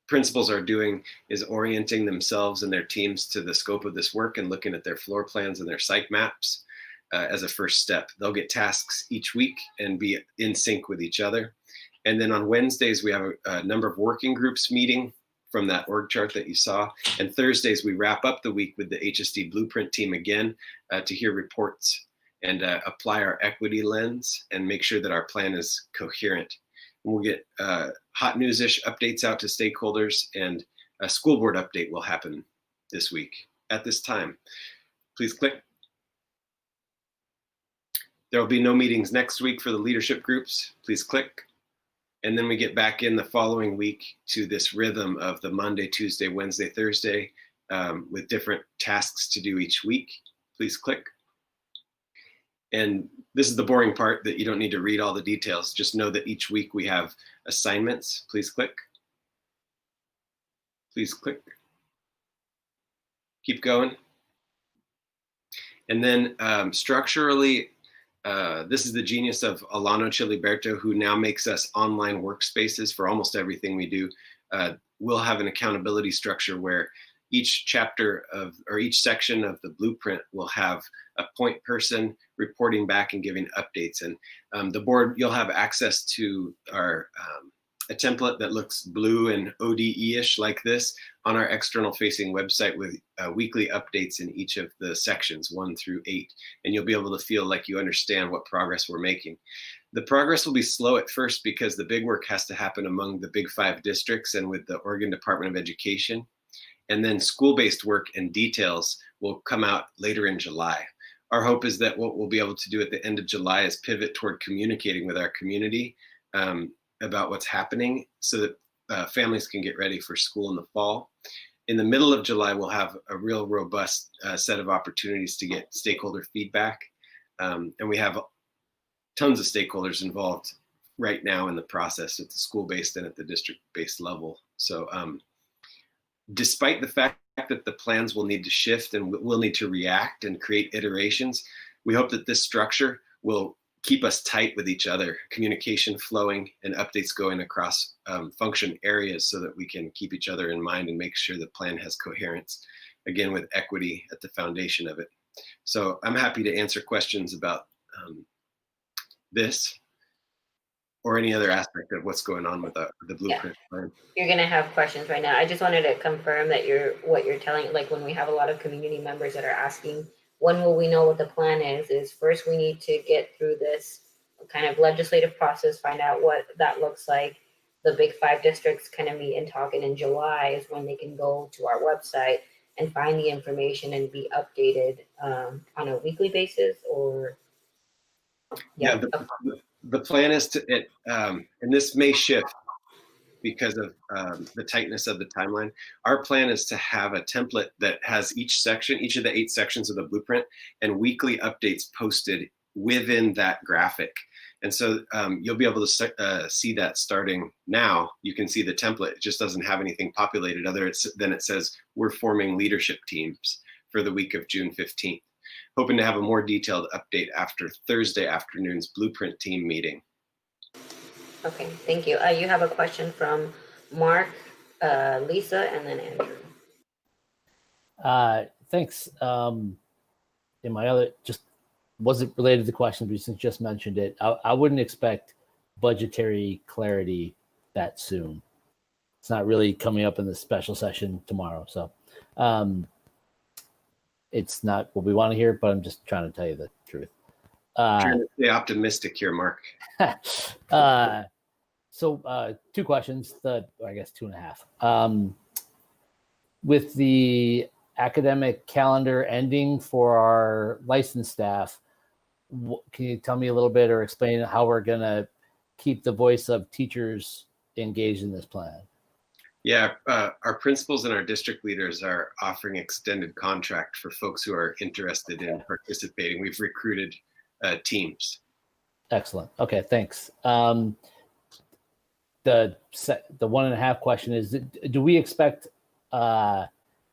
principals are doing is orienting themselves and their teams to the scope of this work and looking at their floor plans and their site maps as a first step. They'll get tasks each week and be in sync with each other. And then on Wednesdays, we have a number of working groups meeting from that org chart that you saw. And Thursdays, we wrap up the week with the HSD Blueprint team again to hear reports and apply our equity lens and make sure that our plan is coherent. And we'll get hot news-ish updates out to stakeholders, and a school board update will happen this week at this time. Please click. There will be no meetings next week for the leadership groups. Please click. And then we get back in the following week to this rhythm of the Monday, Tuesday, Wednesday, Thursday with different tasks to do each week. Please click. And this is the boring part that you don't need to read all the details. Just know that each week we have assignments. Please click. Please click. Keep going. And then structurally, this is the genius of Alano Chiliberto, who now makes us online workspaces for almost everything we do. We'll have an accountability structure where each chapter or each section of the blueprint will have a point person reporting back and giving updates. And the board, you'll have access to our a template that looks blue and ODE-ish like this on our external facing website with weekly updates in each of the sections 1 through 8. And you'll be able to feel like you understand what progress we're making. The progress will be slow at first because the big work has to happen among the big 5 districts and with the Oregon Department of Education. And then school-based work and details will come out later in July. our hope is that what we'll be able to do at the end of July is pivot toward communicating with our community about what's happening so that families can get ready for school in the fall. In the middle of July, we'll have a real robust set of opportunities to get stakeholder feedback. And we have tons of stakeholders involved right now in the process at the school-based and at the district-based level. So despite the fact that the plans will need to shift and we'll need to react and create iterations, we hope that this structure will keep us tight with each other, communication flowing and updates going across function areas so that we can keep each other in mind and make sure the plan has coherence, again, with equity at the foundation of it. So I'm happy to answer questions about this or any other aspect of what's going on with the blueprint plan. You're gonna have questions right now. I just wanted to confirm that what you're telling, like when we have a lot of community members that are asking, when will we know what the plan is first we need to get through this kind of legislative process, find out what that looks like. The big 5 districts kind of meet and talk, and in July is when they can go to our website and find the information and be updated on a weekly basis or the plan is to and this may shift because of the tightness of the timeline. Our plan is to have a template that has each of the 8 sections of the blueprint and weekly updates posted within that graphic. And so you'll be able to see that starting now. You can see the template. It just doesn't have anything populated other than it says we're forming leadership teams for the week of June 15th. Hoping to have a more detailed update after Thursday afternoon's blueprint team meeting. Okay, thank you. You have a question from Mark, Lisa, and then Andrew. Thanks. In my other, just wasn't related to the question, but since you just mentioned it, I wouldn't expect budgetary clarity that soon. It's not really coming up in the special session tomorrow. So it's not what we want to hear, but I'm just trying to tell you the truth. Trying to stay optimistic here, Mark. So 2 questions, I guess 2.5. With the academic calendar ending for our licensed staff, can you tell me a little bit or explain how we're going to keep the voice of teachers engaged in this plan? Yeah, our principals and our district leaders are offering extended contract for folks who are interested in participating. We've recruited teams. Excellent. Okay, thanks. The 1.5 question is, do we expect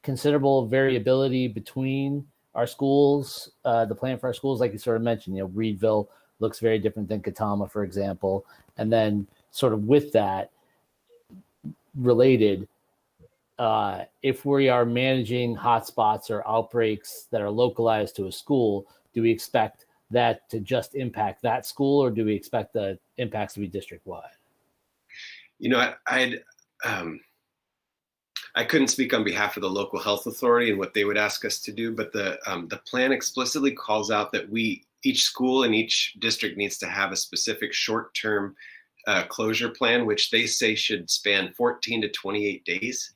considerable variability between our schools, the plan for our schools? Like you sort of mentioned, Reedville looks very different than Katama, for example. And then sort of with that related, if we are managing hotspots or outbreaks that are localized to a school, do we expect that to just impact that school, or do we expect the impacts to be district-wide? I couldn't speak on behalf of the local health authority and what they would ask us to do, but the plan explicitly calls out that each school and each district needs to have a specific short-term closure plan, which they say should span 14 to 28 days.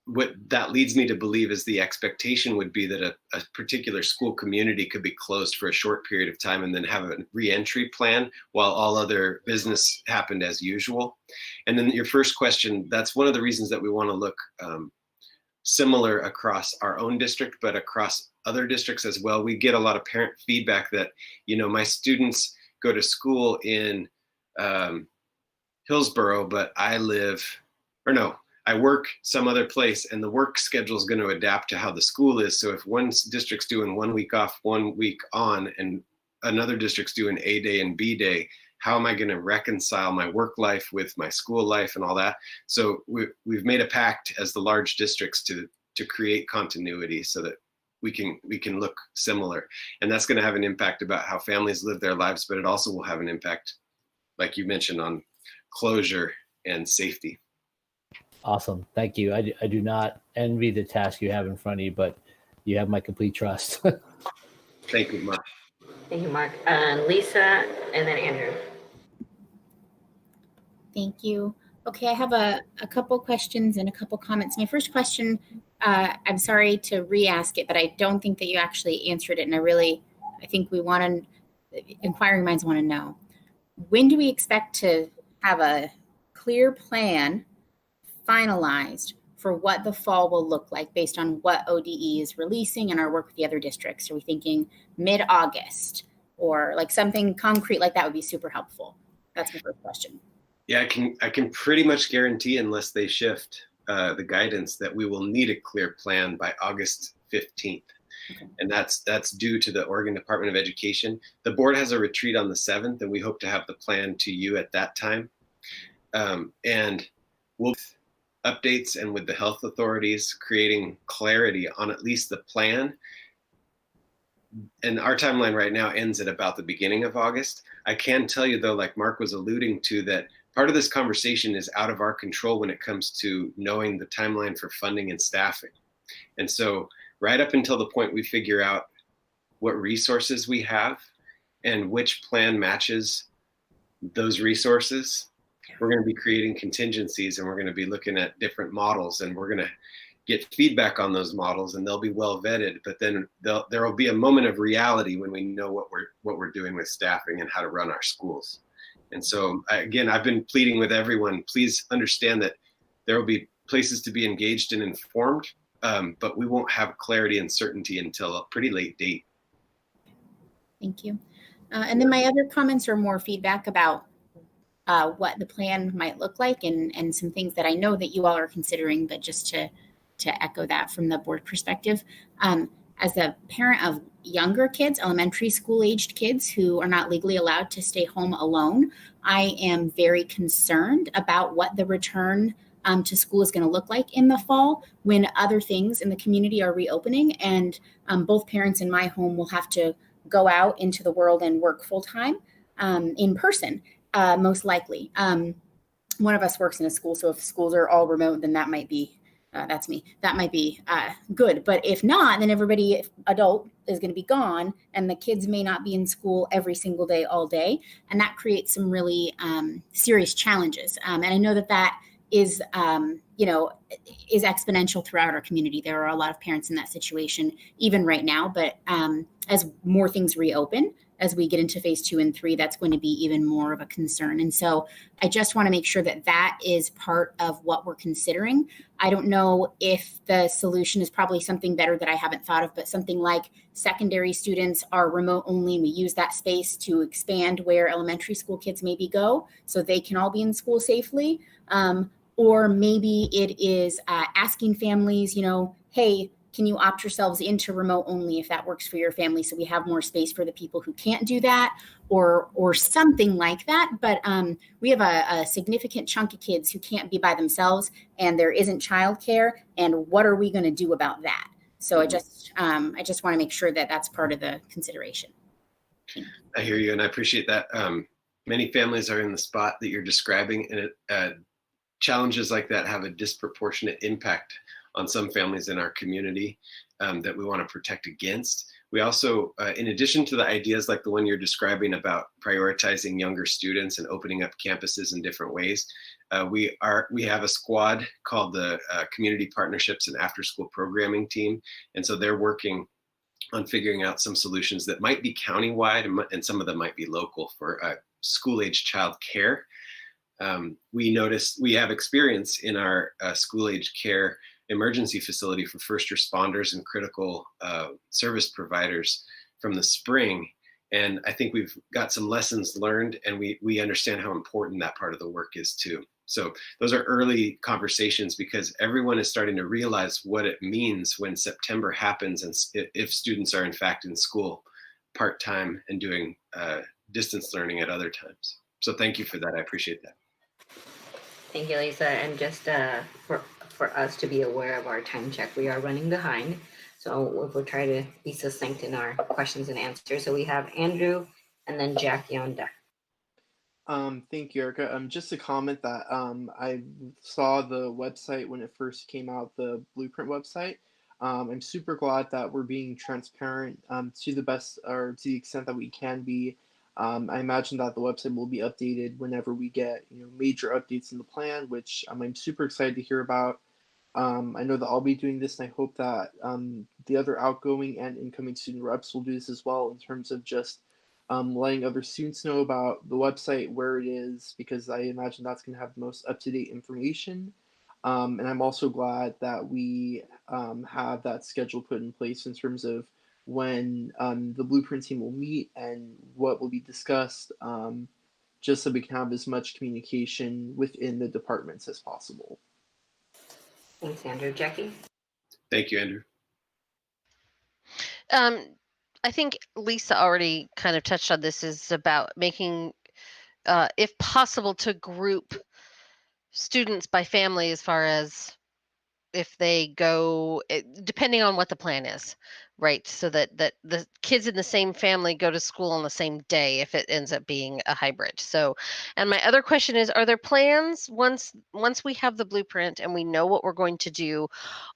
What that leads me to believe is the expectation would be that a particular school community could be closed for a short period of time and then have a reentry plan while all other business happened as usual. And then your first question, that's one of the reasons that we want to look similar across our own district, but across other districts as well. We get a lot of parent feedback that, my students go to school in Hillsboro, but I work some other place, and the work schedule is going to adapt to how the school is. So if one district's doing 1 week off, 1 week on, and another district's doing A day and B day, how am I going to reconcile my work life with my school life and all that? So we've made a pact as the large districts to create continuity so that we can look similar. And that's going to have an impact about how families live their lives, but it also will have an impact, like you mentioned, on closure and safety. Awesome. Thank you. I do not envy the task you have in front of you, but you have my complete trust. Thank you, Mark. Thank you, Mark. Lisa, and then Andrew. Thank you. Okay, I have a couple questions and a couple comments. My first question I'm sorry to re-ask it, but I don't think that you actually answered it. And I think inquiring minds want to know, when do we expect to have a clear plan finalized for what the fall will look like based on what ODE is releasing and our work with the other districts? Are we thinking mid-August or like something concrete like that would be super helpful? That's my first question. Yeah, I can pretty much guarantee, unless they shift the guidance, that we will need a clear plan by August 15th. Okay. And that's due to the Oregon Department of Education. The board has a retreat on the 7th, and we hope to have the plan to you at that time. And we'll updates and with the health authorities creating clarity on at least the plan. And our timeline right now ends at about the beginning of August. I can tell you though, like Mark was alluding to, that part of this conversation is out of our control when it comes to knowing the timeline for funding and staffing. And so right up until the point we figure out what resources we have and which plan matches those resources, we're going to be creating contingencies, and we're going to be looking at different models, and we're going to get feedback on those models, and they'll be well vetted. But then there will be a moment of reality when we know what we're doing with staffing and how to run our schools. And so again, I've been pleading with everyone, please understand that there will be places to be engaged and informed, but we won't have clarity and certainty until a pretty late date. Thank you. And then my other comments are more feedback about what the plan might look like and some things that I know that you all are considering, but just to echo that from the board perspective. As a parent of younger kids, elementary school aged kids who are not legally allowed to stay home alone, I am very concerned about what the return to school is going to look like in the fall when other things in the community are reopening, and both parents in my home will have to go out into the world and work full time in person. Most likely. One of us works in a school, so if schools are all remote, then that might be, that's me, that might be good. But if not, then everybody adult is going to be gone, and the kids may not be in school every single day, all day. And that creates some really serious challenges. And I know that is, is exponential throughout our community. There are a lot of parents in that situation, even right now, but as more things reopen, as we get into phase 2 and 3, that's going to be even more of a concern. And so I just want to make sure that is part of what we're considering. I don't know if the solution is probably something better that I haven't thought of, but something like secondary students are remote only, and we use that space to expand where elementary school kids maybe go so they can all be in school safely. Or maybe it is asking families, hey, can you opt yourselves into remote only if that works for your family, so we have more space for the people who can't do that, or something like that. But we have a significant chunk of kids who can't be by themselves, and there isn't childcare. And what are we going to do about that? So I just want to make sure that that's part of the consideration. I hear you, and I appreciate that. Many families are in the spot that you're describing, and challenges like that have a disproportionate impact on some families in our community that we want to protect against. We also, in addition to the ideas like the one you're describing about prioritizing younger students and opening up campuses in different ways, we have a squad called the Community Partnerships and After School Programming Team. And so they're working on figuring out some solutions that might be countywide, and some of them might be local for school-age child care. We noticed we have experience in our school-age care emergency facility for first responders and critical service providers from the spring. And I think we've got some lessons learned, and we understand how important that part of the work is too. So those are early conversations, because everyone is starting to realize what it means when September happens, and if students are in fact in school part-time and doing distance learning at other times. So thank you for that. I appreciate that. Thank you, Lisa. And just for us to be aware of our time check, we are running behind. So we'll try to be succinct in our questions and answers. So we have Andrew and then Jackie on deck. Thank you, Erica. Just a comment that I saw the website when it first came out, the Blueprint website. I'm super glad that we're being transparent to the best, or to the extent that we can be. I imagine that the website will be updated whenever we get major updates in the plan, which I'm super excited to hear about. I know that I'll be doing this, and I hope that the other outgoing and incoming student reps will do this as well, in terms of just letting other students know about the website, where it is, because I imagine that's going to have the most up-to-date information. And I'm also glad that we have that schedule put in place in terms of when the blueprint team will meet and what will be discussed, just so we can have as much communication within the departments as possible. Thanks, Andrew. Jackie? Thank you, Andrew. I think Lisa already kind of touched on this, is about making, if possible, to group students by family, as far as if they go, depending on what the plan is, right? So that the kids in the same family go to school on the same day if it ends up being a hybrid. So, and my other question is, are there plans once we have the blueprint and we know what we're going to do,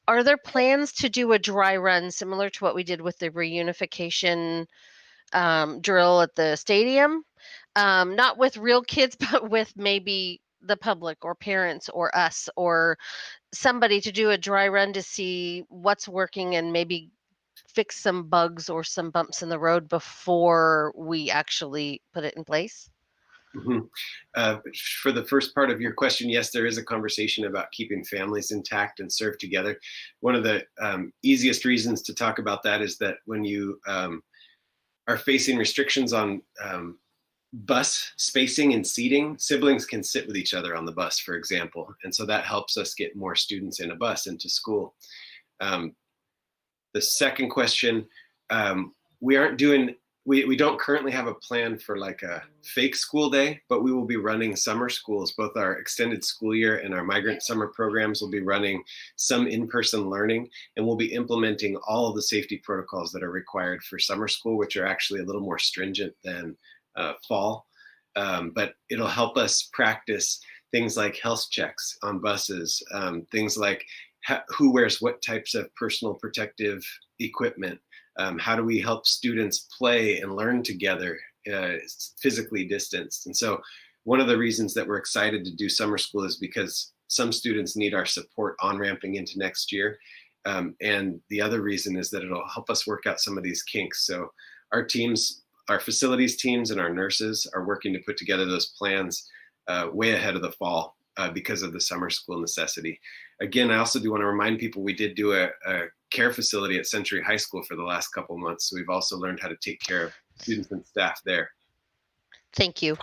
are there plans to do a dry run similar to what we did with the reunification drill at the stadium? Not with real kids, but with maybe the public or parents or us or somebody, to do a dry run to see what's working and maybe fix some bugs or some bumps in the road before we actually put it in place? For the first part of your question, yes, there is a conversation about keeping families intact and served together. One of the easiest reasons to talk about that is that when you are facing restrictions on bus spacing and seating, siblings can sit with each other on the bus, for example. And so that helps us get more students in a bus into school. The second question, we don't currently have a plan for like a fake school day, but we will be running summer schools. Both our extended school year and our migrant summer programs will be running some in-person learning, and we'll be implementing all of the safety protocols that are required for summer school, which are actually a little more stringent than fall. But it'll help us practice things like health checks on buses, things like who wears what types of personal protective equipment. How do we help students play and learn together, physically distanced? And so one of the reasons that we're excited to do summer school is because some students need our support on ramping into next year. And the other reason is that it'll help us work out some of these kinks. So our teams, our facilities teams and our nurses are working to put together those plans way ahead of the fall because of the summer school necessity. Again, I also do want to remind people we did do a care facility at Century High School for the last couple of months. So we've also learned how to take care of students and staff there. Thank you.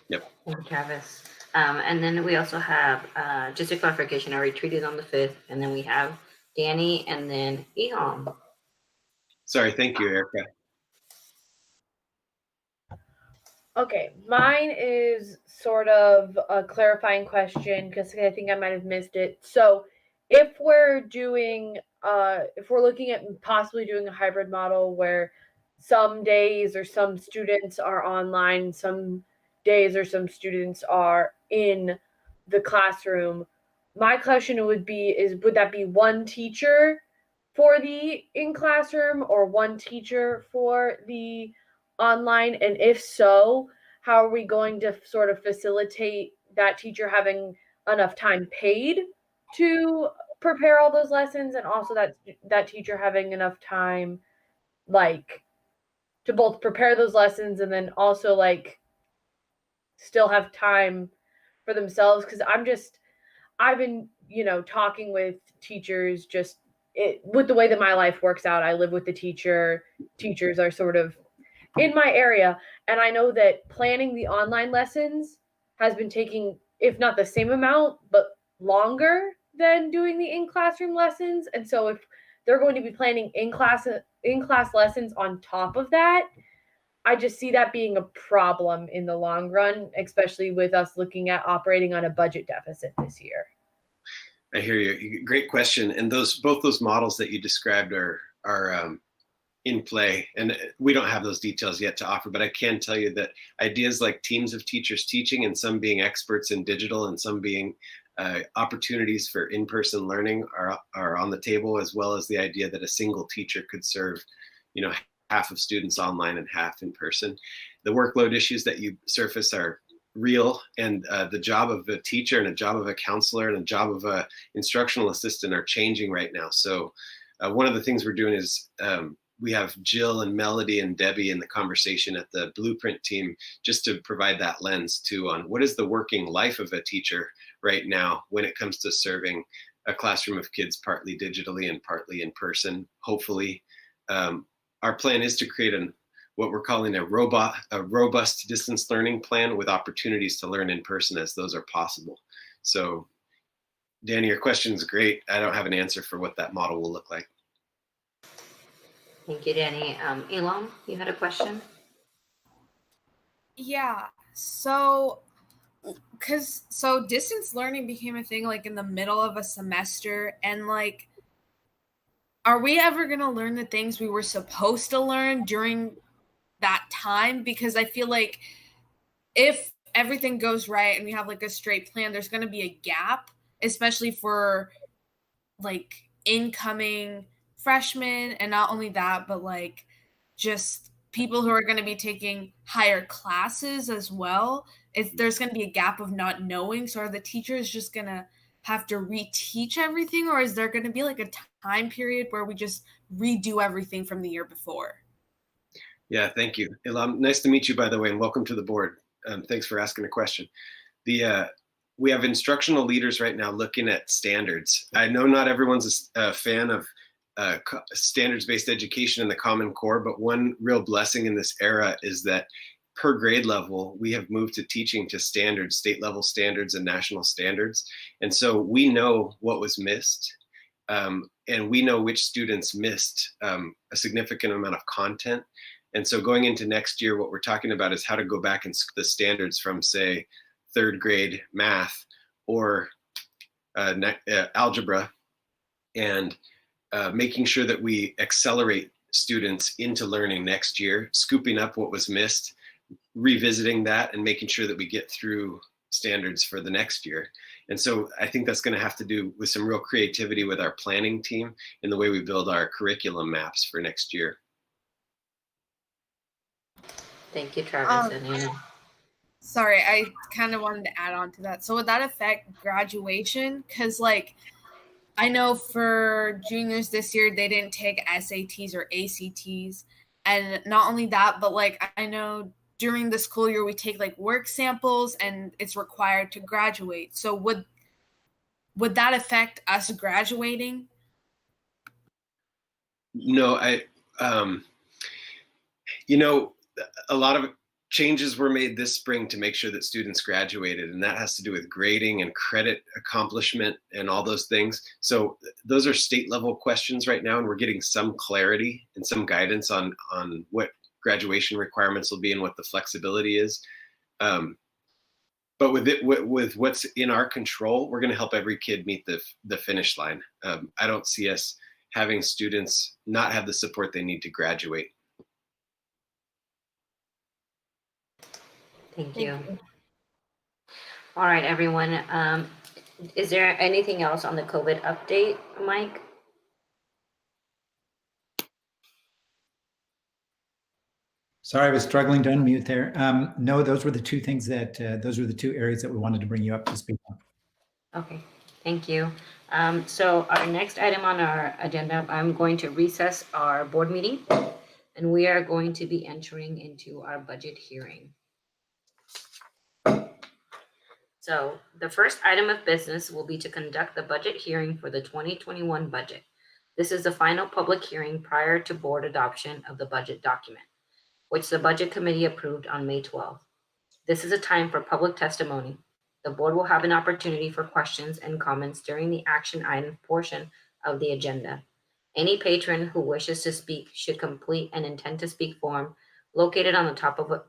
Yep. Thank you, Travis. And then we also have, just a clarification, our retreat is on the 5th, and then we have Danny and then Eham. Sorry, thank you, Erica. Okay, mine is sort of a clarifying question because I think I might have missed it. So if we're doing, if we're looking at possibly doing a hybrid model where some days or some students are online, some days or some students are in the classroom, my question would be, would that be one teacher for the in-classroom or one teacher for the online? And if so, how are we going to sort of facilitate that teacher having enough time paid to prepare all those lessons, and also that teacher having enough time like to both prepare those lessons and then also like still have time for themselves? Because I've been talking with teachers, just with the way that my life works out. I live with the teacher. Teachers are sort of in my area, and I know that planning the online lessons has been taking, if not the same amount, but longer than doing the in-classroom lessons. And so if they're going to be planning in-class lessons on top of that, I just see that being a problem in the long run, especially with us looking at operating on a budget deficit this year. I hear you. Great question. And both those models that you described are in play, and we don't have those details yet to offer, but I can tell you that ideas like teams of teachers teaching, and some being experts in digital and some being opportunities for in-person learning are on the table, as well as the idea that a single teacher could serve, half of students online and half in person. The workload issues that you surface are real, and the job of a teacher and a job of a counselor and a job of a instructional assistant are changing right now. So one of the things we're doing is we have Jill and Melody and Debbie in the conversation at the Blueprint team, just to provide that lens too on what is the working life of a teacher right now when it comes to serving a classroom of kids, partly digitally and partly in person, hopefully. Our plan is to create what we're calling a robust distance learning plan with opportunities to learn in person as those are possible. So Danny, your question is great. I don't have an answer for what that model will look like. Thank you, Danny. Elam, you had a question? Yeah. So distance learning became a thing like in the middle of a semester, and like, are we ever going to learn the things we were supposed to learn during that time? Because I feel like if everything goes right and we have like a straight plan, there's going to be a gap, especially for like incoming freshmen. And not only that, but like just people who are going to be taking higher classes as well. There's going to be a gap of not knowing. So are the teachers just going to have to reteach everything, or is there going to be like a time period where we just redo everything from the year before? Yeah, thank you. Elam, nice to meet you, by the way, and welcome to the board. Thanks for asking a question. We have instructional leaders right now looking at standards. I know not everyone's a fan of standards-based education in the Common Core, but one real blessing in this era is that per grade level, we have moved to teaching to standards, state level standards and national standards. And so we know what was missed, and we know which students missed a significant amount of content. And so going into next year, what we're talking about is how to go back and the standards from, say, third grade math or algebra, and making sure that we accelerate students into learning next year, scooping up what was missed, revisiting that, and making sure that we get through standards for the next year. And so I think that's going to have to do with some real creativity with our planning team in the way we build our curriculum maps for next year. Thank you, Travis and Anna. Sorry, I kind of wanted to add on to that. So would that affect graduation? Because like, I know for juniors this year, they didn't take SATs or ACTs. And not only that, but like, I know during the school year, we take like work samples and it's required to graduate. So would that affect us graduating? No, a lot of changes were made this spring to make sure that students graduated, and that has to do with grading and credit accomplishment and all those things. So those are state level questions right now, and we're getting some clarity and some guidance on what graduation requirements will be and what the flexibility is. But with what's in our control, we're going to help every kid meet the finish line. I don't see us having students not have the support they need to graduate. Thank you. All right, everyone. Is there anything else on the COVID update, Mike? Sorry, I was struggling to unmute there. No, those were the two things those were the two areas that we wanted to bring you up to speak on. Okay, thank you. So our next item on our agenda, I'm going to recess our board meeting, and we are going to be entering into our budget hearing. So the first item of business will be to conduct the budget hearing for the 2021 budget. This is the final public hearing prior to board adoption of the budget document, which the Budget Committee approved on May 12th. This is a time for public testimony. The board will have an opportunity for questions and comments during the action item portion of the agenda. Any patron who wishes to speak should complete an intent to speak form located on the top of the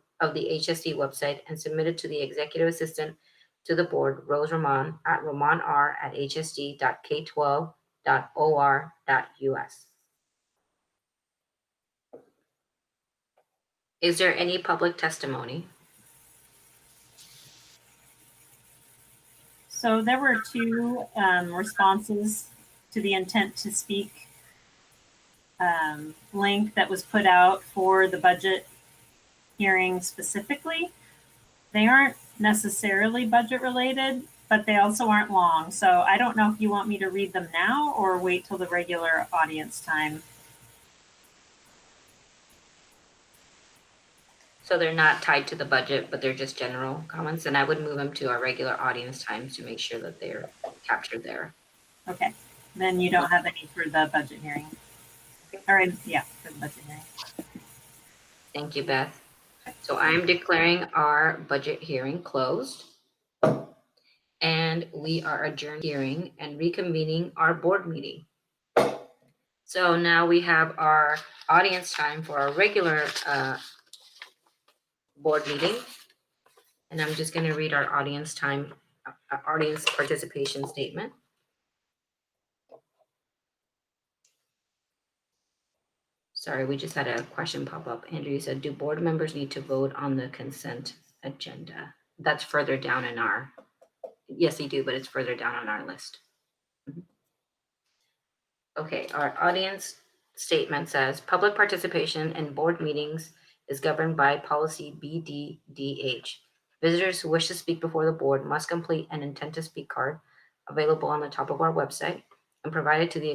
HSD website and submitted to the executive assistant to the board, Rose Roman, at romanr@hsd.k12.or.us. Is there any public testimony? So there were two responses to the intent to speak link that was put out for the budget hearing specifically. They aren't necessarily budget related, but they also aren't long. So I don't know if you want me to read them now or wait till the regular audience time. So they're not tied to the budget, but they're just general comments, and I would move them to our regular audience times to make sure that they're captured there. Okay, then you don't have any for the budget hearing. All right, yeah, for the budget hearing. Thank you, Beth. So I'm declaring our budget hearing closed, and we are adjourned hearing and reconvening our board meeting. So now we have our audience time for our regular board meeting. And I'm just going to read our audience time, audience participation statement. Sorry, we just had a question pop up. Andrew, you said, do board members need to vote on the consent agenda? That's further down in our, yes, they do, but it's further down on our list. Okay, our audience statement says, public participation in board meetings is governed by policy BDDH. Visitors who wish to speak before the board must complete an intent to speak card available on the top of our website and provided to the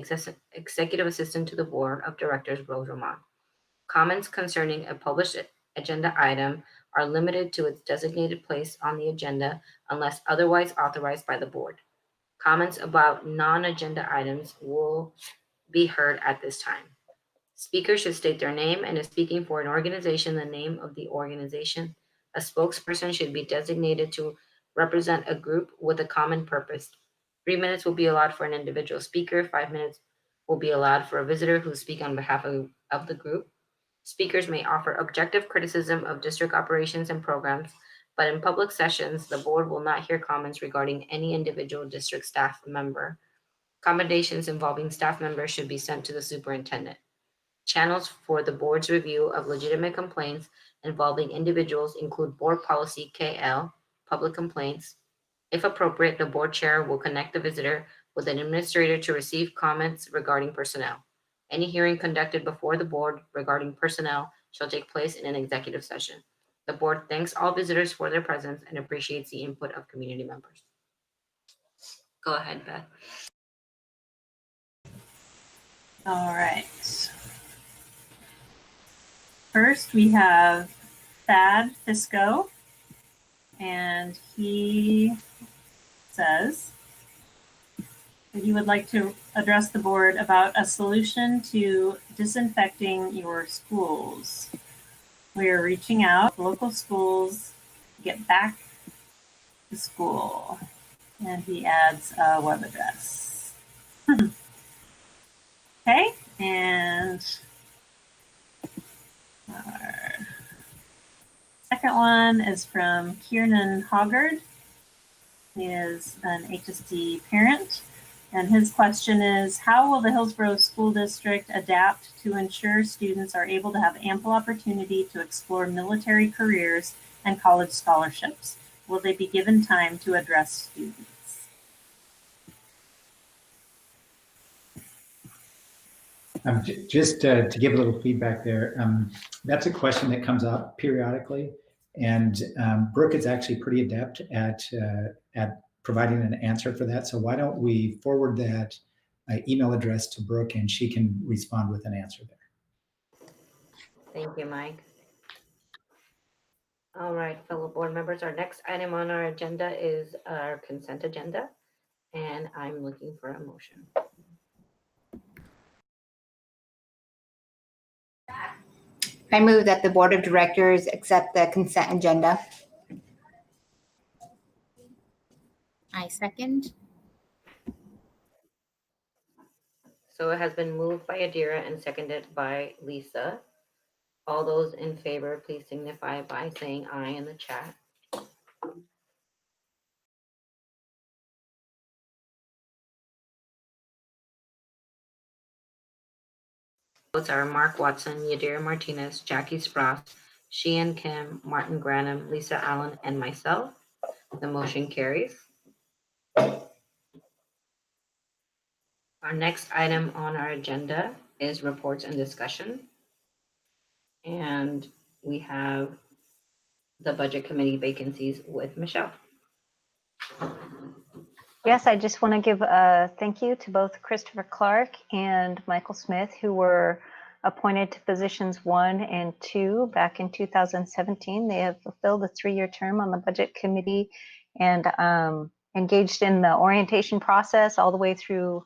executive assistant to the board of directors, Rose Roman. Comments concerning a published agenda item are limited to its designated place on the agenda unless otherwise authorized by the board. Comments about non-agenda items will be heard at this time. Speakers should state their name and if speaking for an organization, the name of the organization. A spokesperson should be designated to represent a group with a common purpose. 3 minutes will be allowed for an individual speaker. 5 minutes will be allowed for a visitor who speak on behalf of the group. Speakers may offer objective criticism of district operations and programs, but in public sessions, the board will not hear comments regarding any individual district staff member. Commendations involving staff members should be sent to the superintendent. Channels for the board's review of legitimate complaints involving individuals include board policy KL, public complaints. If appropriate, the board chair will connect the visitor with an administrator to receive comments regarding personnel. Any hearing conducted before the board regarding personnel shall take place in an executive session. The board thanks all visitors for their presence and appreciates the input of community members. Go ahead, Beth. All right. First, we have Thad Fisco, and he says that you would like to address the board about a solution to disinfecting your schools. We are reaching out to local schools to get back to school. And he adds a web address. Okay, and our second one is from Kiernan Hoggard. He is an HSD parent, and his question is, how will the Hillsboro School District adapt to ensure students are able to have ample opportunity to explore military careers and college scholarships? Will they be given time to address students? Just to give a little feedback there, that's a question that comes up periodically, and Brooke is actually pretty adept at providing an answer for that. So why don't we forward that email address to Brooke, and she can respond with an answer there. Thank you, Mike. All right, fellow board members, our next item on our agenda is our consent agenda, and I'm looking for a motion. I move that the board of directors accept the consent agenda. I second. So it has been moved by Adira and seconded by Lisa. All those in favor, please signify by saying aye in the chat. Votes are Mark Watson, Yadira Martinez, Jackie Spross, Sheehan Kim, Martin Granum, Lisa Allen, and myself. The motion carries. Our next item on our agenda is reports and discussion. And we have the budget committee vacancies with Michelle. Yes, I just want to give a thank you to both Christopher Clark and Michael Smith, who were appointed to positions 1 and 2 back in 2017. They have fulfilled a 3-year term on the budget committee and engaged in the orientation process all the way through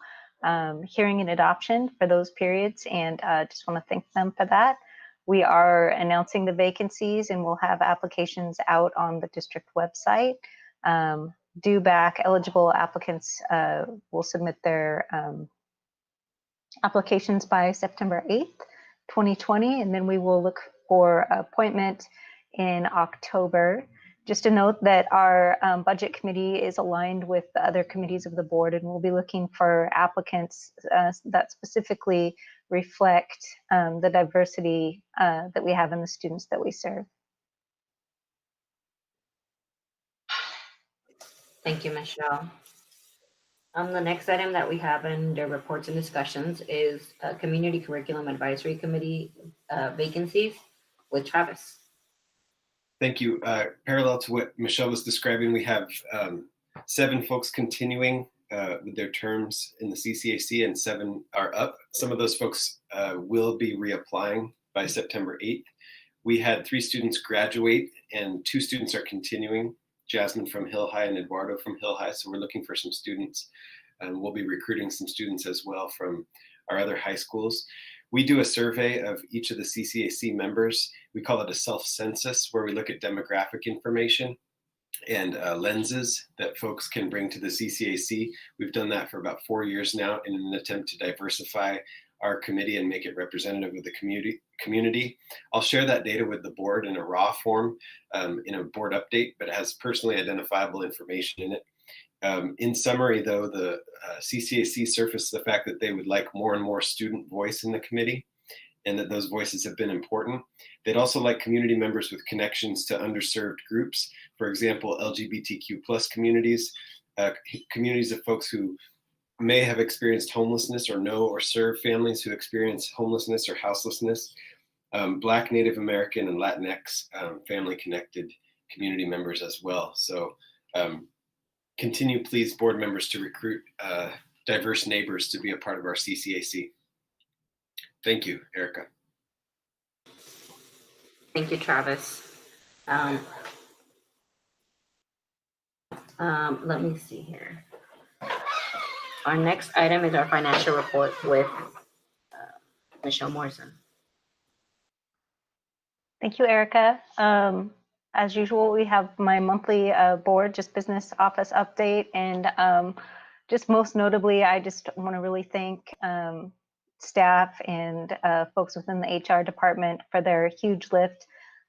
hearing and adoption for those periods, and just want to thank them for that. We are announcing the vacancies and we'll have applications out on the district website. Due back eligible applicants will submit their applications by September 8th, 2020, and then we will look for appointment in October. Just to note that our budget committee is aligned with the other committees of the board, and we'll be looking for applicants that specifically reflect the diversity that we have in the students that we serve. Thank you, Michelle. The next item that we have in the reports and discussions is Community Curriculum Advisory Committee vacancies with Travis. Thank you. Parallel to what Michelle was describing, we have 7 folks continuing with their terms in the CCAC and 7 are up. Some of those folks will be reapplying by September 8th. We had 3 students graduate and 2 students are continuing. Jasmine from Hill High and Eduardo from Hill High. So we're looking for some students, and we'll be recruiting some students as well from our other high schools. We do a survey of each of the CCAC members. We call it a self-census, where we look at demographic information and lenses that folks can bring to the CCAC. We've done that for about 4 years now in an attempt to diversify our committee and make it representative of the community. I'll share that data with the board in a raw form in a board update, but it has personally identifiable information in it. In summary, though, the CCAC surfaced the fact that they would like more and more student voice in the committee, and that those voices have been important. They'd also like community members with connections to underserved groups, for example, LGBTQ plus communities, communities of folks who may have experienced homelessness or know or serve families who experience homelessness or houselessness, Black, Native American, and Latinx family-connected community members as well. So continue, please, board members, to recruit diverse neighbors to be a part of our CCAC. Thank you, Erica. Thank you, Travis. Let me see here. Our next item is our financial report with Michelle Morrison. Thank you, Erica. As usual, we have my monthly board, just business office update. And just most notably, I just want to really thank staff and folks within the HR department for their huge lift,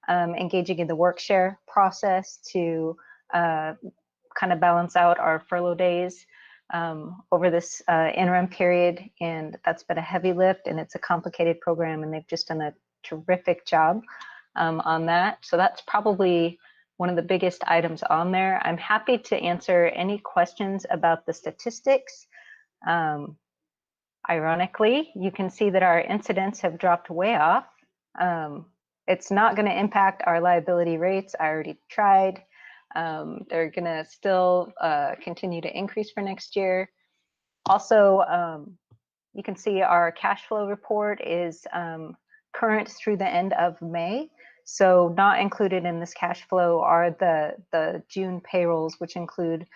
engaging in the work share process to kind of balance out our furlough days over this interim period. And that's been a heavy lift, and it's a complicated program, and they've just done a terrific job on that. So that's probably one of the biggest items on there. I'm happy to answer any questions about the statistics. Ironically, you can see that our incidents have dropped way off. It's not going to impact our liability rates. I already tried. They're going to still continue to increase for next year. Also, you can see our cash flow report is current through the end of May. So not included in this cash flow are the June payrolls, which include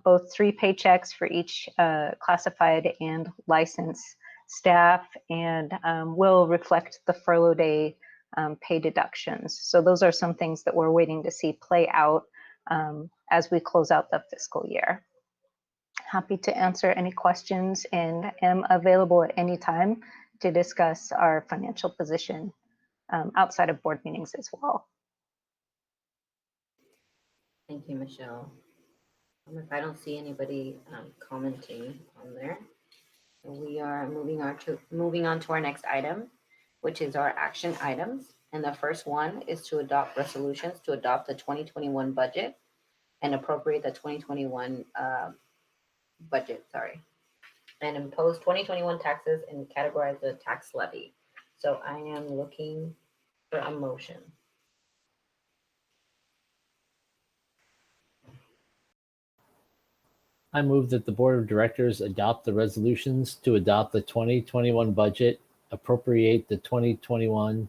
both 3 paychecks for each classified and licensed staff, and will reflect the furlough day pay deductions. So those are some things that we're waiting to see play out as we close out the fiscal year. Happy to answer any questions and am available at any time to discuss our financial position outside of board meetings as well. Thank you, Michelle. If I don't see anybody commenting on there, we are moving on to our next item, which is our action items. And the first one is to adopt resolutions to adopt the 2021 budget and appropriate the 2021 budget, and impose 2021 taxes and categorize the tax levy. So I am looking for a motion. I move that the Board of Directors adopt the resolutions to adopt the 2021 budget, appropriate the 2021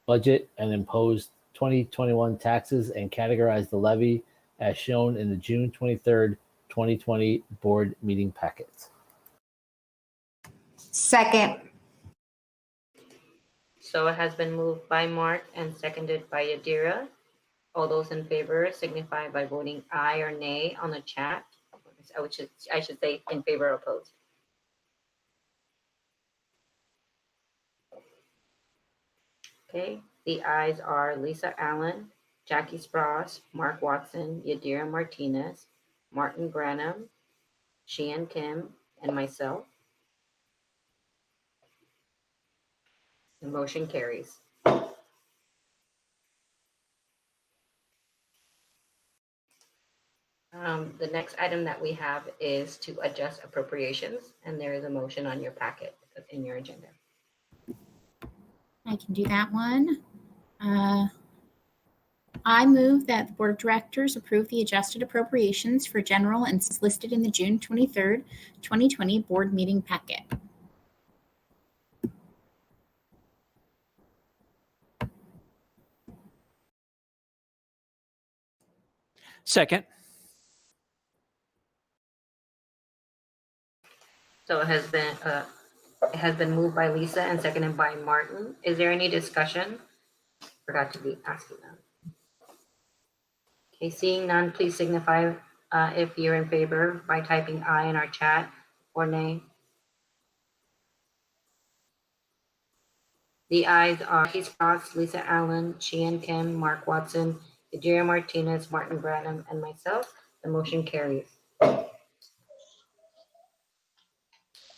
budget, and impose 2021 taxes and categorize the levy as shown in the June 23rd, 2020 board meeting packet. Second. So it has been moved by Mark and seconded by Yadira. All those in favor signify by voting aye or nay on the chat. I should say in favor or opposed. Okay, the ayes are Lisa Allen, Jackie Spross, Mark Watson, Yadira Martinez, Martin Branham, Sheehan Kim, and myself. The motion carries. The next item that we have is to adjust appropriations, and there is a motion on your packet in your agenda. I can do that one. I move that the Board of Directors approve the adjusted appropriations for general and listed in the June 23rd, 2020 board meeting packet. Second. So it has been moved by Lisa and seconded by Martin. Is there any discussion? Forgot to be asking them. Okay, seeing none, please signify if you're in favor by typing aye in our chat or nay. The ayes are Keith Cross, Lisa Allen, Sheehan Kim, Mark Watson, Yadira Martinez, Martin Branham, and myself. The motion carries.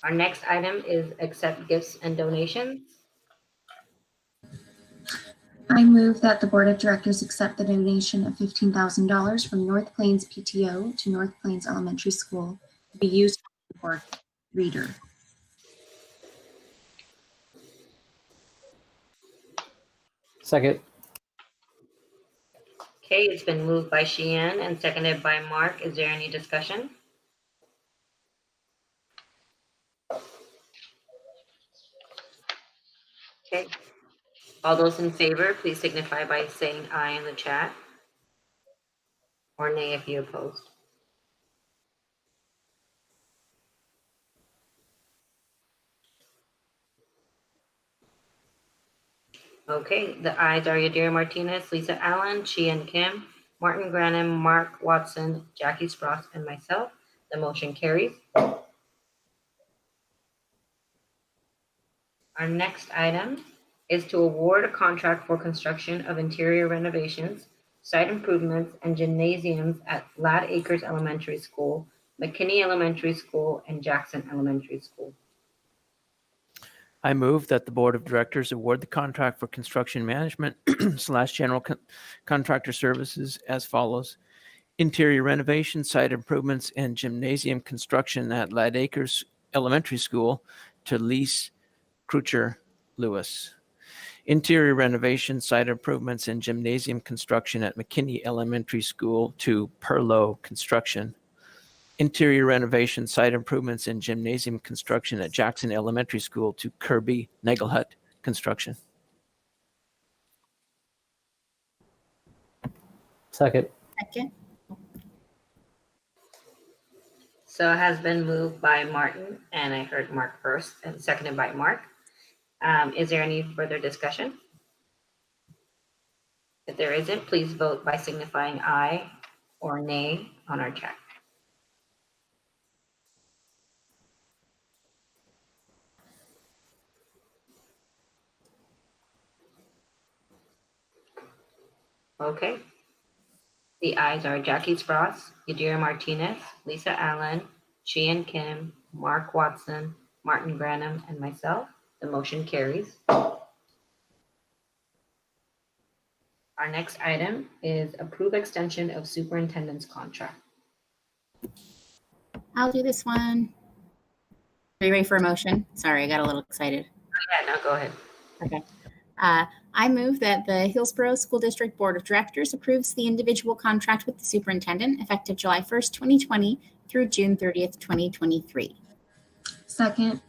Our next item is accept gifts and donations. I move that the Board of Directors accept the donation of $15,000 from North Plains PTO to North Plains Elementary School to be used for reader. Second. Okay, it's been moved by Sheehan and seconded by Mark. Is there any discussion? Okay. All those in favor, please signify by saying aye in the chat or nay if you opposed. Okay, the ayes are Yadira Martinez, Lisa Allen, Sheehan Kim, Martin Branham, Mark Watson, Jackie Spross, and myself. The motion carries. Our next item is to award a contract for construction of interior renovations, site improvements, and gymnasiums at Lad Acres Elementary School, McKinney Elementary School, and Jackson Elementary School. I move that the Board of Directors award the contract for construction management / general contractor services as follows. Interior renovation, site improvements, and gymnasium construction at Lad Acres Elementary School to Lise Krucher Lewis. Interior renovation, site improvements, and gymnasium construction at McKinney Elementary School to Perlow Construction. Interior renovation, site improvements, and gymnasium construction at Jackson Elementary School to Kirby Nagelhut Construction. Second. Second. So it has been moved by Martin, and I heard Mark first, and seconded by Mark. Is there any further discussion? If there isn't, please vote by signifying aye or nay on our chat. Okay. The ayes are Jackie Spross, Yadira Martinez, Lisa Allen, Sheehan Kim, Mark Watson, Martin Branham, and myself. The motion carries. Our next item is approve extension of superintendent's contract. I'll do this one. Are you ready for a motion? Sorry, I got a little excited. Yeah, no, go ahead. Okay. I move that the Hillsboro School District Board of Directors approves the individual contract with the superintendent effective July 1st, 2020 through June 30th, 2023. Second.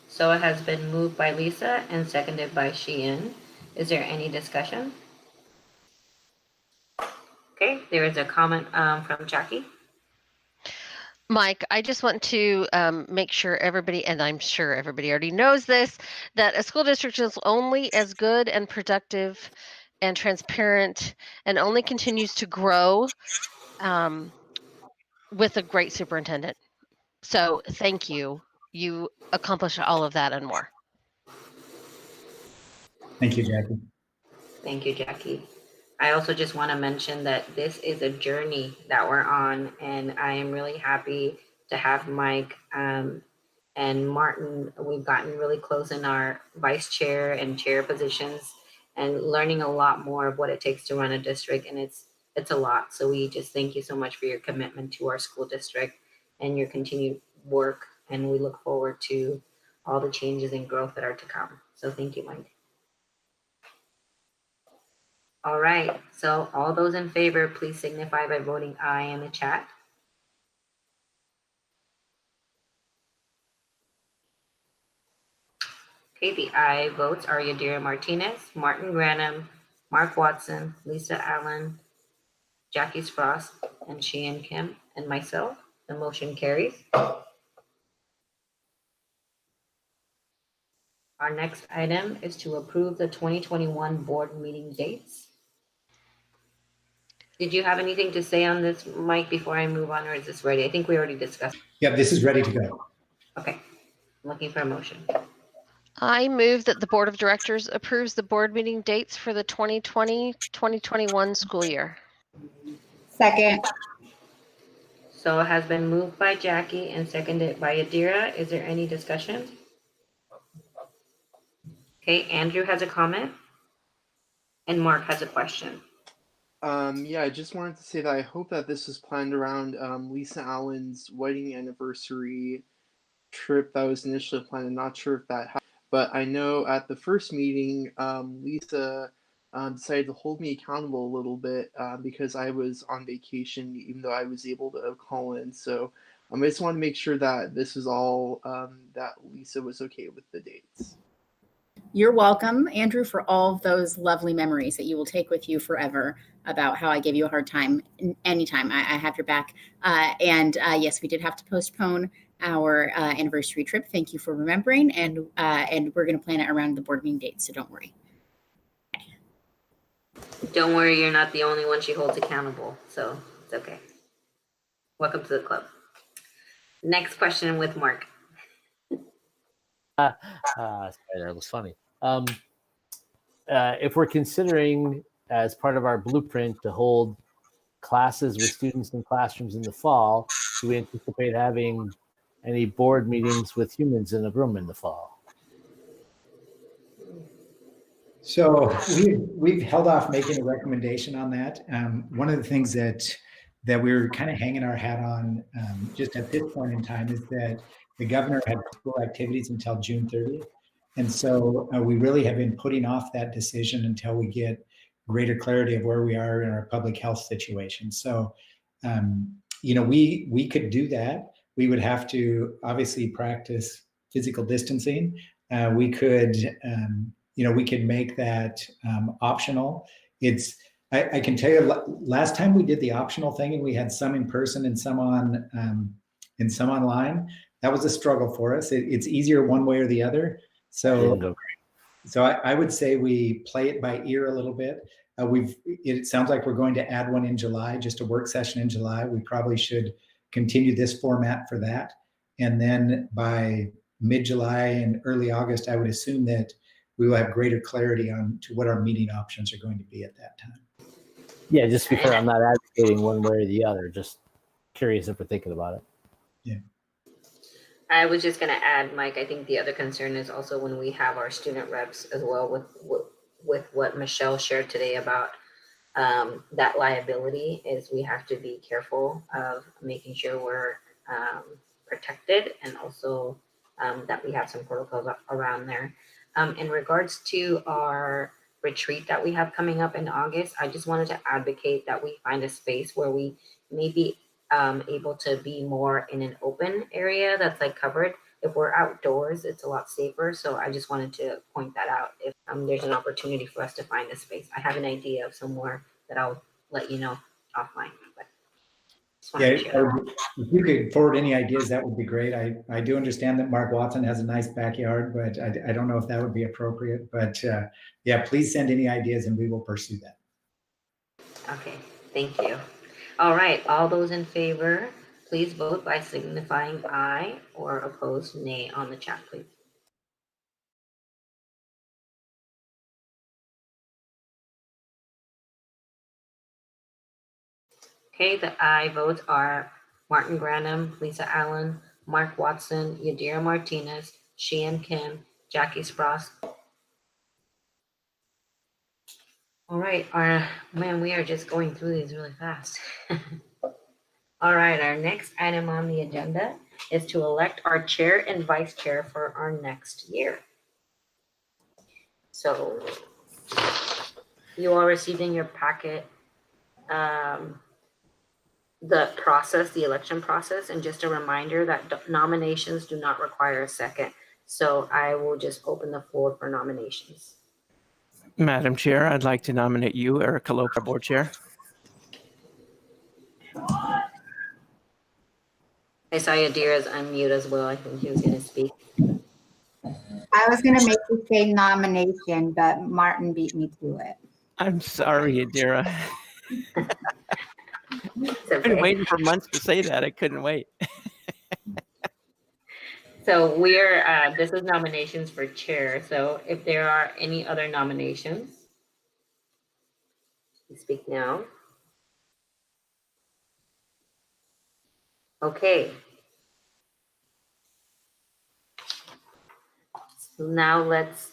So it has been moved by Lisa and seconded by Sheehan. Is there any discussion? Okay, there is a comment from Jackie. Mike, I just want to make sure everybody, and I'm sure everybody already knows this, that a school district is only as good and productive and transparent and only continues to grow with a great superintendent. So thank you. You accomplished all of that and more. Thank you, Jackie. Thank you, Jackie. I also just want to mention that this is a journey that we're on, and I am really happy to have Mike and Martin. We've gotten really close in our vice chair and chair positions and learning a lot more of what it takes to run a district, and it's a lot. So we just thank you so much for your commitment to our school district and your continued work, and we look forward to all the changes and growth that are to come. So thank you, Mike. All right, so all those in favor, please signify by voting aye in the chat. Okay, the aye votes are Yadira Martinez, Martin Granum, Mark Watson, Lisa Allen, Jackie Spross, and Sheehan Kim, and myself. The motion carries. Our next item is to approve the 2021 board meeting dates. Did you have anything to say on this, Mike, before I move on, or is this ready? I think we already discussed. Yep, this is ready to go. Okay, I'm looking for a motion. I move that the Board of Directors approves the board meeting dates for the 2020-2021 school year. Second. So it has been moved by Jackie and seconded by Yadira. Is there any discussion? Okay, Andrew has a comment and Mark has a question. Yeah, I just wanted to say that I hope that this was planned around Lisa Allen's wedding anniversary trip that was initially planned. I'm not sure if that happened, but I know at the first meeting, Lisa decided to hold me accountable a little bit because I was on vacation, even though I was able to call in. So I just want to make sure that this is all, that Lisa was okay with the dates. You're welcome, Andrew, for all of those lovely memories that you will take with you forever about how I gave you a hard time anytime. I have your back. Yes, we did have to postpone our anniversary trip. Thank you for remembering. And we're going to plan it around the board meeting date, so don't worry. Don't worry, you're not the only one she holds accountable, so it's okay. Welcome to the club. Next question with Mark. That was funny. If we're considering as part of our blueprint to hold classes with students in classrooms in the fall, do we anticipate having any board meetings with humans in a room in the fall? So we've held off making a recommendation on that. One of the things that we're kind of hanging our hat on just at this point in time is that the governor had school activities until June 30th. And so we really have been putting off that decision until we get greater clarity of where we are in our public health situation. So, we could do that. We would have to obviously practice physical distancing. We could make that optional. I can tell you, last time we did the optional thing and we had some in person and some online, that was a struggle for us. It's easier one way or the other. So I would say we play it by ear a little bit. It sounds like we're going to add one in July, just a work session in July. We probably should continue this format for that. And then by mid-July and early August, I would assume that we will have greater clarity on to what our meeting options are going to be at that time. Yeah, just because I'm not advocating one way or the other, just curious if we're thinking about it. Yeah. I was just going to add, Mike, I think the other concern is also when we have our student reps as well with what Michelle shared today about that liability is we have to be careful of making sure we're protected and also that we have some protocols around there. In regards to our retreat that we have coming up in August, I just wanted to advocate that we find a space where we may be able to be more in an open area that's like covered. If we're outdoors, it's a lot safer. So I just wanted to point that out. If there's an opportunity for us to find a space, I have an idea of somewhere that I'll let you know offline. But yeah, if you could forward any ideas, that would be great. I do understand that Mark Watson has a nice backyard, but I don't know if that would be appropriate. But yeah, please send any ideas and we will pursue that. Okay, thank you. All right, all those in favor, please vote by signifying aye, or opposed nay on the chat, please. Okay, the aye votes are Martin Granum, Lisa Allen, Mark Watson, Yadira Martinez, Sheehan Kim, Jackie Spross. All right, man, we are just going through these really fast. All right, our next item on the agenda is to elect our chair and vice chair for our next year. So you all received in your packet the process, the election process, and just a reminder that nominations do not require a second. So I will just open the floor for nominations. Madam Chair, I'd like to nominate you, Erica Lopez, Board Chair. I saw Yadira's unmute as well. I think he was going to speak. I was going to make the same nomination, but Martin beat me to it. I'm sorry, Adira. I've been waiting for months to say that. I couldn't wait. So this is nominations for chair. So if there are any other nominations, you speak now. Okay. So now let's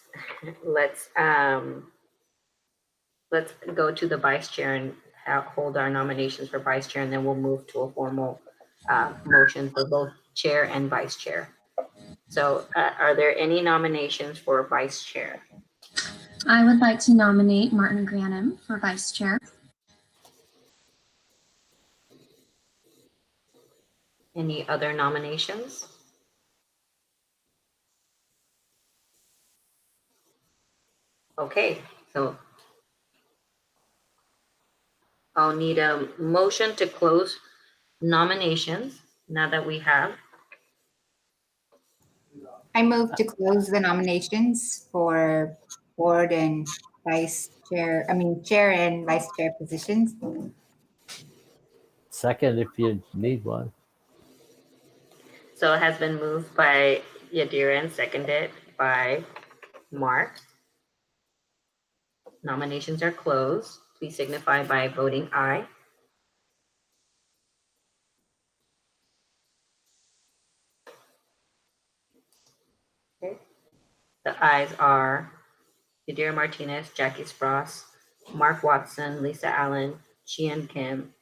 go to the vice chair and hold our nominations for vice chair, and then we'll move to a formal motion for both chair and vice chair. So are there any nominations for vice chair? I would like to nominate Martin Granum for vice chair. Any other nominations? Okay, so I'll need a motion to close nominations now that we have. I move to close the nominations for board and vice chair, chair and vice chair positions. Second, if you need one. So it has been moved by Yadira and seconded by Mark. Nominations are closed. Please signify by voting aye. Okay. The ayes are Yadira Martinez, Jackie Spross, Mark Watson, Lisa Allen, Sheehan Kim,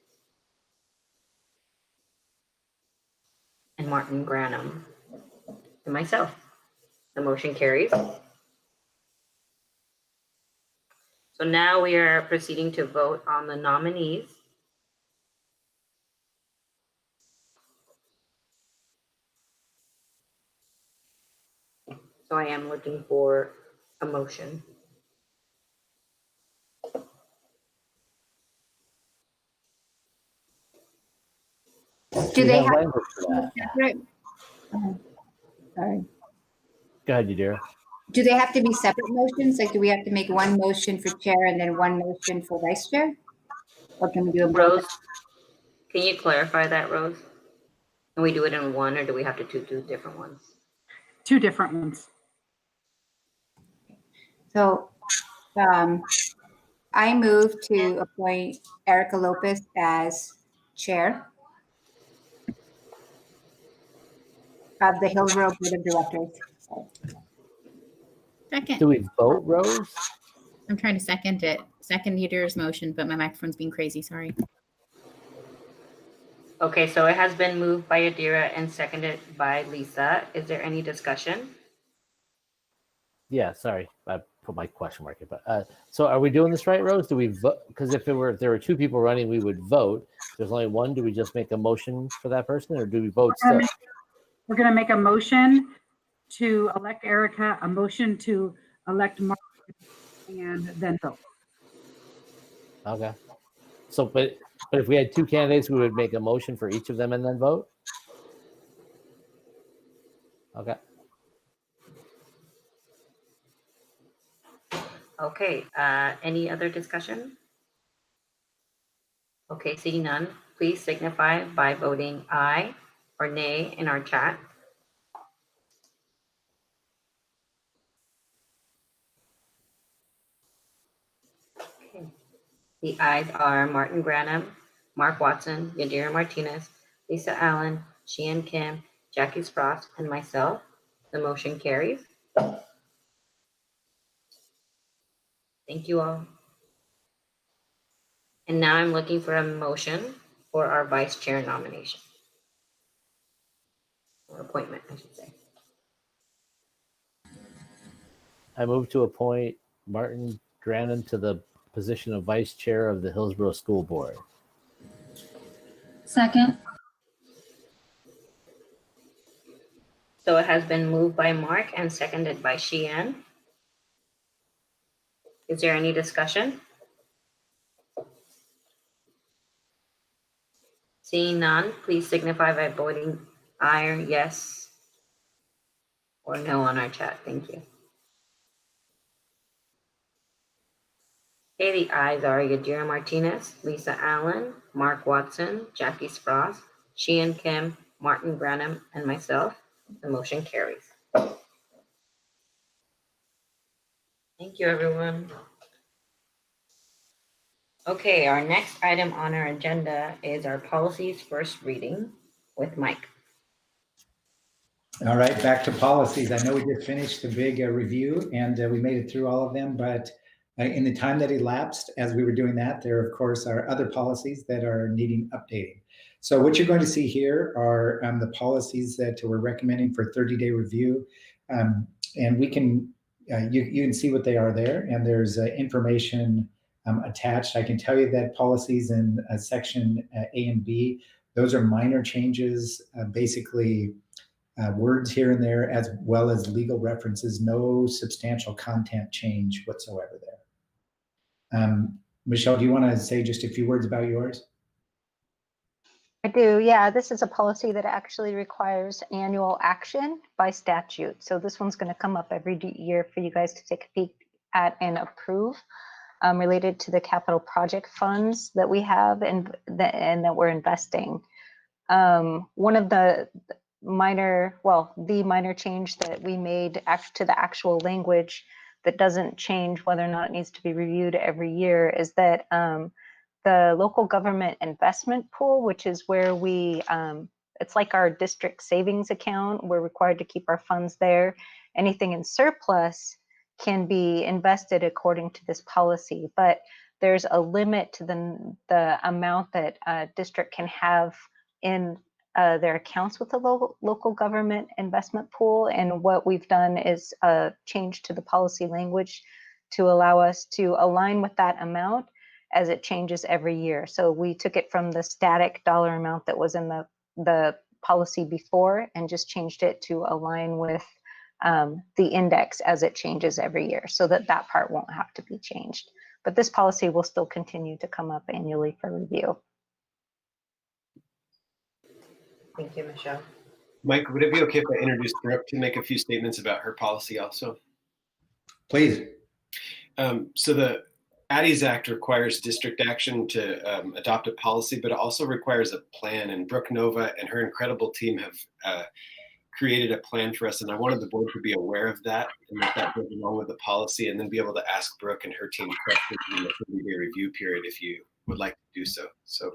and Martin Granum, and myself. The motion carries. So now we are proceeding to vote on the nominees. So I am looking for a motion. Do they have language for that? separate? Sorry. Go ahead, Yadira. Do they have to be separate motions? Like, do we have to make one motion for chair and then one motion for vice chair? Or can we do a Rose, can you clarify that, Rose? Can we do it in one, or do we have to do different ones? Two different ones. So I move to appoint Erica Lopez as chair of the Hillsboro Board of Directors. Second. Do we vote, Rose? I'm trying to second it. Second Yadira's motion, but my microphone's being crazy. Sorry. Okay, so it has been moved by Yadira and seconded by Lisa. Is there any discussion? Yeah, sorry. put my question mark here, but so are we doing this right, Rose? Do we vote? Because if there were two people running, we would vote. If there's only one, do we just make a motion for that person, or do we vote still? We're going to make a motion to elect Erica, a motion to elect Mark, and then vote. Okay. So, but if we had two candidates, we would make a motion for each of them and then vote? Okay. Okay, any other discussion? Okay, seeing none, please signify by voting aye or nay in our chat. Okay. The ayes are Martin Granum, Mark Watson, Yadira Martinez, Lisa Allen, Sheehan Kim, Jackie Spross, and myself. The motion carries. Thank you all. And now I'm looking for a motion for our vice chair nomination. Or appointment, I should say. I move to appoint Martin Granum to the position of vice chair of the Hillsboro School Board. Second. So it has been moved by Mark and seconded by Sheehan. Is there any discussion? Seeing none, please signify by voting aye or yes or no on our chat. Thank you. Okay, the ayes are Yadira Martinez, Lisa Allen, Mark Watson, Jackie Spross, Sheehan Kim, Martin Granum, and myself. The motion carries. Thank you, everyone. Okay, our next item on our agenda is our policies first reading with Mike. All right, back to policies. I know we just finished the big review and we made it through all of them, but in the time that elapsed as we were doing that, there of course are other policies that are needing updating. So what you're going to see here are the policies that we're recommending for 30-day review. And we can, you can see what they are there, and there's information attached. I can tell you that policies in section A and B, those are minor changes, basically words here and there, as well as legal references, no substantial content change whatsoever there. Michelle, do you want to say just a few words about yours? I do, yeah. This is a policy that actually requires annual action by statute. So this one's going to come up every year for you guys to take a peek at and approve, related to the capital project funds that we have and that we're investing. One of the minor change that we made to the actual language that doesn't change whether or not it needs to be reviewed every year is that the local government investment pool, which is where we, it's like our district savings account. We're required to keep our funds there. Anything in surplus can be invested according to this policy, but there's a limit to the amount that a district can have in their accounts with the local government investment pool. And what we've done is a change to the policy language to allow us to align with that amount as it changes every year. So we took it from the static dollar amount that was in the policy before and just changed it to align with the index as it changes every year, so that part won't have to be changed. But this policy will still continue to come up annually for review. Thank you, Michelle. Mike, would it be okay if I introduce Brooke to make a few statements about her policy also? Please. So the Addie's Act requires district action to adopt a policy, but it also requires a plan. And Brooke Nova and her incredible team have created a plan for us. And I wanted the board to be aware of that and that goes along with the policy, and then be able to ask Brooke and her team questions in the 30-day review period if you would like to do so. So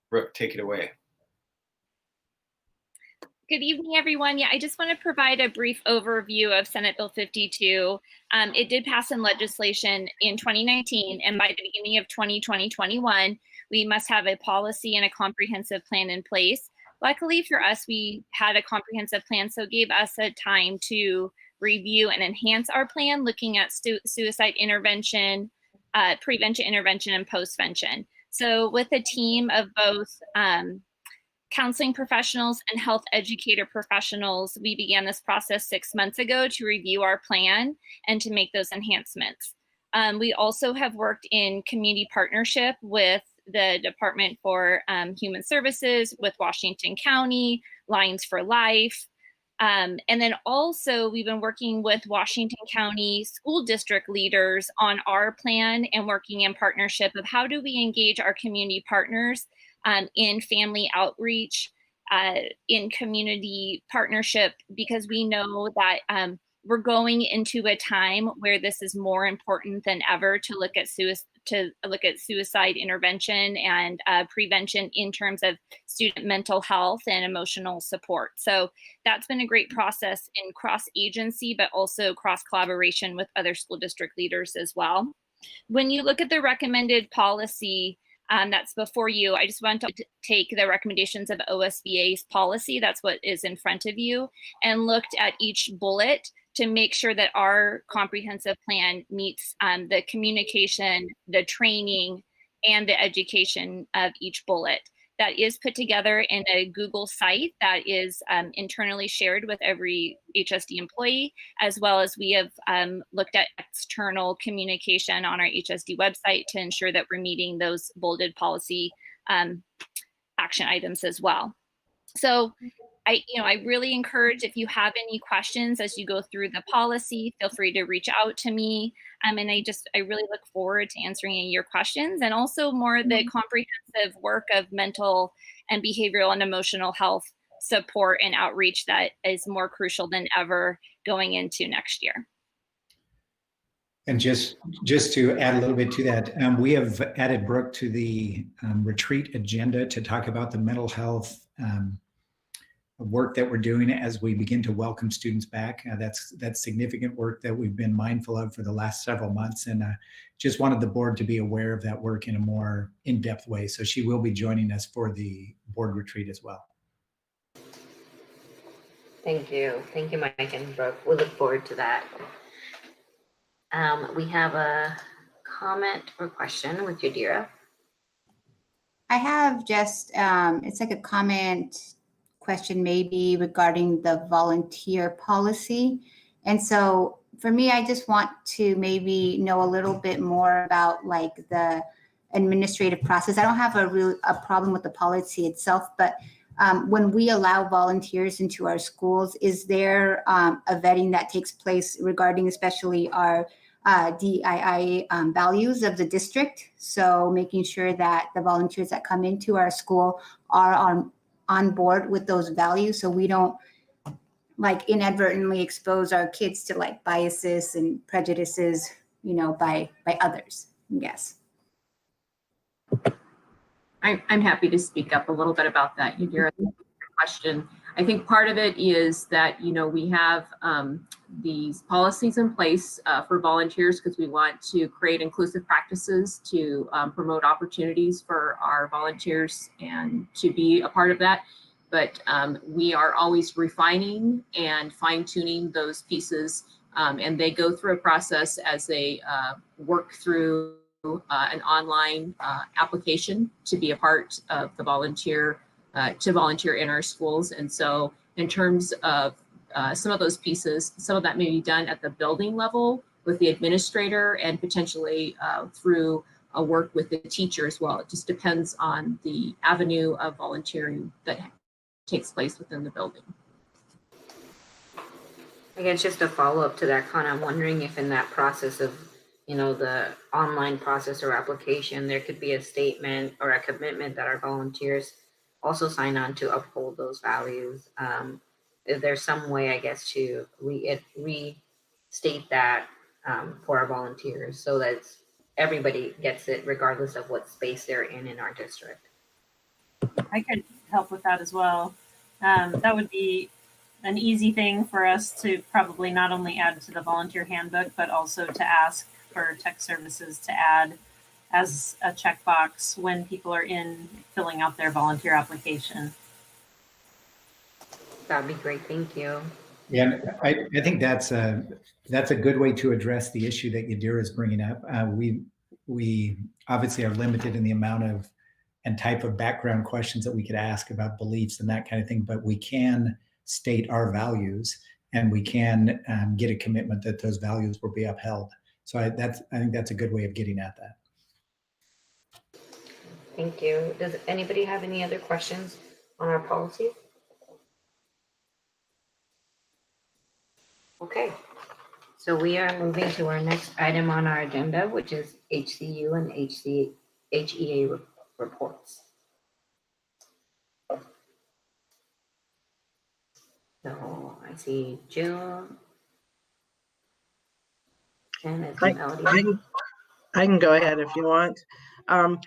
Brooke, take it away. Good evening, everyone. Yeah, I just want to provide a brief overview of Senate Bill 52. It did pass in legislation in 2019, and by the beginning of 2021, we must have a policy and a comprehensive plan in place. Luckily for us, we had a comprehensive plan, so it gave us a time to review and enhance our plan, looking at suicide intervention, prevention, intervention, and postvention. So with a team of both counseling professionals and health educator professionals, we began this process 6 months ago to review our plan and to make those enhancements. We also have worked in community partnership with the Department for Human Services, with Washington County, Lions for Life. And then also we've been working with Washington County school district leaders on our plan and working in partnership of how do we engage our community partners in family outreach, in community partnership, because we know that we're going into a time where this is more important than ever to look at suicide intervention and prevention in terms of student mental health and emotional support. So that's been a great process in cross-agency, but also cross-collaboration with other school district leaders as well. When you look at the recommended policy that's before you, I just want to take the recommendations of OSBA's policy, that's what is in front of you, and looked at each bullet to make sure that our comprehensive plan meets the communication, the training, and the education of each bullet. That is put together in a Google site that is internally shared with every HSD employee, as well as we have looked at external communication on our HSD website to ensure that we're meeting those bolded policy action items as well. So I really encourage, if you have any questions as you go through the policy, feel free to reach out to me. And I really look forward to answering any of your questions, and also more the comprehensive work of mental and behavioral and emotional health support and outreach that is more crucial than ever going into next year. And just to add a little bit to that, we have added Brooke to the retreat agenda to talk about the mental health work that we're doing as we begin to welcome students back. That's significant work that we've been mindful of for the last several months, and just wanted the board to be aware of that work in a more in-depth way. So she will be joining us for the board retreat as well. Thank you, Mike and Brooke. We look forward to that. We have a comment or question with Yadira. I have just, it's like a comment question maybe regarding the volunteer policy. And so for me, I just want to maybe know a little bit more about like the administrative process. I don't have a problem with the policy itself, but when we allow volunteers into our schools, is there a vetting that takes place regarding especially our DEI values of the district? So making sure that the volunteers that come into our school are on board with those values, so we don't like inadvertently expose our kids to like biases and prejudices, by others. Yes. I'm happy to speak up a little bit about that, Yadira. Question. I think part of it is that, we have these policies in place for volunteers because we want to create inclusive practices to promote opportunities for our volunteers and to be a part of that. But we are always refining and fine-tuning those pieces, and they go through a process as they work through an online application to be a part of the volunteer in our schools. And so in terms of some of those pieces, some of that may be done at the building level with the administrator and potentially through a work with the teacher as well. It just depends on the avenue of volunteering that takes place within the building. I guess just a follow-up to that, Con, I'm wondering if in that process of, the online process or application, there could be a statement or a commitment that our volunteers also sign on to uphold those values. Is there some way, I guess, to restate that for our volunteers so that everybody gets it regardless of what space they're in our district? I could help with that as well. That would be an easy thing for us to probably not only add to the volunteer handbook, but also to ask for tech services to add as a checkbox when people are in filling out their volunteer application. That'd be great. Thank you. And I think that's a good way to address the issue that Yadira is bringing up. We obviously are limited in the amount of and type of background questions that we could ask about beliefs and that kind of thing, but we can state our values and we can get a commitment that those values will be upheld. So I think that's a good way of getting at that. Thank you. Does anybody have any other questions on our policy? Okay, so we are moving to our next item on our agenda, which is HCU and HEA reports. So I see June. And it's Melody. I can go ahead if you want. I'm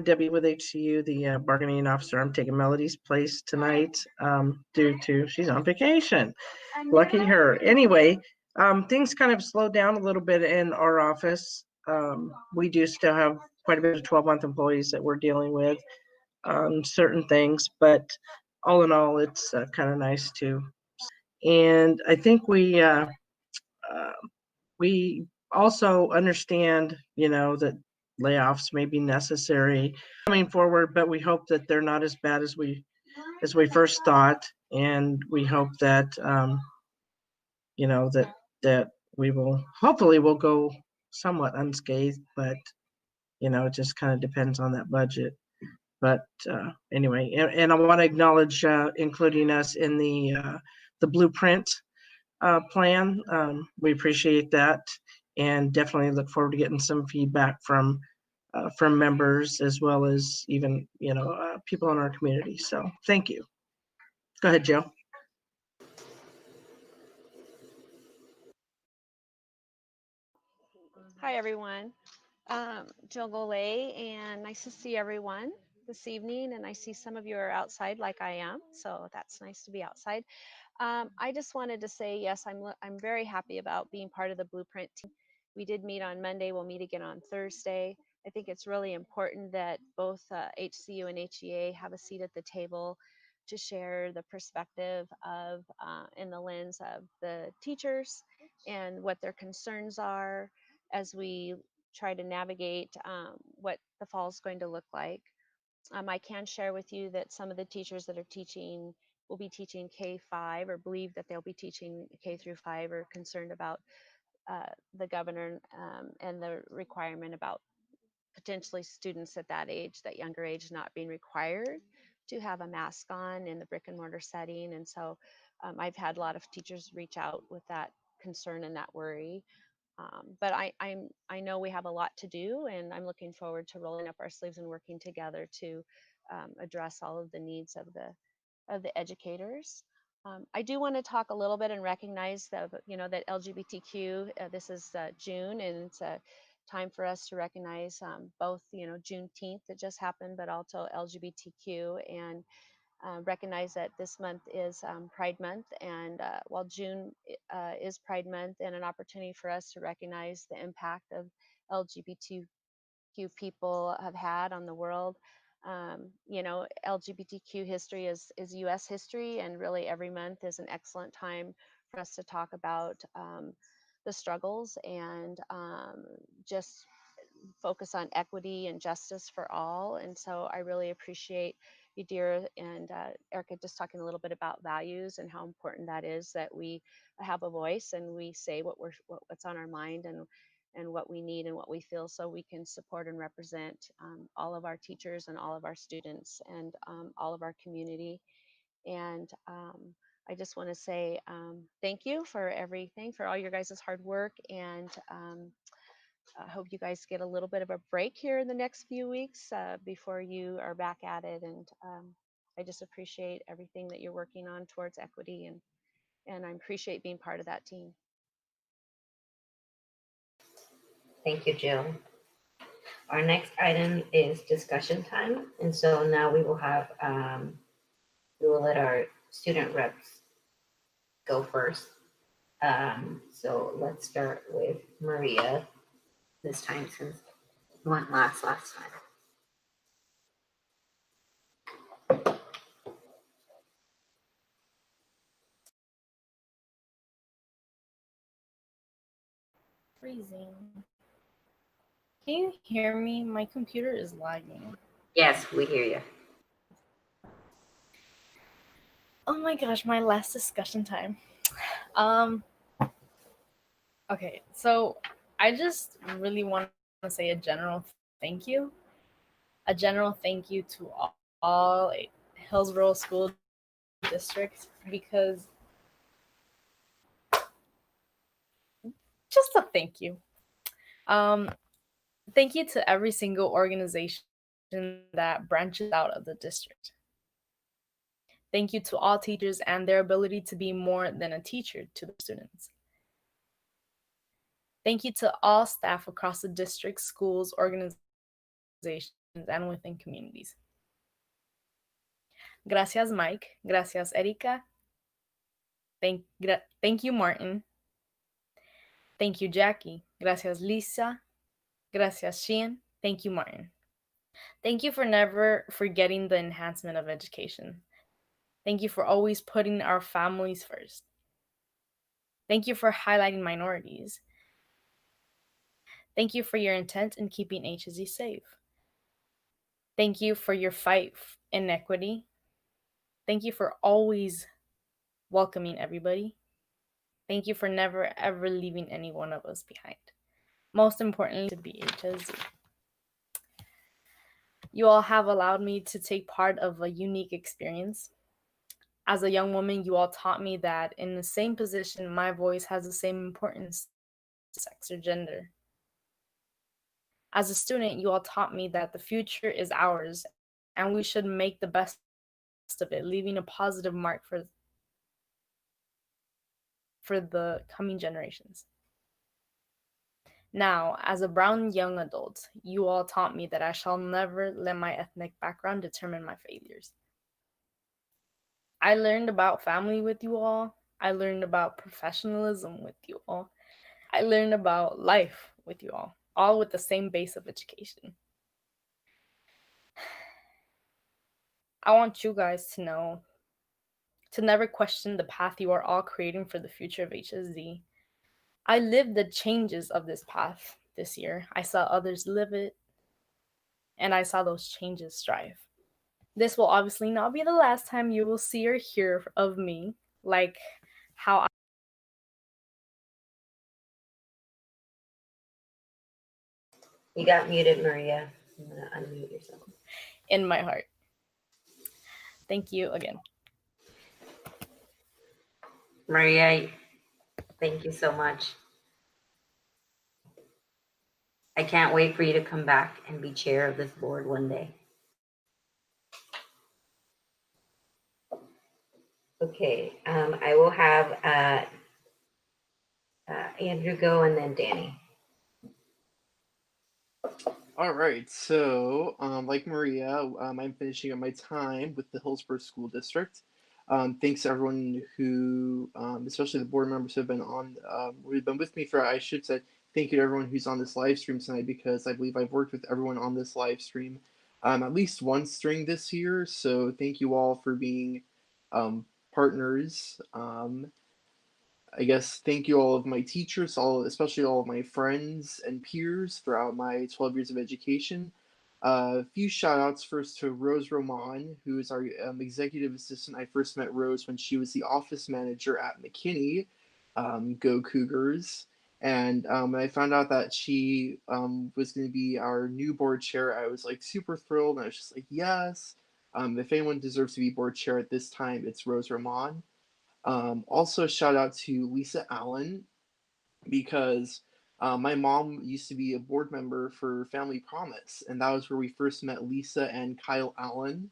Debbie with HCU, the bargaining officer. I'm taking Melody's place tonight due to she's on vacation. Lucky her. Anyway, things kind of slowed down a little bit in our office. We do still have quite a bit of 12-month employees that we're dealing with certain things, but all in all, it's kind of nice too. And I think we also understand, that layoffs may be necessary coming forward, but we hope that they're not as bad as we first thought, and we hope that that we will hopefully will go somewhat unscathed, but it just kind of depends on that budget. But anyway, and I want to acknowledge including us in the blueprint plan. We appreciate that, and definitely look forward to getting some feedback from members as well as even people in our community. So thank you. Go ahead, Joe. Hi, everyone. Jill Golay, and nice to see everyone this evening. And I see some of you are outside like I am, so that's nice to be outside. I just wanted to say, yes, I'm very happy about being part of the Blueprint team. We did meet on Monday. We'll meet again on Thursday. I think it's really important that both HCU and HEA have a seat at the table to share the perspective of in the lens of the teachers and what their concerns are as we try to navigate what the fall is going to look like. I can share with you that some of the teachers that are teaching will be teaching K-5 or believe that they'll be teaching K through 5 are concerned about the governor and the requirement about potentially students at that age, that younger age, not being required to have a mask on in the brick and mortar setting. And so I've had a lot of teachers reach out with that concern and that worry. But I know we have a lot to do, and I'm looking forward to rolling up our sleeves and working together to address all of the needs of the educators. I do want to talk a little bit and recognize that that LGBTQ. This is June, and it's a time for us to recognize both Juneteenth that just happened, but also LGBTQ, and recognize that this month is Pride Month, and while June is Pride Month and an opportunity for us to recognize the impact of LGBTQ people have had on the world. LGBTQ history is U.S. history, and really every month is an excellent time for us to talk about the struggles and just focus on equity and justice for all. And so I really appreciate Yadira and Erica just talking a little bit about values and how important that is, that we have a voice and we say what's on our mind and what we need and what we feel, so we can support and represent all of our teachers and all of our students and all of our community. And I just want to say thank you for everything, for all your guys' hard work, and I hope you guys get a little bit of a break here in the next few weeks before you are back at it. And I just appreciate everything that you're working on towards equity, and I appreciate being part of that team. Thank you, Jill. Our next item is discussion time. And so now we will have, we will let our student reps go first. So let's start with Maria this time, since you went last time. freezing. Can you hear me? My computer is lagging. Yes, we hear you. Oh my gosh, my last discussion time. Okay, so I just really want to say a general thank you. A general thank you to all Hillsboro School District, because just a thank you. Thank you to every single organization that branches out of the district. Thank you to all teachers and their ability to be more than a teacher to the students. Thank you to all staff across the district, schools, organizations, and within communities. Gracias, Mike. Gracias, Erika. Thank you, Martin. Thank you, Jackie. Gracias, Lisa. Gracias, Sheehan. Thank you, Martin. Thank you for never forgetting the enhancement of education. Thank you for always putting our families first. Thank you for highlighting minorities. Thank you for your intent in keeping HSE safe. Thank you for your fight in equity. Thank you for always welcoming everybody. Thank you for never ever leaving any one of us behind. Most importantly, to be HSE. You all have allowed me to take part of a unique experience. As a young woman, you all taught me that in the same position, my voice has the same importance to sex or gender. As a student, you all taught me that the future is ours and we should make the best of it, leaving a positive mark for the coming generations. Now, as a brown young adult, you all taught me that I shall never let my ethnic background determine my failures. I learned about family with you all. I learned about professionalism with you all. I learned about life with you all with the same base of education. I want you guys to know to never question the path you are all creating for the future of HSD. I lived the changes of this path this year. I saw others live it, and I saw those changes strive. This will obviously not be the last time you will see or hear of me, like how You got muted, Maria. I'm going to unmute yourself. In my heart. Thank you again. Maria, thank you so much. I can't wait for you to come back and be chair of this board one day. Okay, I will have Andrew go and then Danny. All right, so like Maria, I'm finishing up my time with the Hillsboro School District. Thanks to everyone who, especially the board members who have been on, who've been with me throughout. I should say thank you to everyone who's on this live stream tonight, because I believe I've worked with everyone on this live stream at least once during this year. So thank you all for being partners. I guess thank you all of my teachers, especially all of my friends and peers throughout my 12 years of education. A few shout outs first to Rose Roman, who is our executive assistant. I first met Rose when she was the office manager at McKinney, Go Cougars. And when I found out that she was going to be our new board chair, I was like super thrilled. And I was just like, yes, if anyone deserves to be board chair at this time, it's Rose Roman. Also, shout out to Lisa Allen, because my mom used to be a board member for Family Promise, and that was where we first met Lisa and Kyle Allen.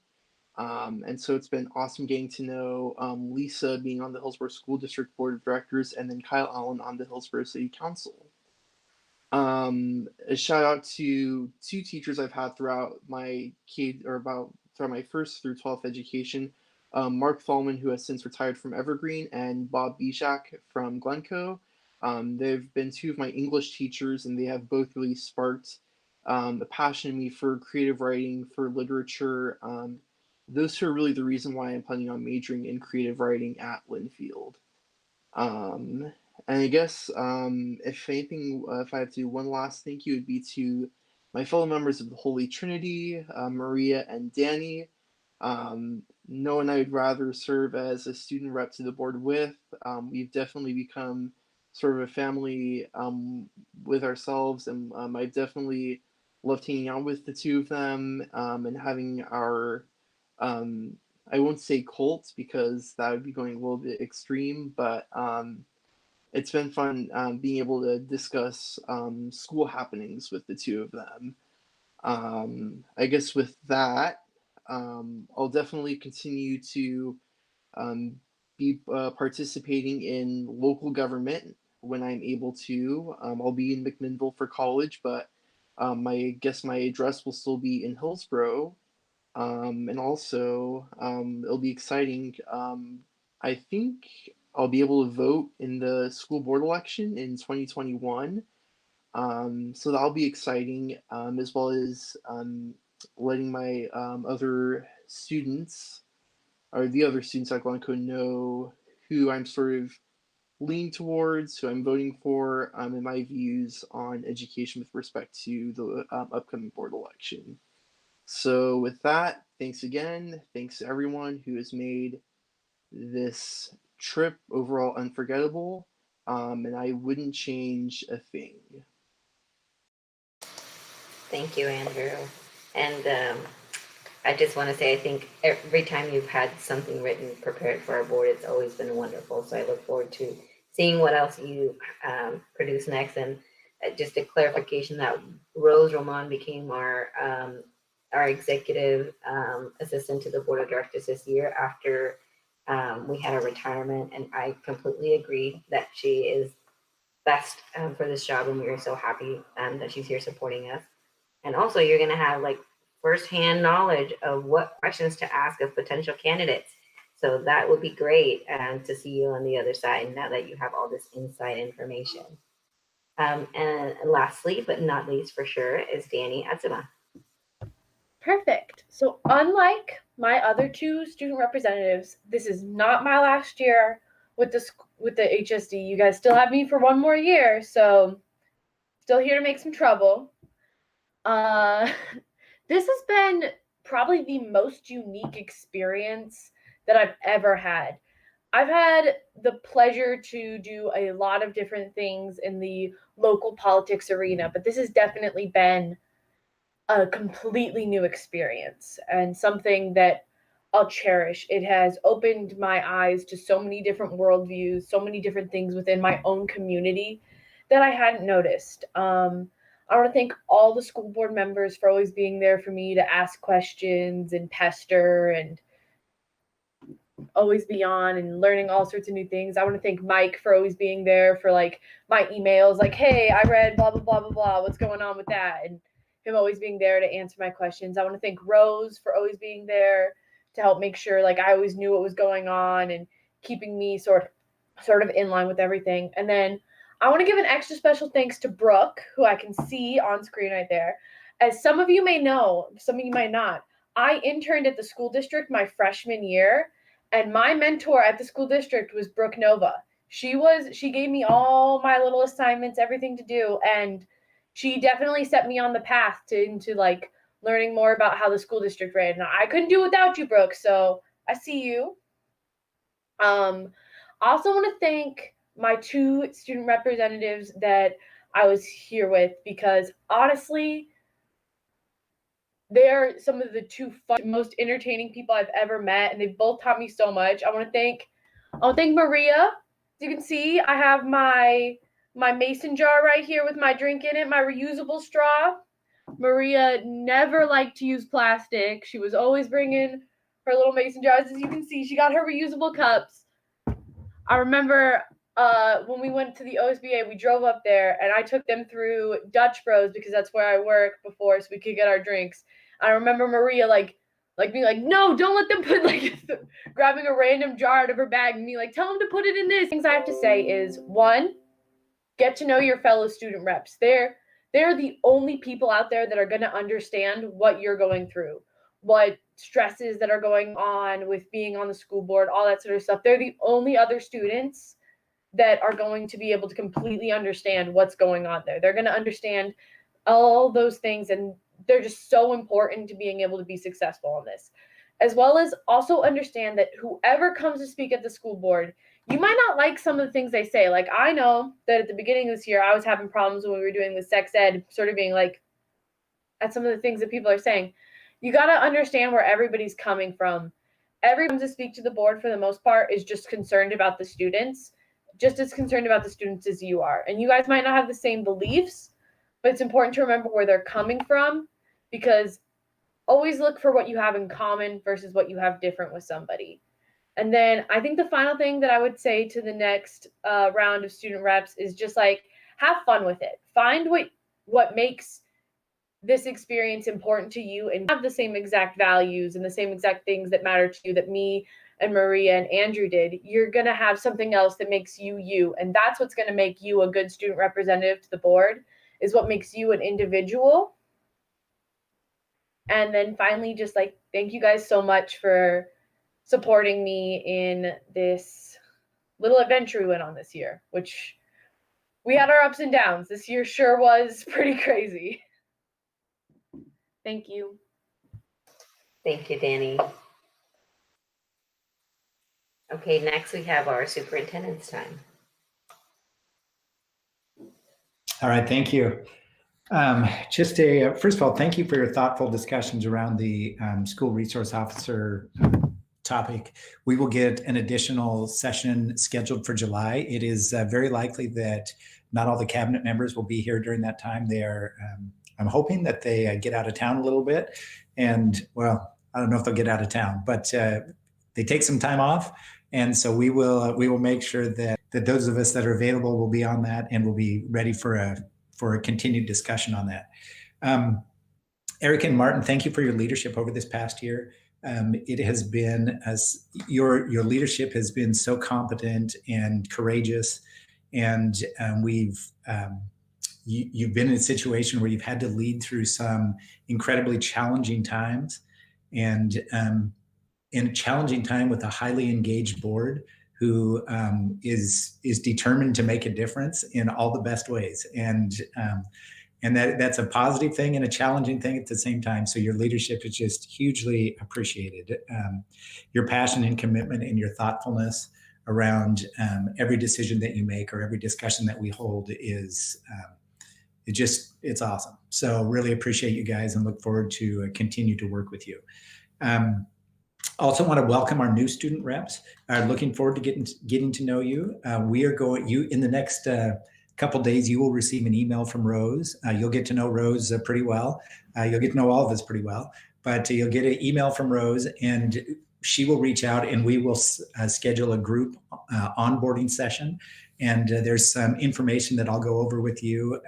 And so it's been awesome getting to know Lisa being on the Hillsboro School District Board of Directors, and then Kyle Allen on the Hillsboro City Council. A shout out to two teachers I've had throughout my throughout my first through 12th education. Mark Thalman, who has since retired from Evergreen, and Bob Bijak from Glencoe. They've been two of my English teachers, and they have both really sparked a passion in me for creative writing, for literature. Those two are really the reason why I'm planning on majoring in creative writing at Linfield. And I guess if anything, if I have to do one last thank you, would be to my fellow members of the Holy Trinity, Maria and Danny. No one I would rather serve as a student rep to the board with. We've definitely become sort of a family with ourselves, and I've definitely loved hanging out with the two of them and having our, I won't say cult because that would be going a little bit extreme, but it's been fun being able to discuss school happenings with the two of them. I guess with that, I'll definitely continue to be participating in local government when I'm able to. I'll be in McMinnville for college, but I guess my address will still be in Hillsboro. And also, it'll be exciting. I think I'll be able to vote in the school board election in 2021. So that'll be exciting, as well as letting my other students, or the other students at Glencoe, know who I'm sort of lean towards, who I'm voting for, and my views on education with respect to the upcoming board election. So with that, thanks again. Thanks to everyone who has made this trip overall unforgettable, and I wouldn't change a thing. Thank you, Andrew. And I just want to say, I think every time you've had something written prepared for our board, it's always been wonderful. So I look forward to seeing what else you produce next. And just a clarification that Rose Roman became our executive assistant to the board of directors this year after we had a retirement. And I completely agree that she is best for this job. And we are so happy that she's here supporting us. And also you're going to have like firsthand knowledge of what questions to ask of potential candidates. So that would be great to see you on the other side now that you have all this inside information. And lastly, but not least for sure, is Danny Atsuma. Perfect. So unlike my other two student representatives, this is not my last year with the HSD. You guys still have me for one more year, so still here to make some trouble. This has been probably the most unique experience that I've ever had. I've had the pleasure to do a lot of different things in the local politics arena, but this has definitely been a completely new experience and something that I'll cherish. It has opened my eyes to so many different worldviews, so many different things within my own community that I hadn't noticed. I want to thank all the school board members for always being there for me to ask questions and pester and always be on and learning all sorts of new things. I want to thank Mike for always being there for like my emails, like, hey, I read blah, blah, blah, blah, blah. What's going on with that? And him always being there to answer my questions. I want to thank Rose for always being there to help make sure like I always knew what was going on and keeping me sort of in line with everything. And then I want to give an extra special thanks to Brooke, who I can see on screen right there. As some of you may know, some of you might not, I interned at the school district my freshman year, and my mentor at the school district was Brooke Nova. She gave me all my little assignments, everything to do, and she definitely set me on the path into like learning more about how the school district ran. And I couldn't do without you, Brooke, so I see you. I also want to thank my two student representatives that I was here with, because honestly, they're some of the two most entertaining people I've ever met, and they've both taught me so much. I want to thank Maria. As you can see, I have my mason jar right here with my drink in it, my reusable straw. Maria never liked to use plastic. She was always bringing her little mason jars. As you can see, she got her reusable cups. I remember when we went to the OSBA, we drove up there and I took them through Dutch Bros because that's where I work before, so we could get our drinks. I remember Maria like being like, no, don't let them put like grabbing a random jar out of her bag and me like, tell them to put it in this. Things I have to say is, one, get to know your fellow student reps. They're the only people out there that are going to understand what you're going through, what stresses that are going on with being on the school board, all that sort of stuff. They're the only other students that are going to be able to completely understand what's going on there. They're going to understand all those things, and they're just so important to being able to be successful on this. As well as also understand that whoever comes to speak at the school board, you might not like some of the things they say. Like, I know that at the beginning of this year, I was having problems when we were doing the sex ed, sort of being like, at some of the things that people are saying. You got to understand where everybody's coming from. Everyone to speak to the board, for the most part, is just concerned about the students, just as concerned about the students as you are. And you guys might not have the same beliefs, but it's important to remember where they're coming from, because always look for what you have in common versus what you have different with somebody. And then I think the final thing that I would say to the next round of student reps is just like, have fun with it. Find what makes this experience important to you, and have the same exact values and the same exact things that matter to you that me and Maria and Andrew did. You're going to have something else that makes you you. And that's what's going to make you a good student representative to the board, is what makes you an individual. And then finally, just like, thank you guys so much for supporting me in this little adventure we went on this year, which we had our ups and downs. This year sure was pretty crazy. Thank you. Thank you, Danny. Okay, next we have our superintendent's time. All right, thank you. First of all, thank you for your thoughtful discussions around the school resource officer topic. We will get an additional session scheduled for July. It is very likely that not all the cabinet members will be here during that time. I'm hoping that they get out of town a little bit, and well, I don't know if they'll get out of town, but they take some time off, and so we will make sure that those of us that are available will be on that, and we'll be ready for a continued discussion on that. Eric and Martin, thank you for your leadership over this past year. It has been, as your leadership has been so competent and courageous, and you've been in a situation where you've had to lead through some incredibly challenging times, and in a challenging time with a highly engaged board who is determined to make a difference in all the best ways. And that's a positive thing and a challenging thing at the same time. So your leadership is just hugely appreciated. Your passion and commitment and your thoughtfulness around every decision that you make or every discussion that we hold is it's awesome. So really appreciate you guys and look forward to continue to work with you. Also want to welcome our new student reps. Looking forward to getting to know you. In the next couple days, you will receive an email from Rose. You'll get to know Rose pretty well. You'll get to know all of us pretty well, but you'll get an email from Rose, and she will reach out, and we will schedule a group onboarding session. And there's some information that I'll go over with you,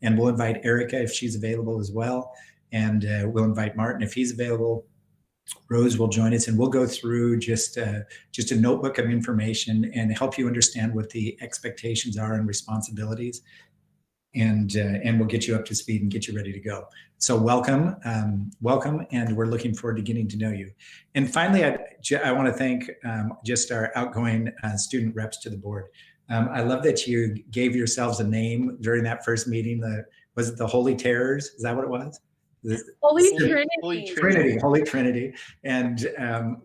and we'll invite Erica if she's available as well, and we'll invite Martin if he's available. Rose will join us, and we'll go through just a notebook of information and help you understand what the expectations are and responsibilities, and we'll get you up to speed and get you ready to go. So welcome, and we're looking forward to getting to know you. And finally, I want to thank just our outgoing student reps to the board. I love that you gave yourselves a name during that first meeting. Was it the Holy Terrors? Is that what it was? Holy Trinity. Holy Trinity. And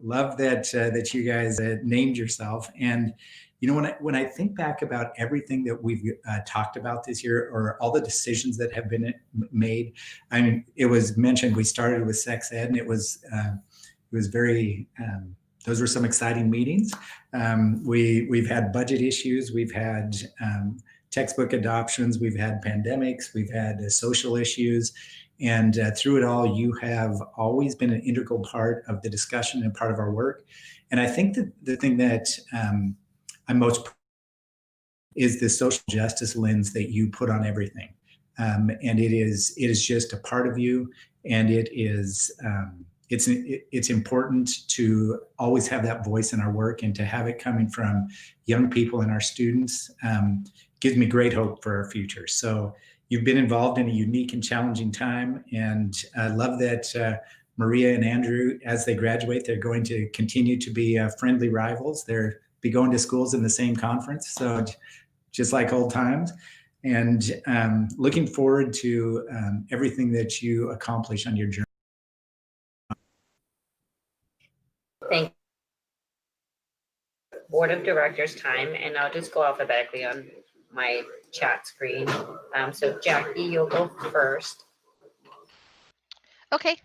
love that you guys named yourself. And you know, when I think back about everything that we've talked about this year, or all the decisions that have been made, I mean, it was mentioned we started with sex ed, and it was very. Those were some exciting meetings. We've had budget issues. We've had textbook adoptions. We've had pandemics. We've had social issues. And through it all, you have always been an integral part of the discussion and part of our work. And I think that the thing that I'm most proud of is the social justice lens that you put on everything. And it is just a part of you. And it's important to always have that voice in our work, and to have it coming from young people and our students gives me great hope for our future. So you've been involved in a unique and challenging time, and I love that Maria and Andrew, as they graduate, they're going to continue to be friendly rivals. They're be going to schools in the same conference. So just like old times. And looking forward to everything that you accomplish on your journey. Thank you. Board of Directors time, and I'll just go alphabetically on my chat screen. So Jackie, you'll go first. Okay.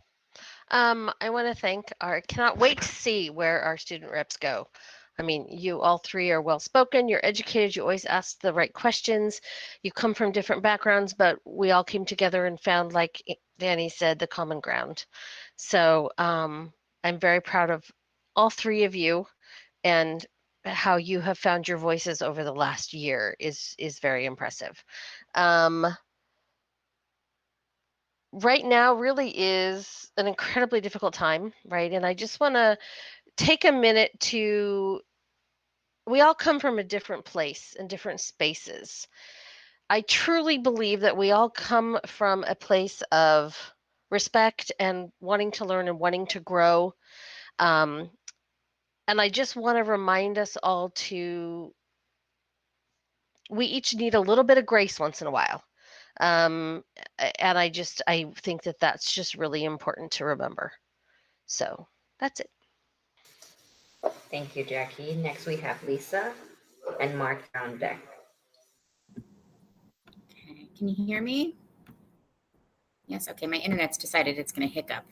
I want to thank cannot wait to see where our student reps go. I mean, you all three are well spoken, you're educated, you always ask the right questions, you come from different backgrounds, but we all came together and found, like Danny said, the common ground. So I'm very proud of all three of you, and how you have found your voices over the last year is very impressive. Right now really is an incredibly difficult time, right? And I just want to take a minute to, we all come from a different place and different spaces. I truly believe that we all come from a place of respect and wanting to learn and wanting to grow. And I just want to remind us all we each need a little bit of grace once in a while. And I think that that's just really important to remember. So that's it. Thank you, Jackie. Next we have Lisa and Mark on deck. Okay, can you hear me? Yes, okay, my internet's decided it's going to hiccup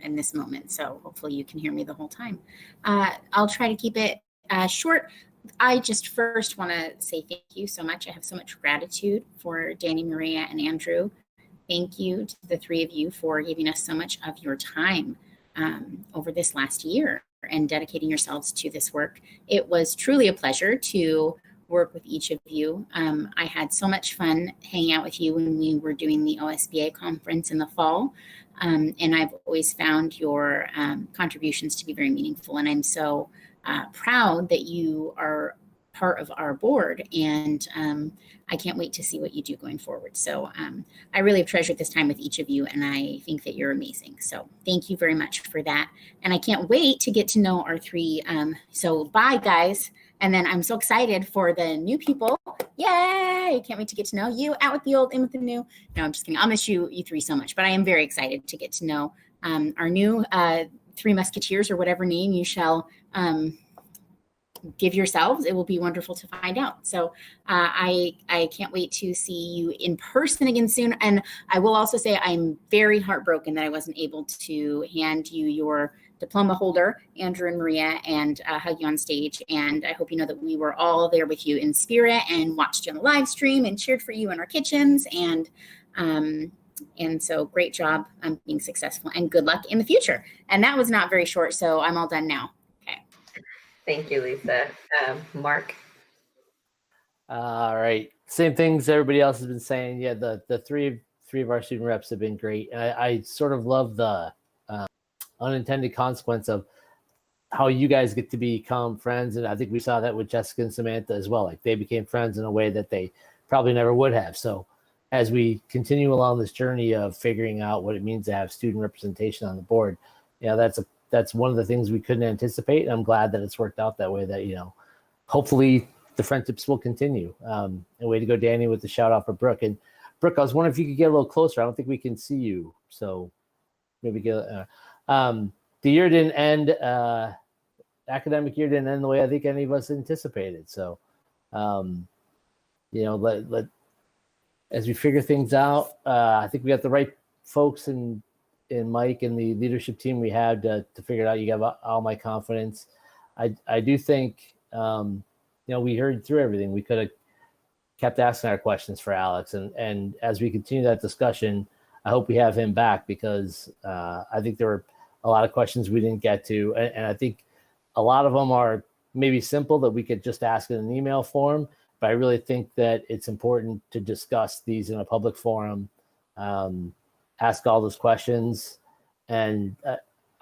in this moment, so hopefully you can hear me the whole time. I'll try to keep it short. I just first want to say thank you so much. I have so much gratitude for Danny, Maria, and Andrew. Thank you to the three of you for giving us so much of your time over this last year and dedicating yourselves to this work. It was truly a pleasure to work with each of you. I had so much fun hanging out with you when we were doing the OSBA conference in the fall. And I've always found your contributions to be very meaningful. And I'm so proud that you are part of our board, and I can't wait to see what you do going forward. So I really have treasured this time with each of you, and I think that you're amazing. So thank you very much for that. And I can't wait to get to know our three. So bye, guys. And then I'm so excited for the new people. Yay! Can't wait to get to know you. Out with the old, in with the new. No, I'm just kidding. I'll miss you three so much, but I am very excited to get to know our new three musketeers, or whatever name you shall give yourselves. It will be wonderful to find out. So I can't wait to see you in person again soon. And I will also say I'm very heartbroken that I wasn't able to hand you your diploma holder, Andrew and Maria, and hug you on stage. And I hope you know that we were all there with you in spirit and watched you on the live stream and cheered for you in our kitchens. And so great job being successful, and good luck in the future. And that was not very short, so I'm all done now. Thank you, Lisa. Mark? All right. Same things everybody else has been saying. Yeah, the three of our student reps have been great. And I sort of love the unintended consequence of how you guys get to become friends. And I think we saw that with Jessica and Samantha as well. Like, they became friends in a way that they probably never would have. So as we continue along this journey of figuring out what it means to have student representation on the board, that's one of the things we couldn't anticipate. I'm glad that it's worked out that way, that, hopefully the friendships will continue. And way to go, Danny, with the shout out for Brooke. And Brooke, I was wondering if you could get a little closer. I don't think we can see you. So maybe get, the year didn't end, academic year didn't end the way I think any of us anticipated. So, as we figure things out, I think we got the right folks in Mike and the leadership team we had to figure it out. You have all my confidence. I do think, we heard through everything. We could have kept asking our questions for Alex. And as we continue that discussion, I hope we have him back, because I think there were a lot of questions we didn't get to. And I think a lot of them are maybe simple that we could just ask in an email form. But I really think that it's important to discuss these in a public forum, ask all those questions. And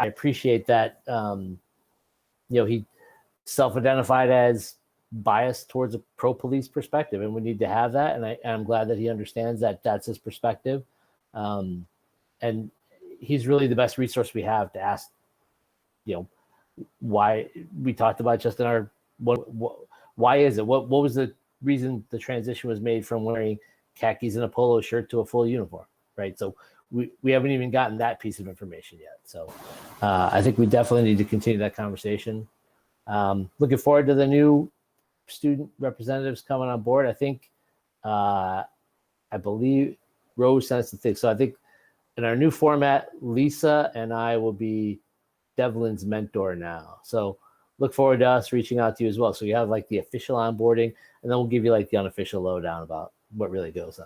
I appreciate that, he self-identified as biased towards a pro-police perspective, and we need to have that. And I'm glad that he understands that that's his perspective. And he's really the best resource we have to ask, why we talked about just in our why is it? What was the reason the transition was made from wearing khakis and a polo shirt to a full uniform, right? So we haven't even gotten that piece of information yet. So I think we definitely need to continue that conversation. Looking forward to the new student representatives coming on board. I think, I believe Rose sent us the thing. So I think in our new format, Lisa and I will be Devlin's mentor now. So look forward to us reaching out to you as well. So you have like the official onboarding, and then we'll give you like the unofficial lowdown about what really goes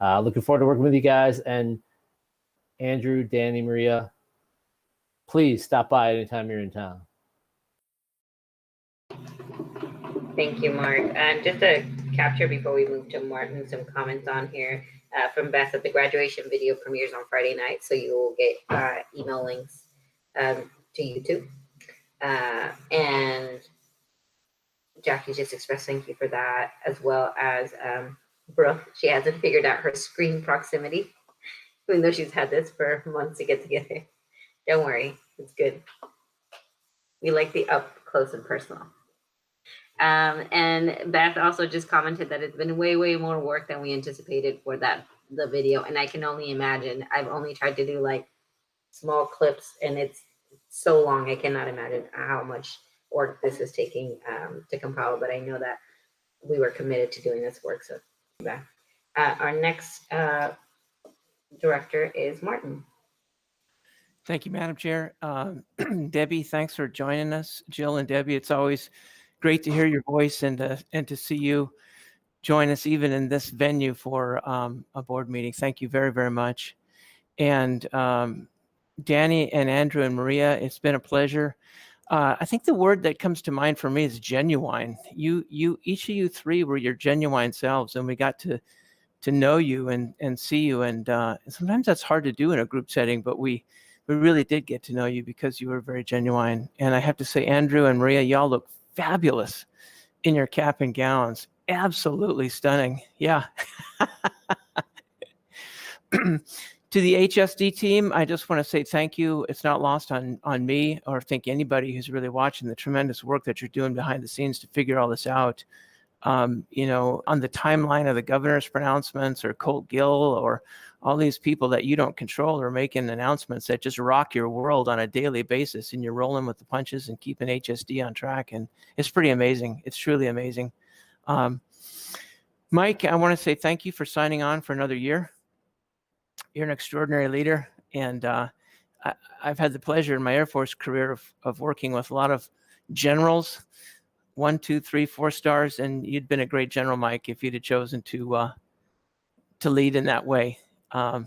on. Looking forward to working with you guys. And Andrew, Danny, Maria, please stop by anytime you're in town. Thank you, Mark. Just to capture before we move to Martin, some comments on here from Beth that the graduation video premieres on Friday night, so you will get email links to YouTube. And Jackie just expressed thank you for that, as well as Brooke. She hasn't figured out her screen proximity, even though she's had this for months to get together. Don't worry, it's good. We like the up close and personal. And Beth also just commented that it's been way, way more work than we anticipated for the video. And I can only imagine. I've only tried to do like small clips, and it's so long. I cannot imagine how much work this is taking to compile. But I know that we were committed to doing this work. So our next director is Martin. Thank you, Madam Chair. Debbie, thanks for joining us. Jill and Debbie, it's always great to hear your voice and to see you join us even in this venue for a board meeting. Thank you very, very much. And Danny and Andrew and Maria, it's been a pleasure. I think the word that comes to mind for me is genuine. Each of you three were your genuine selves, and we got to know you and see you. And sometimes that's hard to do in a group setting, but we really did get to know you because you were very genuine. And I have to say, Andrew and Maria, y'all look fabulous in your cap and gowns. Absolutely stunning. Yeah. To the HSD team, I just want to say thank you. It's not lost on me or think anybody who's really watching the tremendous work that you're doing behind the scenes to figure all this out. On the timeline of the governor's pronouncements or Colt Gill or all these people that you don't control are making announcements that just rock your world on a daily basis, and you're rolling with the punches and keeping HSD on track. And it's pretty amazing. It's truly amazing. Mike, I want to say thank you for signing on for another year. You're an extraordinary leader. And I've had the pleasure in my Air Force career of working with a lot of generals, 1, 2, 3, 4 stars, and you'd been a great general, Mike, if you'd have chosen to lead in that way. I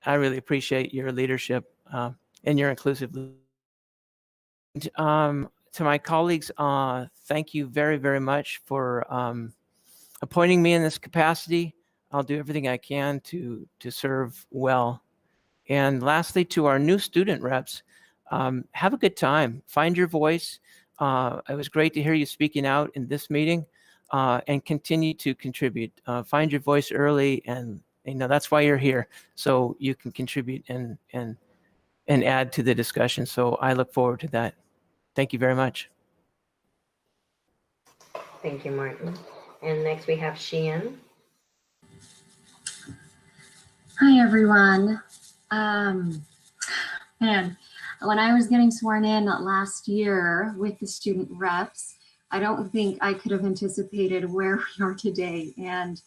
really appreciate your leadership and your inclusive. To my colleagues, thank you very, very much for appointing me in this capacity. I'll do everything I can to serve well. And lastly, to our new student reps, have a good time. Find your voice. It was great to hear you speaking out in this meeting, and continue to contribute. Find your voice early, and that's why you're here, so you can contribute and add to the discussion. So I look forward to that. Thank you very much. Thank you, Martin. And next we have Sheehan. Hi, everyone. And when I was getting sworn in last year with the student reps, I don't think I could have anticipated where we are today and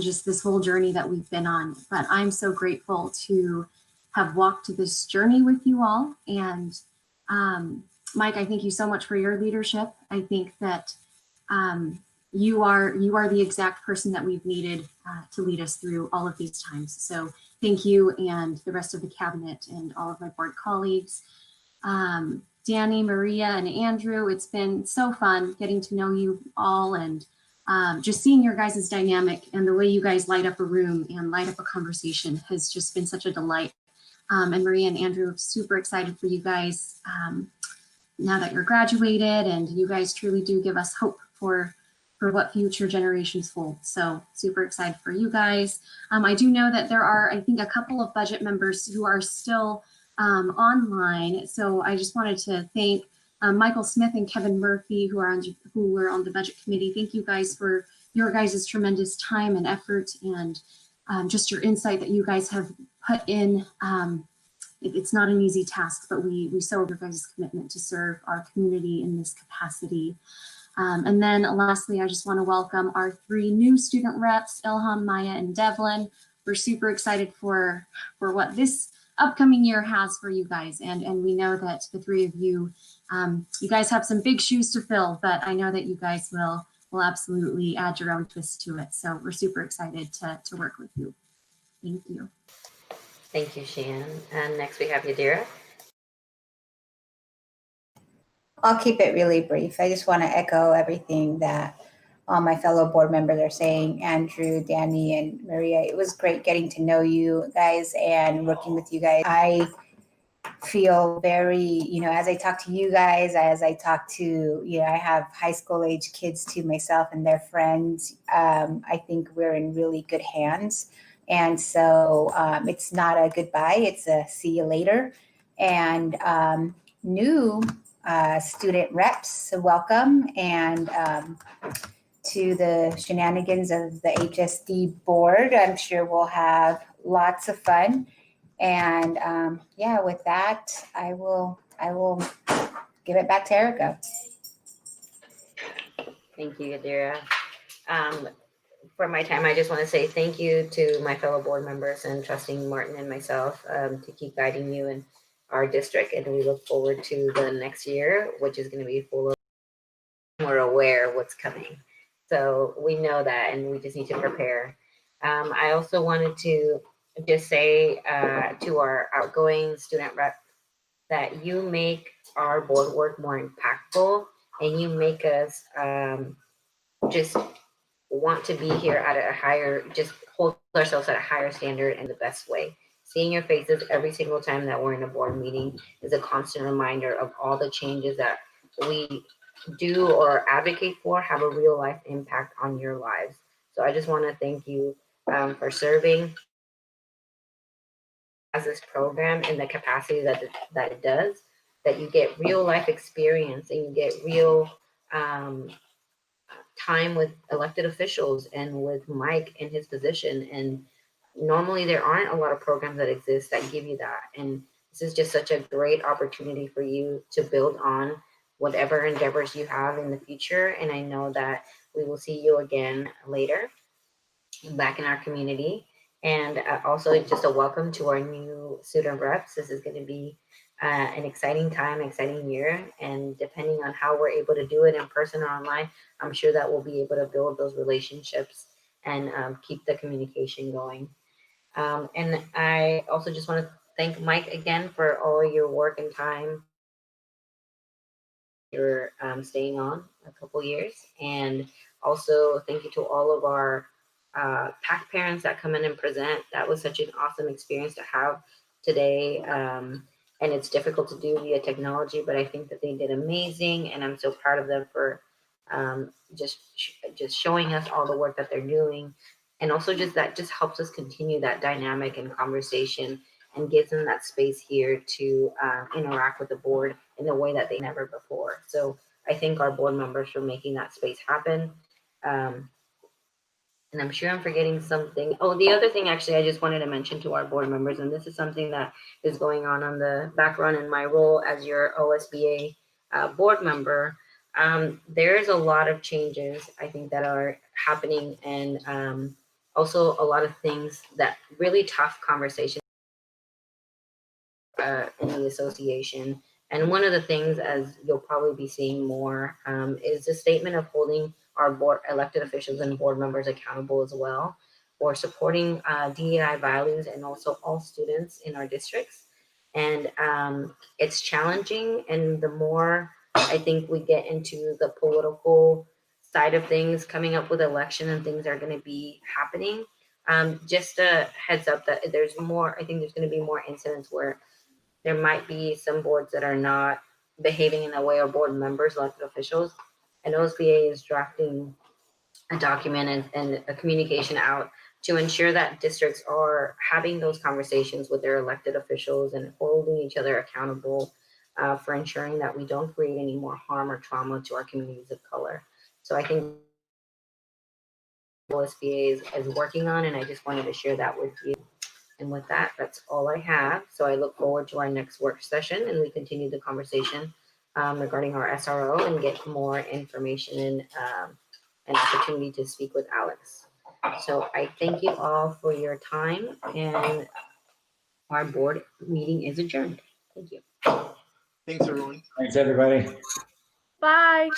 just this whole journey that we've been on. But I'm so grateful to have walked this journey with you all. And Mike, I thank you so much for your leadership. I think that you are the exact person that we've needed to lead us through all of these times. So thank you, and the rest of the cabinet and all of my board colleagues. Danny, Maria, and Andrew, it's been so fun getting to know you all, and just seeing your guys' dynamic and the way you guys light up a room and light up a conversation has just been such a delight. And Maria and Andrew, super excited for you guys now that you're graduated, and you guys truly do give us hope for what future generations hold. So super excited for you guys. I do know that there are, I think, a couple of budget members who are still online. So I just wanted to thank Michael Smith and Kevin Murphy, who were on the budget committee. Thank you guys for your guys' tremendous time and effort, and just your insight that you guys have put in. It's not an easy task, but we celebrate your guys' commitment to serve our community in this capacity. And then lastly, I just want to welcome our 3 new student reps, Ilham, Maya, and Devlin. We're super excited for what this upcoming year has for you guys. And we know that the 3 of you, you guys have some big shoes to fill, but I know that you guys will absolutely add your own twist to it. So we're super excited to work with you. Thank you. Thank you, Shan. And next we have Yadira. I'll keep it really brief. I just want to echo everything that all my fellow board members are saying. Andrew, Danny, and Maria, it was great getting to know you guys and working with you guys. I feel very, as I talk to you guys, as I talk to, I have high school age kids too myself and their friends. I think we're in really good hands. And so it's not a goodbye, it's a see you later. And new student reps, welcome. And to the shenanigans of the HSD board, I'm sure we'll have lots of fun. And with that, I will give it back to Erica. Thank you, Yadira. For my time, I just want to say thank you to my fellow board members and trusting Martin and myself to keep guiding you in our district. And we look forward to the next year, which is going to be full of, we're aware of what's coming. So we know that, and we just need to prepare. I also wanted to just say to our outgoing student rep that you make our board work more impactful, and you make us just want to be here at a higher, just hold ourselves at a higher standard in the best way. Seeing your faces every single time that we're in a board meeting is a constant reminder of all the changes that we do or advocate for have a real life impact on your lives. So I just want to thank you for serving as this program in the capacity that it does, that you get real life experience and you get real time with elected officials and with Mike in his position. And normally there aren't a lot of programs that exist that give you that. And this is just such a great opportunity for you to build on whatever endeavors you have in the future. And I know that we will see you again later back in our community. And also just a welcome to our new student reps. This is going to be an exciting time, exciting year. And depending on how we're able to do it in person or online, I'm sure that we'll be able to build those relationships and keep the communication going. And I also just want to thank Mike again for all your work and time. You're staying on a couple years. And also thank you to all of our Pact parents that come in and present. That was such an awesome experience to have today. And it's difficult to do via technology, but I think that they did amazing. And I'm so proud of them for just showing us all the work that they're doing. And also just that just helps us continue that dynamic and conversation and gives them that space here to interact with the board in a way that they never before. So I thank our board members for making that space happen. And I'm sure I'm forgetting something. Oh, the other thing actually I just wanted to mention to our board members, and this is something that is going on the background in my role as your OSBA board member. There's a lot of changes I think that are happening, and also a lot of things that really tough conversations in the association. And one of the things, as you'll probably be seeing more, is the statement of holding our board elected officials and board members accountable as well, or supporting DEI values and also all students in our districts. And it's challenging, and the more I think we get into the political side of things, coming up with election and things are going to be happening. Just a heads up that there's more, I think there's going to be more incidents where there might be some boards that are not behaving in a way, or board members, elected officials. And OSBA is drafting a document and a communication out to ensure that districts are having those conversations with their elected officials and holding each other accountable for ensuring that we don't create any more harm or trauma to our communities of color. So I think OSBA is working on, and I just wanted to share that with you. And with that, that's all I have. So I look forward to our next work session, and we continue the conversation regarding our SRO and get more information and an opportunity to speak with Alex. So I thank you all for your time, and our board meeting is adjourned. Thank you. Thanks, everyone. Thanks, everybody. Bye.